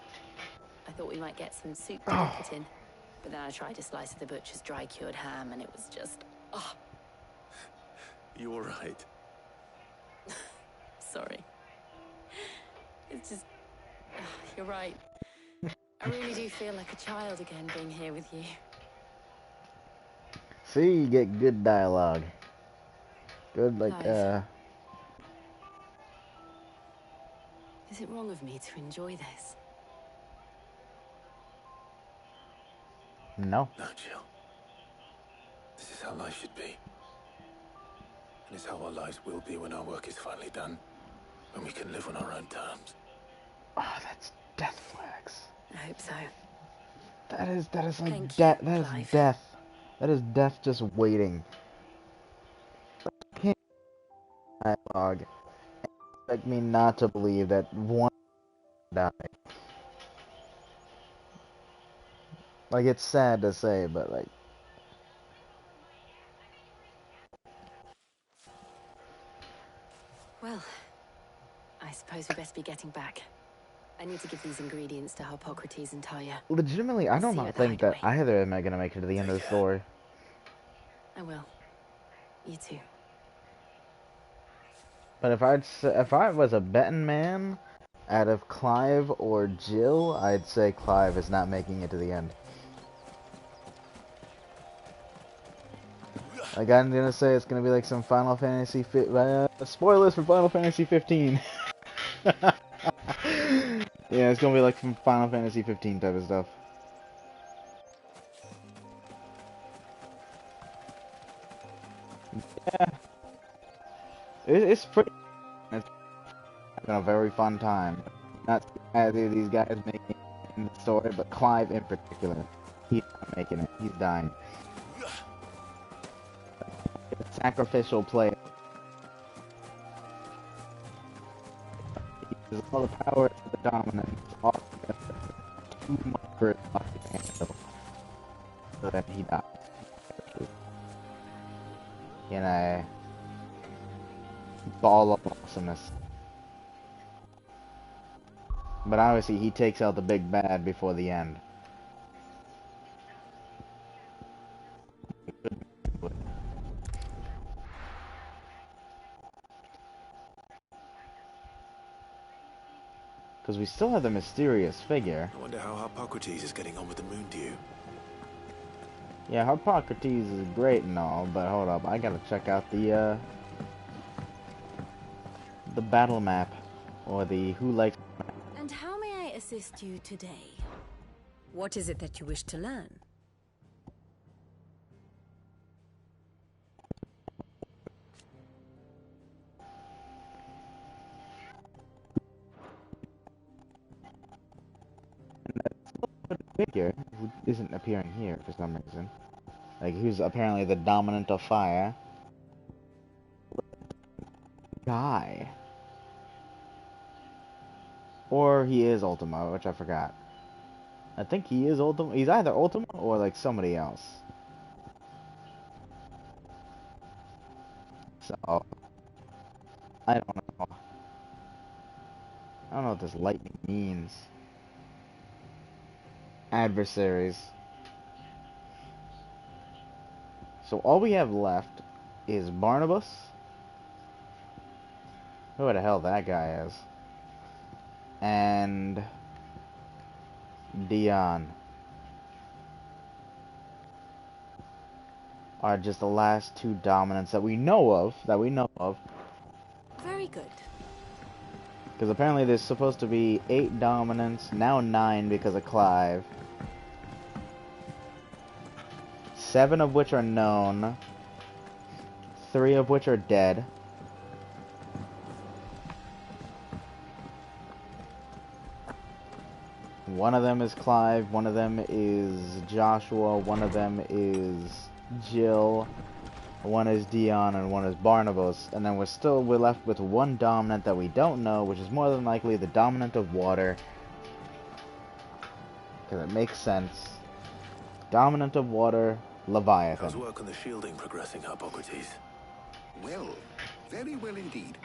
I thought we might get some soup to dip it in. But then I tried a slice of the butcher's dry-cured ham and it was just... Oh, You all right? sorry. It's just... you're right. I really do feel like a child again being here with you. See, you get good dialogue. Good, like, Clive. Is it wrong of me to enjoy this? No. No, Jill. This is how life should be. And it's how our lives will be when our work is finally done. When we can live on our own terms. Oh, that's death flags. I hope so. That is like Thank death. you, That is Clive. death. That is death just waiting. Dialogue. Expect me not to believe that one died. Like, it's sad to say, but like. Well, I suppose we best be getting back. I need to give these ingredients to Harpocrates and Talia. Legitimately, I I'll do see you not at the think that hideaway. either am I gonna make it to the end of the story. I will. You too. But if I was a betting man, out of Clive or Jill, I'd say Clive is not making it to the end. Like, I'm gonna say it's gonna be like some Final Fantasy spoilers for Final Fantasy 15. Yeah, it's gonna be like some Final Fantasy 15 type of stuff. Yeah, it's pretty. It's been a very fun time. Not either of these guys making it in the story, but Clive in particular. He's not making it. He's dying. Sacrificial play. He uses all the power of the dominance, all too much for his body to handle, so that he dies. In a ball of awesomeness. But obviously he takes out the big bad before the end. Because we still have the mysterious figure. I wonder how Hippocrates is getting on with the moon dew. Yeah, Hippocrates is great and all, but hold up, I gotta check out the battle map, or the who likes. And how may I assist you today? What is it that you wish to learn? Figure who isn't appearing here for some reason. Like, who's apparently the dominant of fire. Guy. Or he is Ultima, which I forgot. I think he is Ultima. He's either Ultima or like somebody else. So, I don't know. I don't know what this lightning means. Adversaries. So all we have left is Barnabas. Who the hell that guy is. And Dion are just the last two dominants that we know of. Very good. Because apparently there's supposed to be 8 dominants, now 9 because of Clive. 7 of which are known. 3 of which are dead. One of them is Clive, one of them is Joshua, one of them is Jill, one is Dion, and one is Barnabas. And then we're left with one dominant that we don't know, which is more than likely the dominant of water. Because it makes sense. Dominant of water, Leviathan. How's work on the shielding progressing, Hippocrates? Well, very well indeed.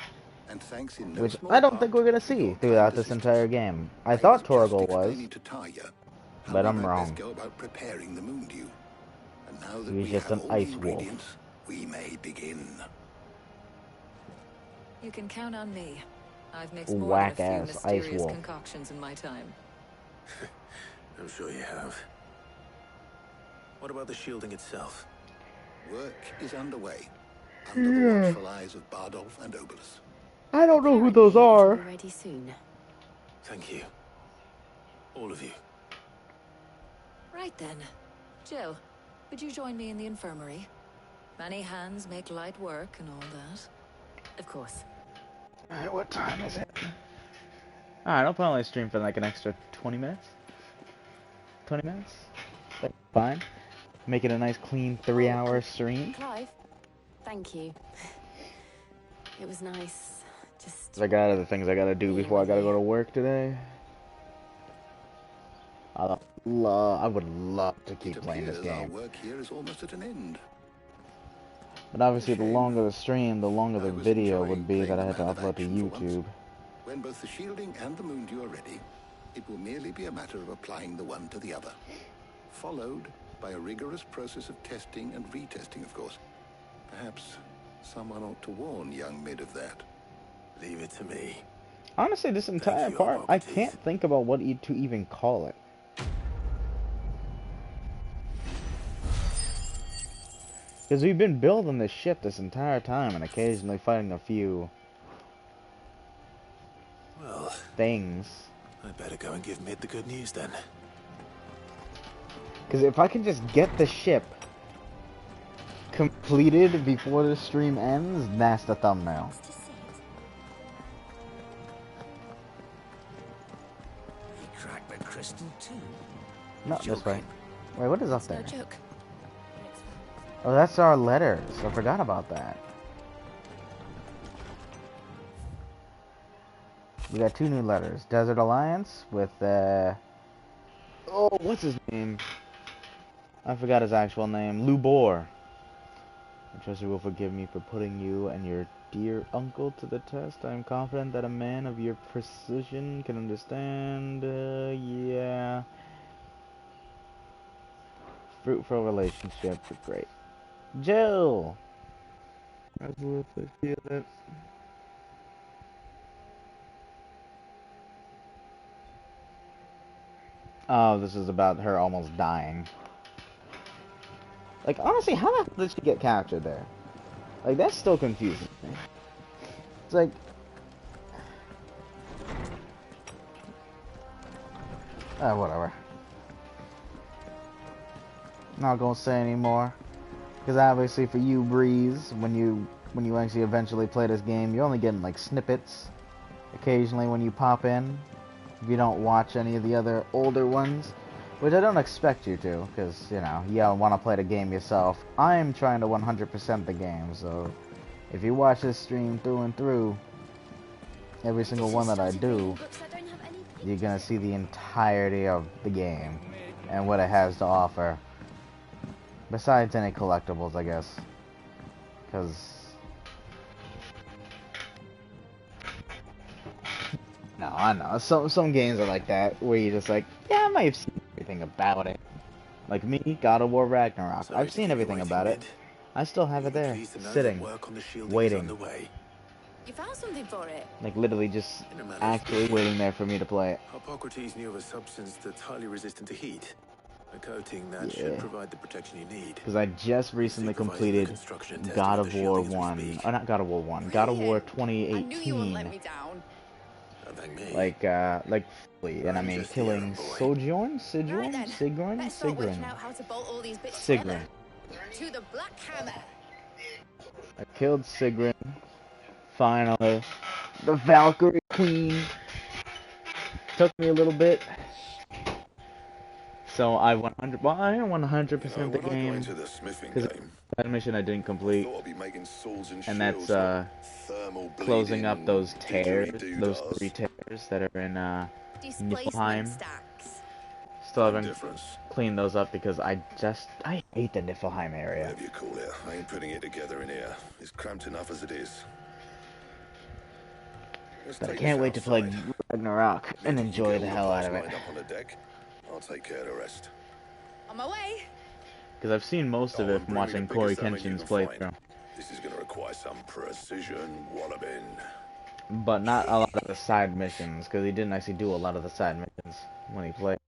And thanks in no Which small I don't part think we're going to see throughout this entire game. I thought Torgal was, but I'm wrong. Go about preparing the moon dew. And now that He's we just have an all ice the wolf. ingredients, we may begin. You can count on me. I've mixed more than a few Whack-ass ice mysterious wolf. concoctions in my time. I'm sure you have. What about the shielding itself? Work is underway, under the watchful eyes of Bardolph and Obolus. I don't know who those are. Ready soon. Thank you. All of you. Right then. Jill, would you join me in the infirmary? Many hands make light work and all that. Of course. Alright, what time is it? Alright, I'll probably stream for like an extra 20 minutes. 20 minutes? That's fine. Make it a nice clean 3-hour stream. Clive, thank you. It was nice. Just I got other things I gotta do before I gotta go to work today. I would love to keep playing this game. Our work here is almost at an end. But obviously the longer the stream, the longer the video would be that I had to upload to YouTube. When both the shielding and the moon dew are ready, it will merely be a matter of applying the one to the other. Followed by a rigorous process of testing and retesting, of course. Perhaps someone ought to warn young Mid of that. Leave it to me. Honestly, this entire part, I can't think about what to even call it. Because we've been building this ship this entire time and occasionally fighting a few things. I better go and give Mid the good news then. Because if I can just get the ship completed before the stream ends, that's the thumbnail. You cracked the crystal too? Not this way. Wait, what is up there? no joke. Oh, that's our letters. I forgot about that. We got 2 new letters. Desert Alliance with, oh, what's his name? I forgot his actual name. Lubor. I trust you will forgive me for putting you and your dear uncle to the test. I am confident that a man of your precision can understand. Yeah. Fruitful relationship. Great. Jill! That's what I feel that. Oh, this is about her almost dying. Like, honestly, how the hell did she get captured there? Like, that still confuses me. It's like... whatever. Not gonna say anymore. Because obviously for you, Breeze, when you actually eventually play this game, you're only getting, like, snippets. Occasionally when you pop in. If you don't watch any of the other older ones. Which I don't expect you to, because, you know, you want to play the game yourself. I'm trying to 100% the game, so if you watch this stream through and through, every single one that I do, you're going to see the entirety of the game and what it has to offer. Besides any collectibles, I guess. Because... no, I know. Some games are like that, where you're just like, yeah, I might have seen everything about it. Like me, God of War Ragnarok. Sorry I've seen everything about it. I still have it there, sitting, waiting. You found something for it? Like literally just actually waiting there for me to play it. Hippocrates knew of a substance that's highly resistant to heat. A coating that should provide the protection you need. Because I just recently completed God of War 1. Oh, not God of War 1. God of War 2018. I knew you wouldn't let me down. Like, and I mean killing Sigrun? To the Black Hammer. I killed Sigrun. Finally. The Valkyrie Queen. Took me a little bit. So I 100% the game. Because that mission I didn't complete. And that's closing up those tears, those 3 tears that are in Niflheim. Still haven't cleaned those up because I hate the Niflheim area. Whatever you call it, I ain't putting it together in here. It's cramped enough as it is. But I can't wait to play Ragnarok and enjoy the hell out of it. I'll take care of the rest. On my way. Because I've seen most of it from watching Corey Kenshin's playthrough. This is going to require some precision, walloping. But not a lot of the side missions, because he didn't actually do a lot of the side missions when he played.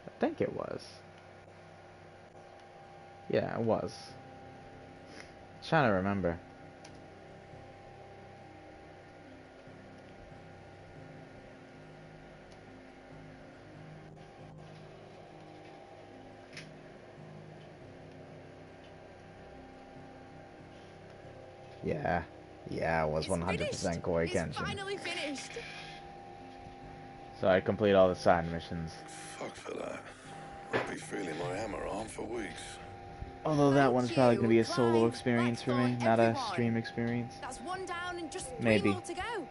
I think it was. Yeah, it was. Trying to remember. Yeah, it was 100% Corey Kenshin. Finally finished. So I complete all the side missions. Fuck for that. I'll be feeling my hammer on for weeks. Although that one's probably going to be a solo experience for me, not a stream experience. That's 1 down and just 3 Maybe. more to go.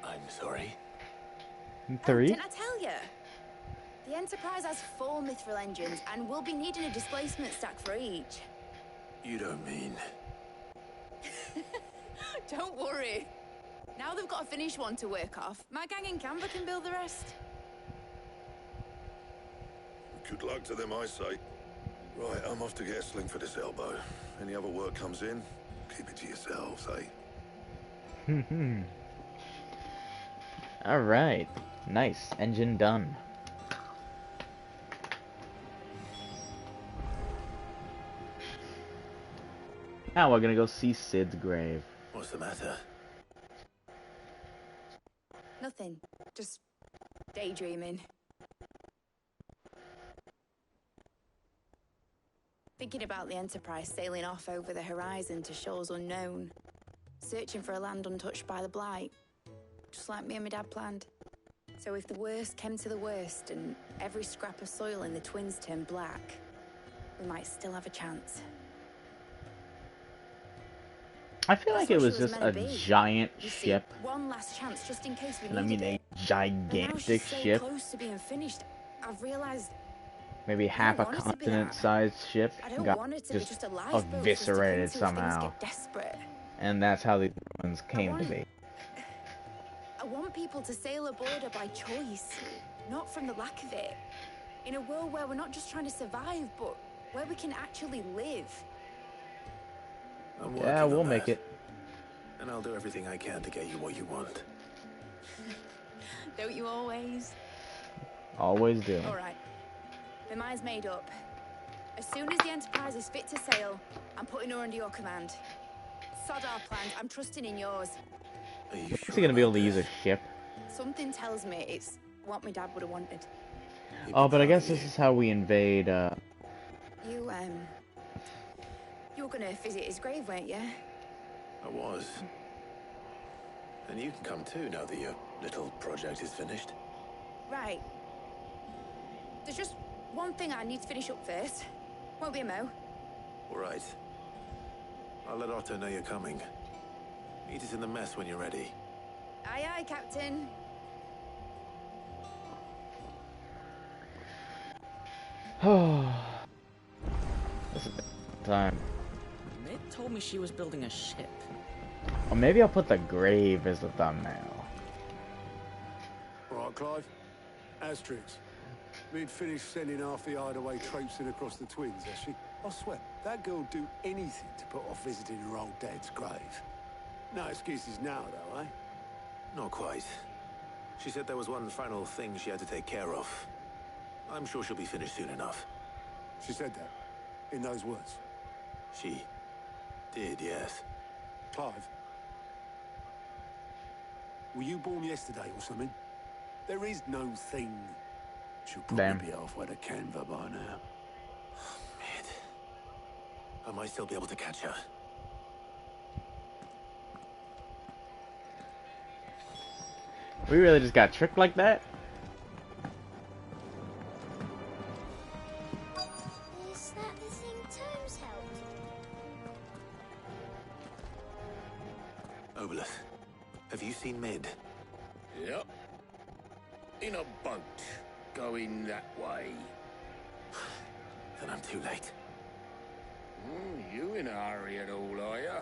I'm sorry. 3? Didn't I tell you? The Enterprise has 4 mithril engines, and we'll be needing a displacement stack for each. You don't mean... Don't worry. Now they've got a finished one to work off. My gang in Canva can build the rest. Good luck to them, I say. Right, I'm off to get a sling for this elbow. Any other work comes in, keep it to yourselves, eh? Alright. Nice. Engine done. Now we're gonna go see Sid's grave. What's the matter? Nothing. Just daydreaming. Thinking about the Enterprise sailing off over the horizon to shores unknown. Searching for a land untouched by the Blight. Just like me and my dad planned. So if the worst came to the worst and every scrap of soil in the Twins turned black, we might still have a chance. I feel That's like it what she was was just meant a to be. giant You see, ship, one last chance just in case we and I needed mean a it. But now she's gigantic so ship, close to being finished, I've realized maybe I don't half a want it to be that. continent-sized ship, I don't got want it to be just just a lifeboat for us to cling eviscerated to if things somehow, get desperate. and that's how these ruins came to be. I want people to sail aboard her by choice, not from the lack of it. In a world where we're not just trying to survive, but where we can actually live. I'm Yeah, working we'll on make that. it. And I'll do everything I can to get you what you want. Don't you always? Always do. All right. My mind's made up. As soon as the Enterprise is fit to sail, I'm putting her under your command. Sod our plans. I'm trusting in yours. Are you Is sure he gonna be able about to use a this? ship? Something tells me it's what my dad would have wanted. Oh, but I guess this is how we invade, You were gonna visit his grave, weren't you? I was. And you can come too now that your little project is finished. Right. There's just one thing I need to finish up first. Won't be a mo. All right. I'll let Otto know you're coming. Meet us in the mess when you're ready. Aye, aye, Captain. This is time. Mid told me she was building a ship. Or maybe I'll put the grave as the thumbnail. All right, Clive. Asterix. We'd finished sending half the hideaway traipsing across the twins, has she? I swear, that girl'd do anything to put off visiting her old dad's grave. No excuses now, though, eh? Not quite. She said there was one final thing she had to take care of. I'm sure she'll be finished soon enough. She said that? In those words? She did, yes. Clive? Were you born yesterday or something? There is no thing. She'll probably be halfway to Canva by now. Mid. I might still be able to catch her. We really just got tricked like that? Is that the thing Tomes held? Obolus, have you seen Mid? Yep. In a boat, going that way. Then I'm too late. You in a hurry at all, are ya?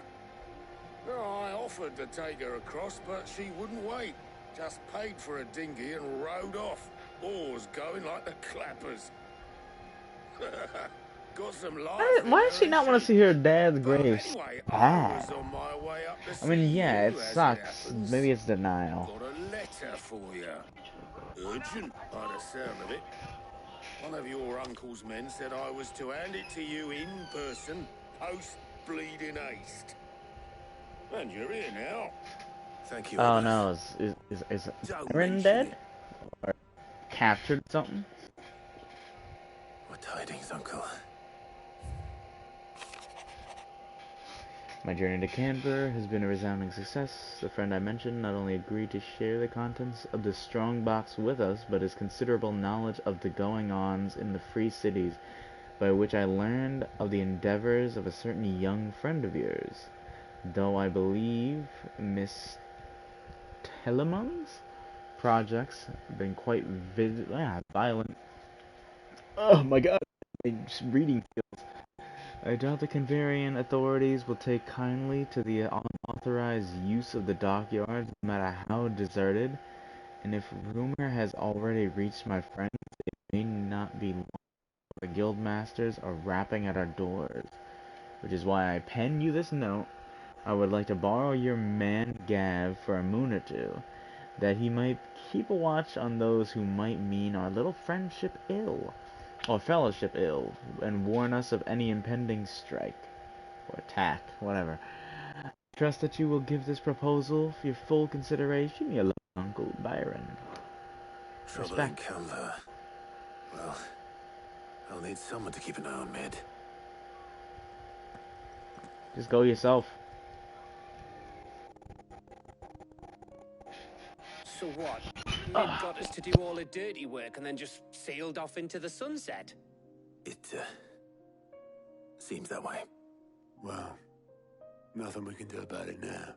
No, I offered to take her across, but she wouldn't wait. Just paid for a dinghy and rowed off. Oars going like the clappers. Got some life. Why does she not want to see her dad's grave? Anyway, Bad. on my way up to I mean, see yeah, you, it as sucks. happens. Maybe it's denial. Got a letter for you. Urgent, by the sound of it. One of your uncle's men said I was to hand it to you in person, post-bleeding haste. And you're here now. Thank you. Oh no, is Aaron dead? Or captured something? What tidings, Uncle? My journey to Canberra has been a resounding success. The friend I mentioned not only agreed to share the contents of the strong box with us, but his considerable knowledge of the going-ons in the free cities, by which I learned of the endeavors of a certain young friend of yours. Though I believe Miss Telemon's projects have been quite violent. Oh my god, my reading skills. I doubt the Canvarian authorities will take kindly to the unauthorized use of the dockyards, no matter how deserted, and if rumor has already reached my friends, it may not be long before the guildmasters are rapping at our doors, which is why I pen you this note. I would like to borrow your man Gav for a moon or two, that he might keep a watch on those who might mean our little friendship ill, or fellowship ill, and warn us of any impending strike, or attack, whatever. Trust that you will give this proposal your full consideration, your loving Uncle Byron. Trouble in Canva. Well, I'll need someone to keep an eye on Mid. Just go yourself. So what? Mid got us to do all the dirty work and then just sailed off into the sunset? It, seems that way. Well, Nothing we can do about it now.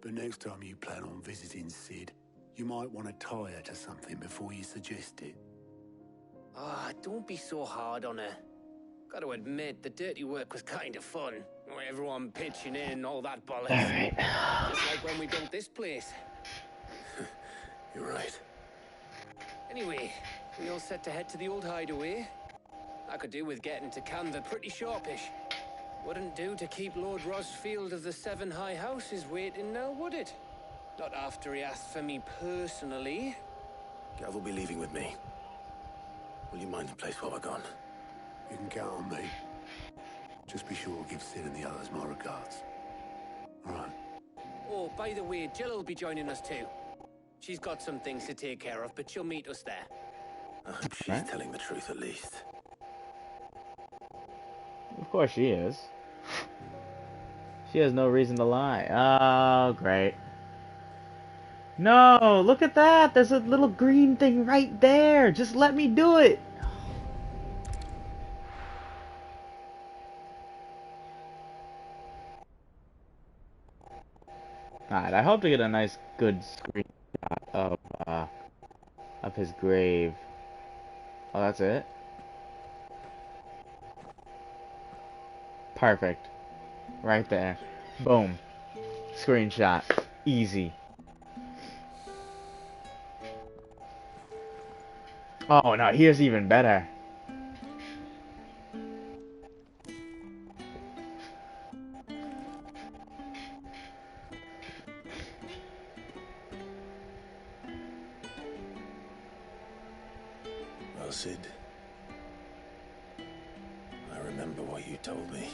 But next time you plan on visiting Sid, you might want to tie her to something before you suggest it. Ah, don't be so hard on her. Gotta admit, the dirty work was kind of fun. Everyone pitching in and all that bollocks. Alright. Just like when we built this place. You're right. Anyway, we all set to head to the old hideaway. I could do with getting to Canva pretty sharpish. Wouldn't do to keep Lord Rosfield of the Seven High Houses waiting now, would it? Not after he asked for me personally. Gav will be leaving with me. Will you mind the place while we're gone? You can count on me. Just be sure to give Sid and the others my regards. All right. Oh, by the way, Jill will be joining us too. She's got some things to take care of, but she'll meet us there. I hope she's telling the truth at least. Of course she is. She has no reason to lie. Oh, great. No, look at that. There's a little green thing right there. Just let me do it. Alright, I hope to get a nice, good screenshot of his grave. Oh, that's it? Perfect. Right there. Boom. Screenshot. Easy. Oh, no, here's even better. Well, Sid, I remember what you told me.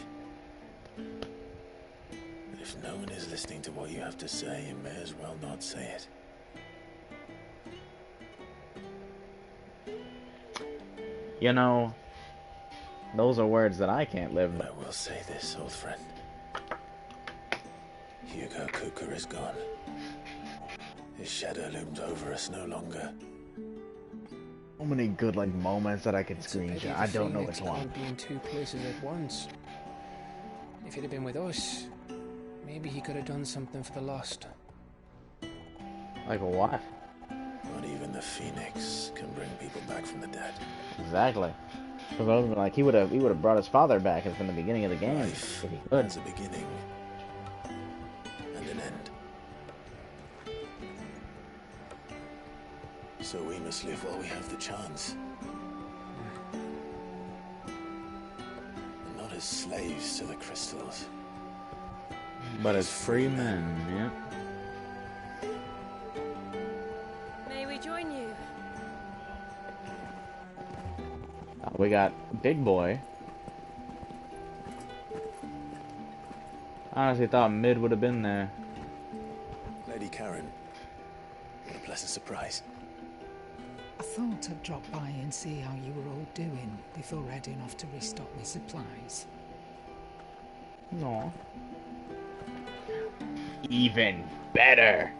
But if no one is listening to what you have to say, you may as well not say it. You know, those are words that I can't live by. I will say this, old friend. Hugo Cooker is gone. His shadow looms over us no longer. So many good, like, moments that I could screenshot. I don't know which one. Can't be in two places at once. If he'd have been with us, maybe he could have done something for the lost. Like what? Not even the Phoenix can bring people back from the dead. Exactly. Like he would have brought his father back from the beginning of the game. Life If he could. has a beginning and an end. So we must live while we have the chance. And not as slaves to the crystals. But as free men, yeah. May we join you? We got Big Boy. I honestly thought Mid would have been there. Lady Karen, what a pleasant surprise. I thought I'd drop by and see how you were all doing before heading off to restock my supplies. No. Even better.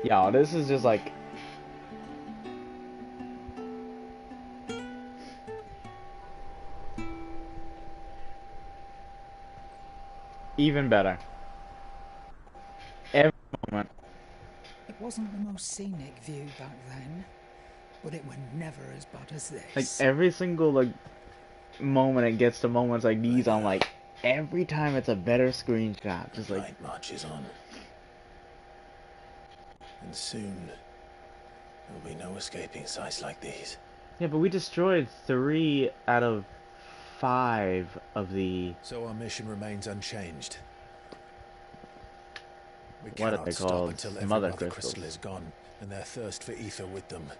Yo, this is just like... even better. Every moment. It wasn't the most scenic view back then, but it was never as bad as this. Like, every single, like, moment it gets to moments like these, I'm like, every time it's a better screenshot. Just like... Night marches on. And soon, there will be no escaping sights like these. Yeah, but we destroyed 3 out of 5 of the... So our mission remains unchanged. We What are cannot they stop called? until every Mother mother crystals. crystal is gone, and their thirst for ether with them.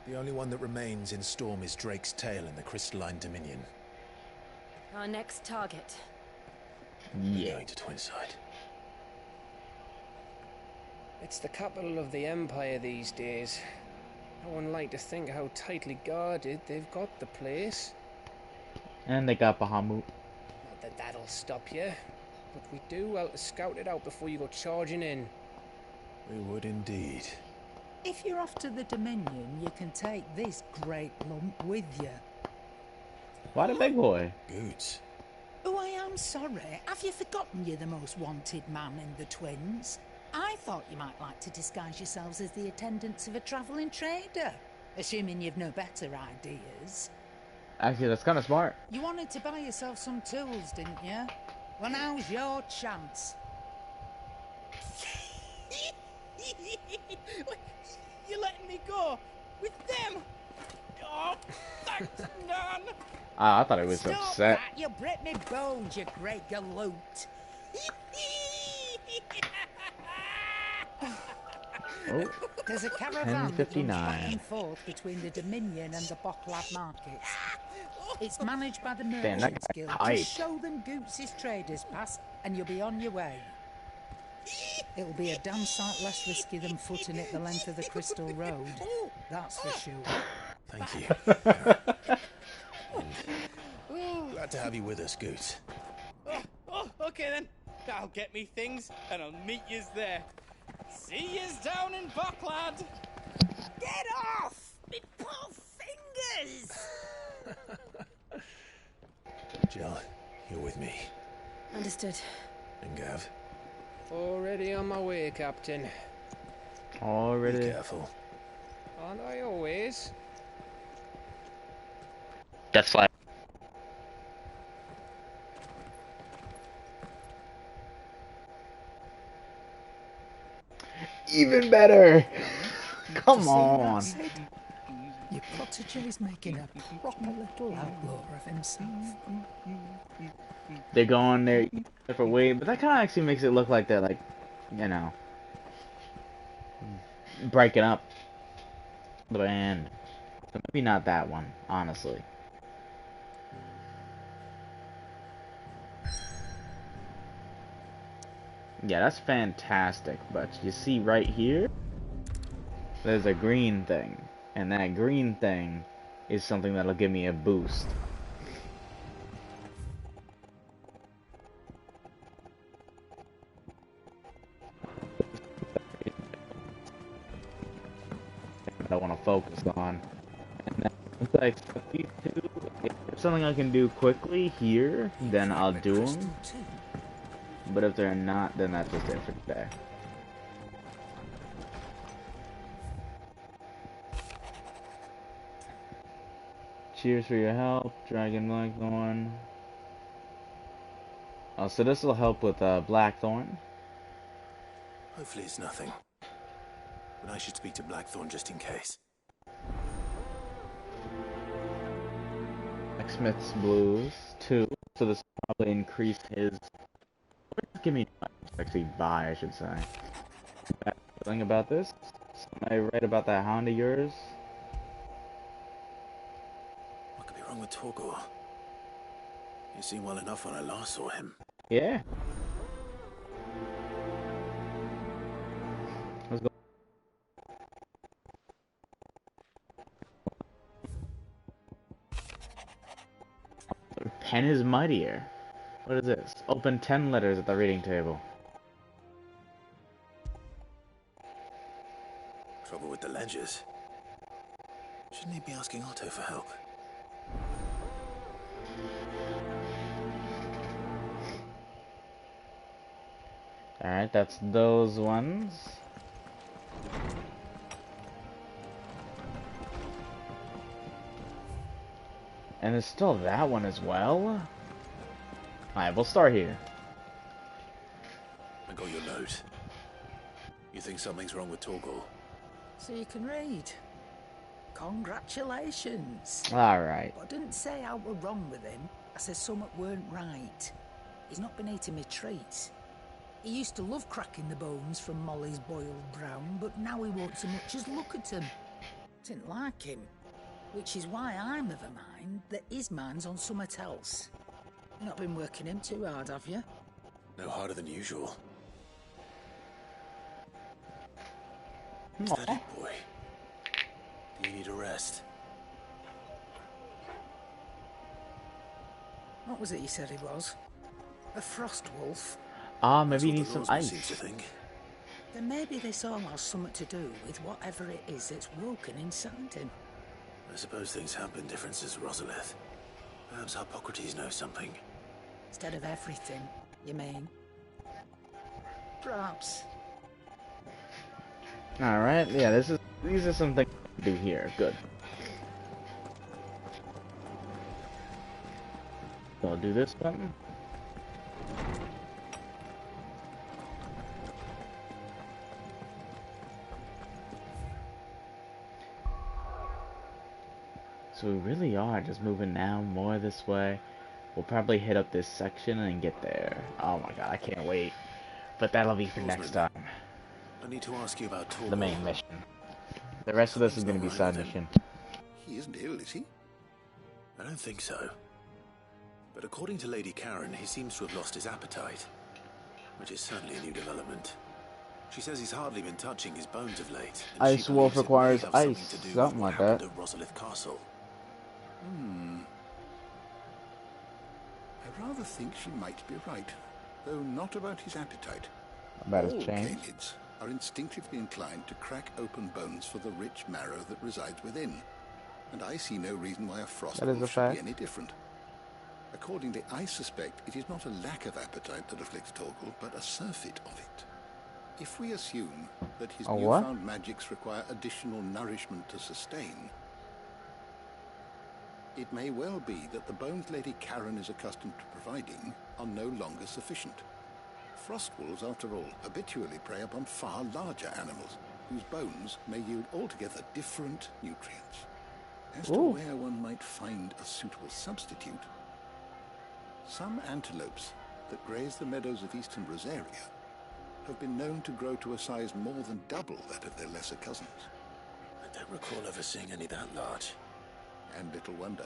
The only one that remains in Storm is Drake's tail in the crystalline dominion. Our next target. Yeah. Going to Twinside. It's the capital of the Empire these days. No one like to think how tightly guarded they've got the place. And they got Bahamut. Not that that'll stop you, but we do well to scout it out before you go charging in. We would indeed. If you're off to the Dominion, you can take this great lump with you. Why the big boy? Boots. Oh, I am sorry. Have you forgotten you're the most wanted man in the Twins? I thought you might like to disguise yourselves as the attendants of a travelling trader, assuming you've no better ideas. Actually, that's kind of smart. You wanted to buy yourself some tools, didn't you? Well, now's your chance. You're letting me go with them? Oh, thanks, Nan. I thought he was Stop upset. that! You break me bones, you great galoot. Oh, There's a caravan that runs back 10:59. and forth between the Dominion and the Bocklab markets. It's managed by the Damn, that Merchants guy's Guild. hyped. Just show them Goots' traders pass and you'll be on your way. It'll be a damn sight less risky than footing it the length of the Crystal Road. That's for sure. Thank you. Glad to have you with us, Goot. Okay then. I'll get me things and I'll meet yous there. See yous down in Bucklad. Get off! Me poor fingers! Jill, you're with me. Understood. And Gav, Already on my way, Captain. Already. be careful. Aren't I always? That's like. Even better. Come on. Your protégé's making a proper little outlaw of himself. They're going their different way, but that kind of actually makes it look like they're like, you know, breaking up the band. So maybe not that one, honestly. Yeah, that's fantastic, but you see right here, there's a green thing, and that green thing is something that'll give me a boost. I want to focus on. And then once I accept these two, if there's something I can do quickly here, then I'll do them. But if they're not, then that's just it for today. Cheers for your help, Dragon Blackthorn. Oh, so this will help with Blackthorn. Hopefully it's nothing. But I should speak to Blackthorn just in case. Blacksmith's Blues 2. So this will probably increase his. Give me actually buy, I should say. Bad feeling about this. Am I right about that hound of yours? What could be wrong with Torgor? He seemed well enough when I last saw him. Yeah. Let's go. Pen is mightier. What is this? Open 10 letters at the reading table. Trouble with the ledgers. Shouldn't he be asking Otto for help? Alright, that's those ones. And there's still that one as well? Alright, we'll start here. I got your note. You think something's wrong with Torgor? So you can read. Congratulations. Alright. But I didn't say I were wrong with him. I said something weren't right. He's not been eating me treats. He used to love cracking the bones from Molly's boiled brown, but now he won't so much as look at them. Didn't like him. Which is why I'm of a mind that his mind's on something else. You've not been working him too hard, have you? No harder than usual. Aww. Is that it, boy? Do you need a rest? What was it you said he was? A frost wolf? Ah, maybe you need That's some what the lawsman ice. seems to think. Then maybe this all has something to do with whatever it is that's woken inside him. I suppose things have been different since Rosalith. Perhaps Hippocrates knows something. Instead of everything, you mean? Perhaps. Alright, yeah, these are some things to do here. Good. So I'll do this button. So we really are just moving now more this way. We'll probably hit up this section and get there. Oh my god, I can't wait. But that'll be for next time. I need to ask you about Torgal. The main mission. The rest of this is going to be side mission. He isn't ill, is he? I don't think so. But according to Lady Karen, he seems to have lost his appetite. Which is certainly a new development. She says he's hardly been touching his bones of late. Ice Wolf requires ice. Something like that. At Rosalith Castle. I rather think she might be right, though not about his appetite. About his All change. canids are instinctively inclined to crack open bones for the rich marrow that resides within, and I see no reason why a frost That is wolf a should fact. be any different. Accordingly, I suspect it is not a lack of appetite that afflicts Torgal, but a surfeit of it. If we assume that his A what? newfound magics require additional nourishment to sustain, it may well be that the bones Lady Karen is accustomed to providing are no longer sufficient. Frost wolves, after all, habitually prey upon far larger animals, whose bones may yield altogether different nutrients. As to where one might find a suitable substitute, some antelopes that graze the meadows of eastern Rosaria have been known to grow to a size more than double that of their lesser cousins. I don't recall ever seeing any that large. And little wonder.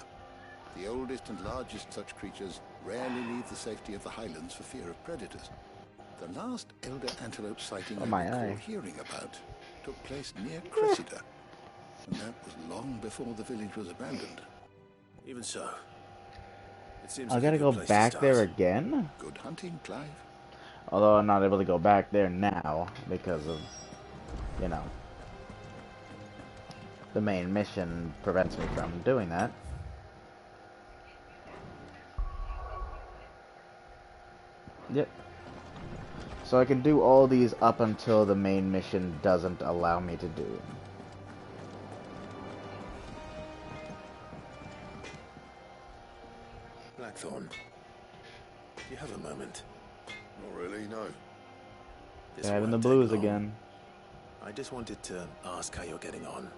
The oldest and largest such creatures rarely leave the safety of the highlands for fear of predators. The last elder antelope sighting I recall hearing about took place near Cressida, and that was long before the village was abandoned. Even so, it seems I gotta go back there again? Good hunting, Clive. Although I'm not able to go back there now because of, you know, the main mission prevents me from doing that. Yep. So I can do all these up until the main mission doesn't allow me to do. Blackthorn, do you have a moment? Not really, no. This Having the won't blues take long. again. I just wanted to ask how you're getting on.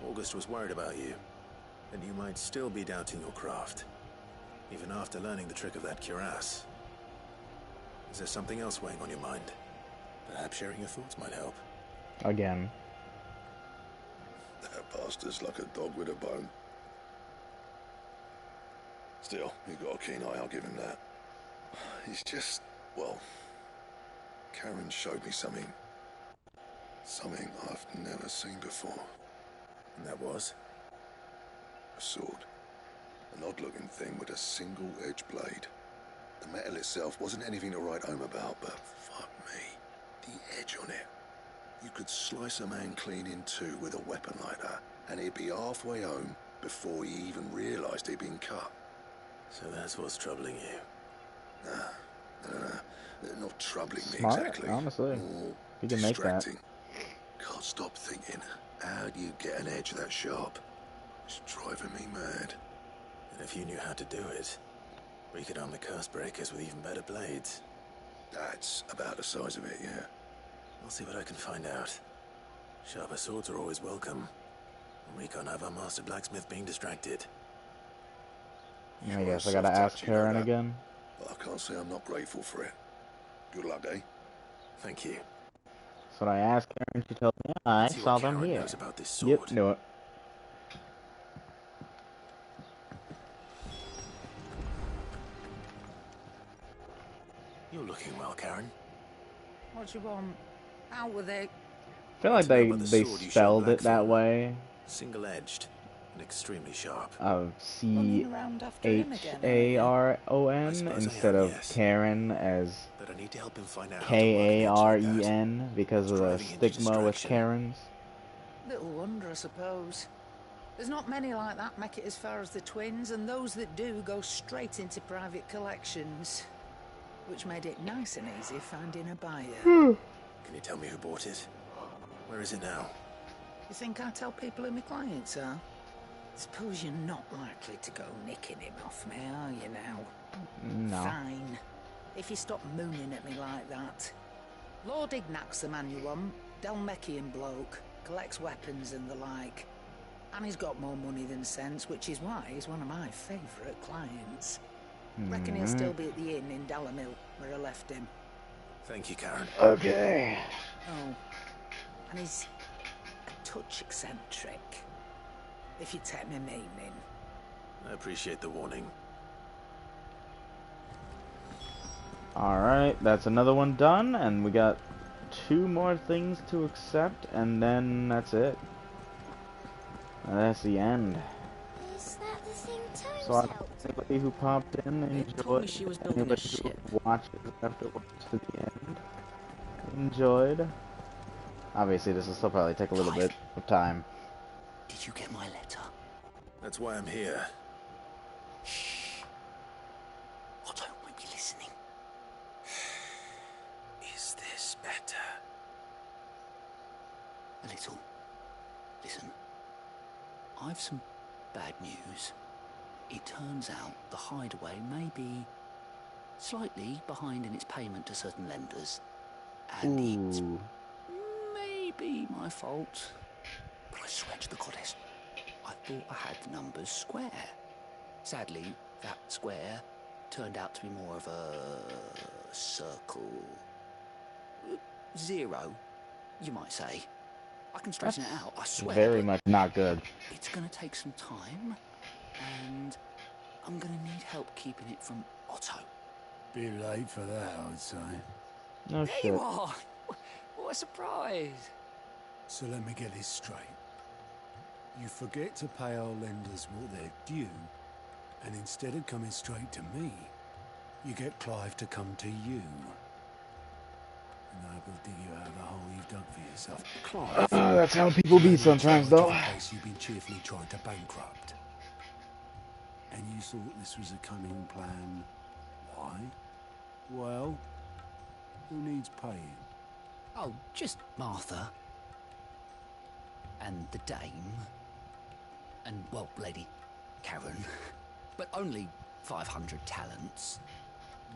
August was worried about you, and you might still be doubting your craft, even after learning the trick of that cuirass. Is there something else weighing on your mind? Perhaps sharing your thoughts might help. Again. That bastard's like a dog with a bone. Still, he's got a keen eye, I'll give him that. He's just, well, Karen showed me something. Something I've never seen before. And that was? A sword. An odd-looking thing with a single-edged blade. The metal itself wasn't anything to write home about, but fuck me, the edge on it. You could slice a man clean in two with a weapon like that, and he'd be halfway home before he even realised he'd been cut. So that's what's troubling you? Nah, not troubling me Smart, exactly. honestly. More You can make that. distracting. Can't stop thinking, how do you get an edge that sharp? It's driving me mad. And if you knew how to do it, we could arm the curse breakers with even better blades. That's about the size of it, yeah. I'll see what I can find out. Sharper swords are always welcome. And we can't have our master blacksmith being distracted. I guess I gotta ask Karen again. But I can't say I'm not grateful for it. Good luck, eh? Thank you. So I asked Karen, she told me, I See saw what them Karen here. knows about this Yep, sword. knew it. You're looking well, Karen. What do you want? Out with it. I feel like they sword you spelled showed it that Blackthorn. way. Single-edged and extremely sharp. Running around after him again, Charon I suppose I instead am, of yes. Karen as that I need to help him find out how to work an edge like that. Karen because of the Driving into stigma with distraction. Karens. Little wonder, I suppose. There's not many like that make it as far as the twins, and those that do go straight into private collections. Which made it nice and easy finding a buyer. Can you tell me who bought it? Where is it now? You think I tell people who my clients are? Suppose you're not likely to go nicking him off me, are you now? No. Fine. If you stop mooning at me like that. Lord Ignac's the man you want. Dalmekian bloke. Collects weapons and the like. And he's got more money than sense, which is why he's one of my favourite clients. Reckon he'll still be at the inn in Dalamil, where I left him. Thank you, Karen. Okay. Oh. And he's a touch eccentric. If you take me meaning. I appreciate the warning. Alright, that's another one done, and we got 2 more things to accept, and then that's it. And that's the end. Is that the thing Tomes So helped? anybody who popped in enjoyed, she was building a anybody ship. who watches afterwards to the end enjoyed. Obviously this will still probably take a little bit of time. Did you get my letter? That's why I'm here. Shh. Otto won't be listening. Is this better? A little. Listen. I've some bad news. It turns out the Hideaway may be slightly behind in its payment to certain lenders. And it may be my fault. But I swear to the goddess, I thought I had the numbers square. Sadly, that square turned out to be more of a circle. 0, you might say. I can straighten it out, I swear. Very much not good. It's going to take some time, and I'm going to need help keeping it from Otto. Bit late for that, I'd say. No There shit. you are! What a surprise! So let me get this straight. You forget to pay our lenders what they're due, and instead of coming straight to me, you get Clive to come to you. And I will dig you out of the hole you've dug for yourself. Clive. That's how people be sometimes, though. In case you've been cheerfully trying to bankrupt. And you thought this was a cunning plan. Why? Well, who needs paying? Oh, just Martha. And the Dame. And, well, Lady Karen. But only 500 talents.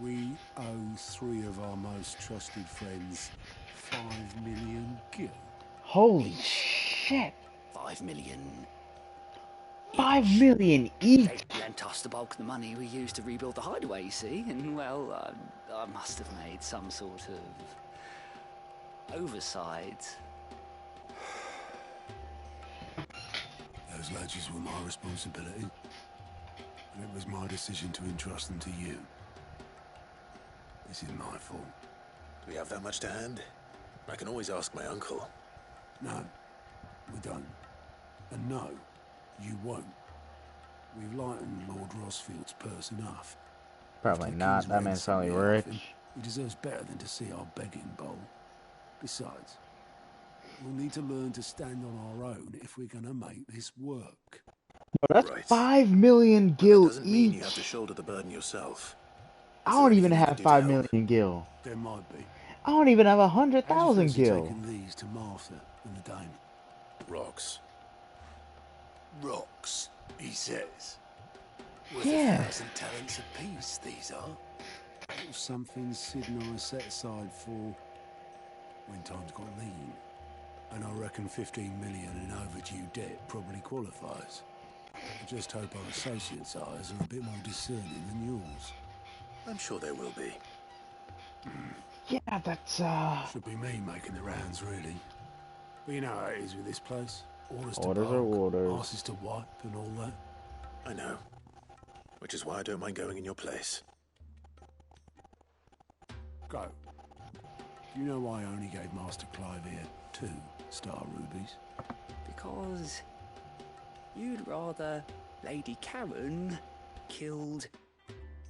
We owe 3 of our most trusted friends 5 million gil. Holy shit. 5 million. 5 million each. They lent us the bulk of the money we used to rebuild the Hideaway, you see, and well, I must have made some sort of oversight. Those ledgers were my responsibility, and it was my decision to entrust them to you. This is my fault. Do we have that much to hand? I can always ask my uncle. No, we don't. And no, you won't. We've lightened Lord Rosfield's purse enough. Probably not. That man's probably rich. He deserves better than to see our begging bowl. Besides, we'll need to learn to stand on our own if we're gonna make this work. That's 5 million gil That doesn't mean each. you have to shoulder the burden yourself. I don't even have 5 million gil. There might be. I don't even have How'd 100,000 you fancy gil. taking these to Martha and the Dame? Rocks. Rocks, he says. Worth Yeah. 1,000 talents apiece, these are. Something Sid and I set aside for when times got lean. And I reckon 15 million in overdue debt probably qualifies. I just hope our associates' eyes are a bit more discerning than yours. I'm sure there will be. Yeah, that's Should be me making the rounds, really. But you know how it is with this place. Orders to Orders are bark, orders. asses to wipe and all that. I know. Which is why I don't mind going in your place. Go. Do you know why I only gave Master Clive here 2 star rubies? Because you'd rather Lady Karen killed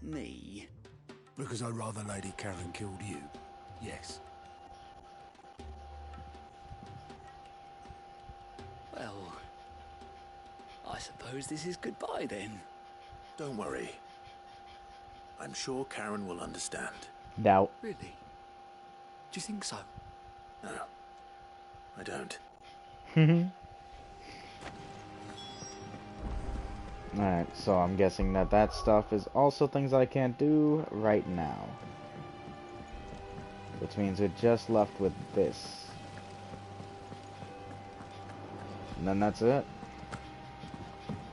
me. Because I'd rather Lady Karen killed you. Yes. Well, I suppose this is goodbye then. Don't worry. I'm sure Karen will understand. Doubt. Really? Do you think so? No, I don't. Alright, so I'm guessing that stuff is also things I can't do right now. Which means we're just left with this. And then that's it.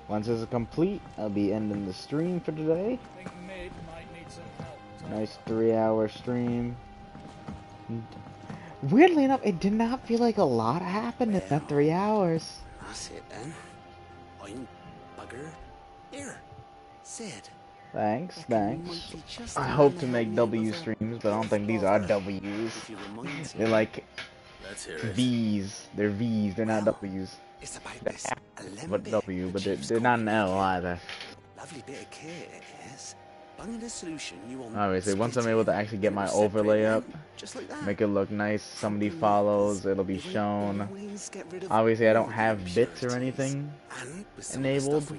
Once this is complete, I'll be ending the stream for today. I think Mid might need some help. Nice 3-hour stream. Weirdly enough, it did not feel like a lot happened in that 3 hours. That's it then. I'm bugger. Here, Sid. Thanks. I hope to make W streams, but I don't think these are W's. They're like V's. They're V's, they're not W's. It's about this But W, but they're not an L either. Lovely bit of kit it is. Bunging a solution you want. Obviously, once I'm able to actually get my overlay up, make it look nice, somebody follows, it'll be shown. Obviously, I don't have bits or anything enabled,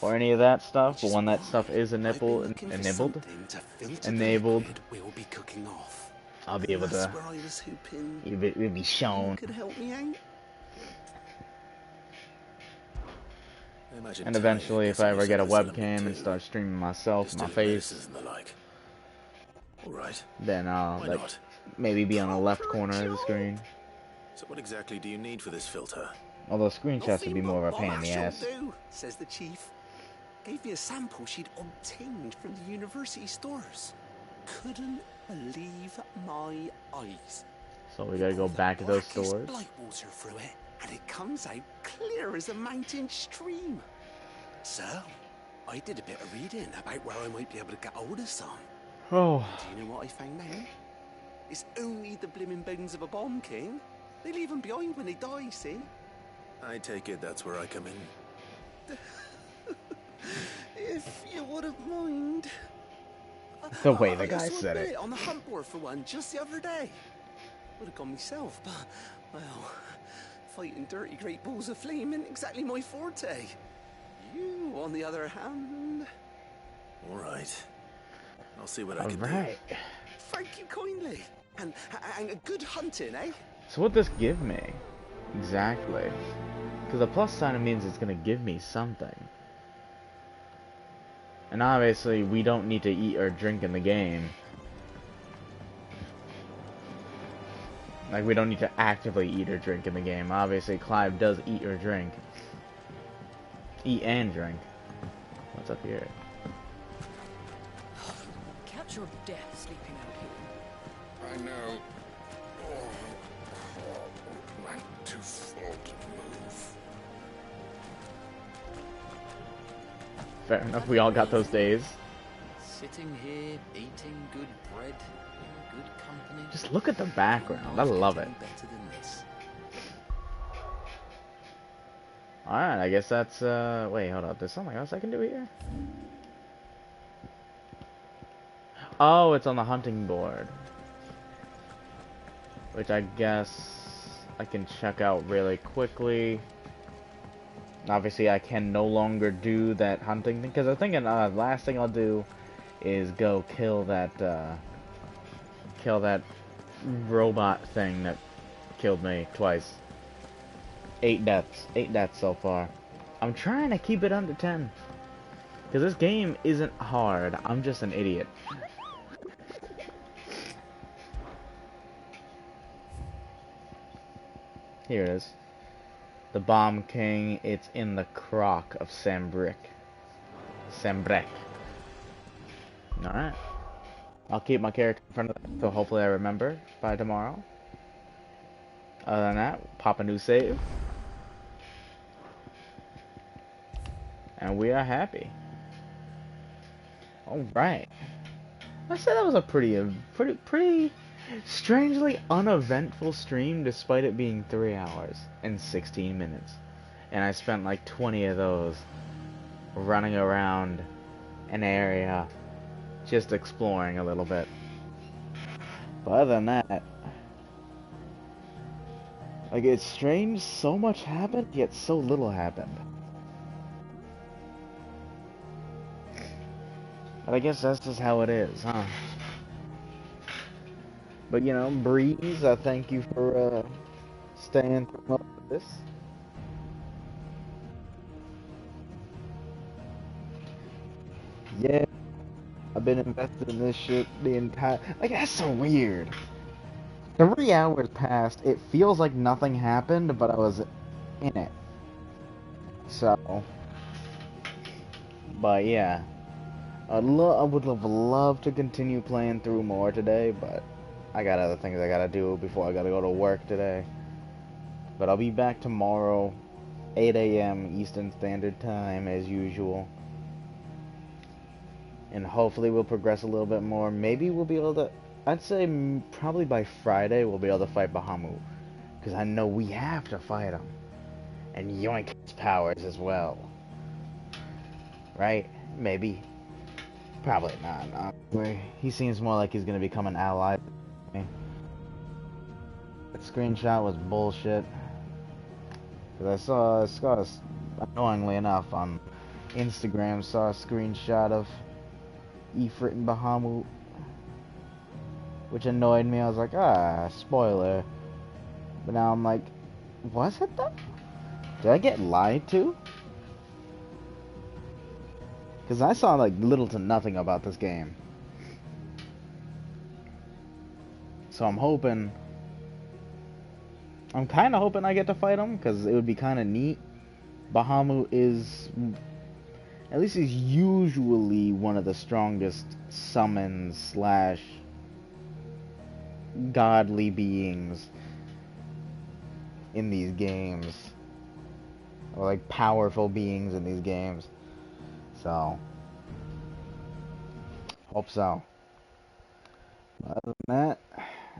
or any of that stuff, but when that stuff is enabled, I'll be able to, it'll be shown. And eventually, if I ever get a webcam and start streaming myself, my face, then I'll like maybe be on the left corner of the screen. So what exactly do you need for this filter? Although screenshots would be more of a pain in the ass. Says the chief. Gave me a sample she'd obtained from the university stores. Couldn't believe my eyes. So we gotta go back to those stores. Blight water through it, and it comes out clear as a mountain stream. So, I did a bit of reading about where I might be able to get hold of some. Oh. And do you know what I found out? It's only the blimmin' bones of a bomb king. They leave them behind when they die, see? I take it that's where I come in. If you wouldn't mind. The way the guy said it. On the hunt board for one just the other day. Would have gone myself, but, well, fighting dirty great balls of flame isn't exactly my forte. You, on the other hand... All right. I'll see what I can do. Thank you kindly. And good hunting, eh? So what does this give me? Exactly. Because the plus sign means it's going to give me something. And obviously, we don't need to eat or drink in the game. Like, we don't need to actively eat or drink in the game. Obviously, Clive does eat or drink. Eat and drink. What's up here? Catch your death sleeping out here. I know. I'm too full to move. Fair enough, we all got those days. Sitting here, eating good bread, in good company. Just look at the background. I love it. Better than this. Alright, I guess that's, wait, hold up. There's something else I can do here? Oh, it's on the hunting board. Which I guess I can check out really quickly. Obviously, I can no longer do that hunting thing, because I'm thinking, last thing I'll do is go kill that robot thing that killed me twice. 8 deaths so far. I'm trying to keep it under 10. Because this game isn't hard. I'm just an idiot. Here it is. The Bomb King. It's in the crock of Sambrick. Alright. I'll keep my character in front of that, so hopefully I remember by tomorrow. Other than that, pop a new save. And we are happy. Alright. I said that was a pretty strangely uneventful stream despite it being 3 hours and 16 minutes. And I spent like 20 of those running around an area just exploring a little bit. But other than that, like, it's strange, so much happened, yet so little happened. But I guess that's just how it is, huh? But, you know, Breeze, I thank you for, staying through most of this. Yeah, I've been invested in this shit the entire... Like, that's so weird. 3 hours passed, it feels like nothing happened, but I was in it. So... But, yeah. I would have loved to continue playing through more today, but I got other things I gotta do before I gotta go to work today. But I'll be back tomorrow, 8 a.m. Eastern Standard Time, as usual. And hopefully we'll progress a little bit more. Maybe we'll be able to... I'd say probably by Friday we'll be able to fight Bahamut. Because I know we have to fight him. And yoink his powers as well. Right? Maybe. Probably not, honestly. He seems more like he's gonna become an ally. That screenshot was bullshit. Because I saw, annoyingly enough, on Instagram, saw a screenshot of Ifrit and Bahamut, which annoyed me. I was like, spoiler. But now I'm like, was it though? Did I get lied to? Because I saw like little to nothing about this game. So I'm kind of hoping I get to fight him, because it would be kind of neat. Bahamut is, at least he's usually one of the strongest summons slash godly beings in these games. Or like powerful beings in these games. So, hope so. Other than that,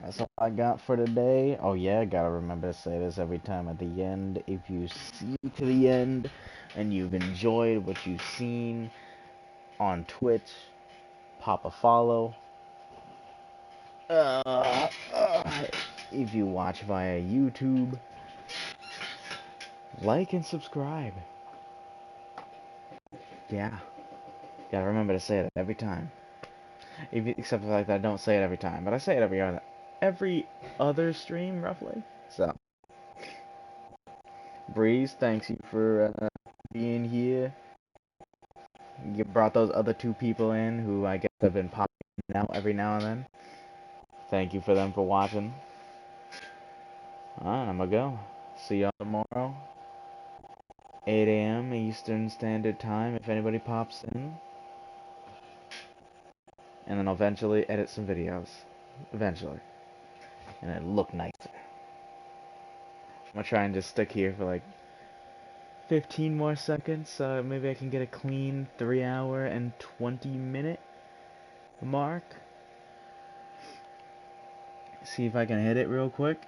that's all I got for today. Oh yeah, gotta remember to say this every time at the end. If you see to the end and you've enjoyed what you've seen on Twitch, pop a follow. If you watch via YouTube, like and subscribe. Yeah, gotta remember to say it every time. Except for the fact that I don't say it every time, but I say it every other stream, roughly. So, Breeze, thanks you for being here. You brought those other 2 people in who I guess have been popping out every now and then. Thank you for them for watching. Alright, I'm gonna go. See y'all tomorrow, 8 a.m. Eastern Standard Time, if anybody pops in. And then I'll eventually edit some videos. Eventually. And it'll look nicer. I'm gonna try and just stick here for like 15 more seconds, so maybe I can get a clean 3-hour and 20-minute mark. See if I can hit it real quick.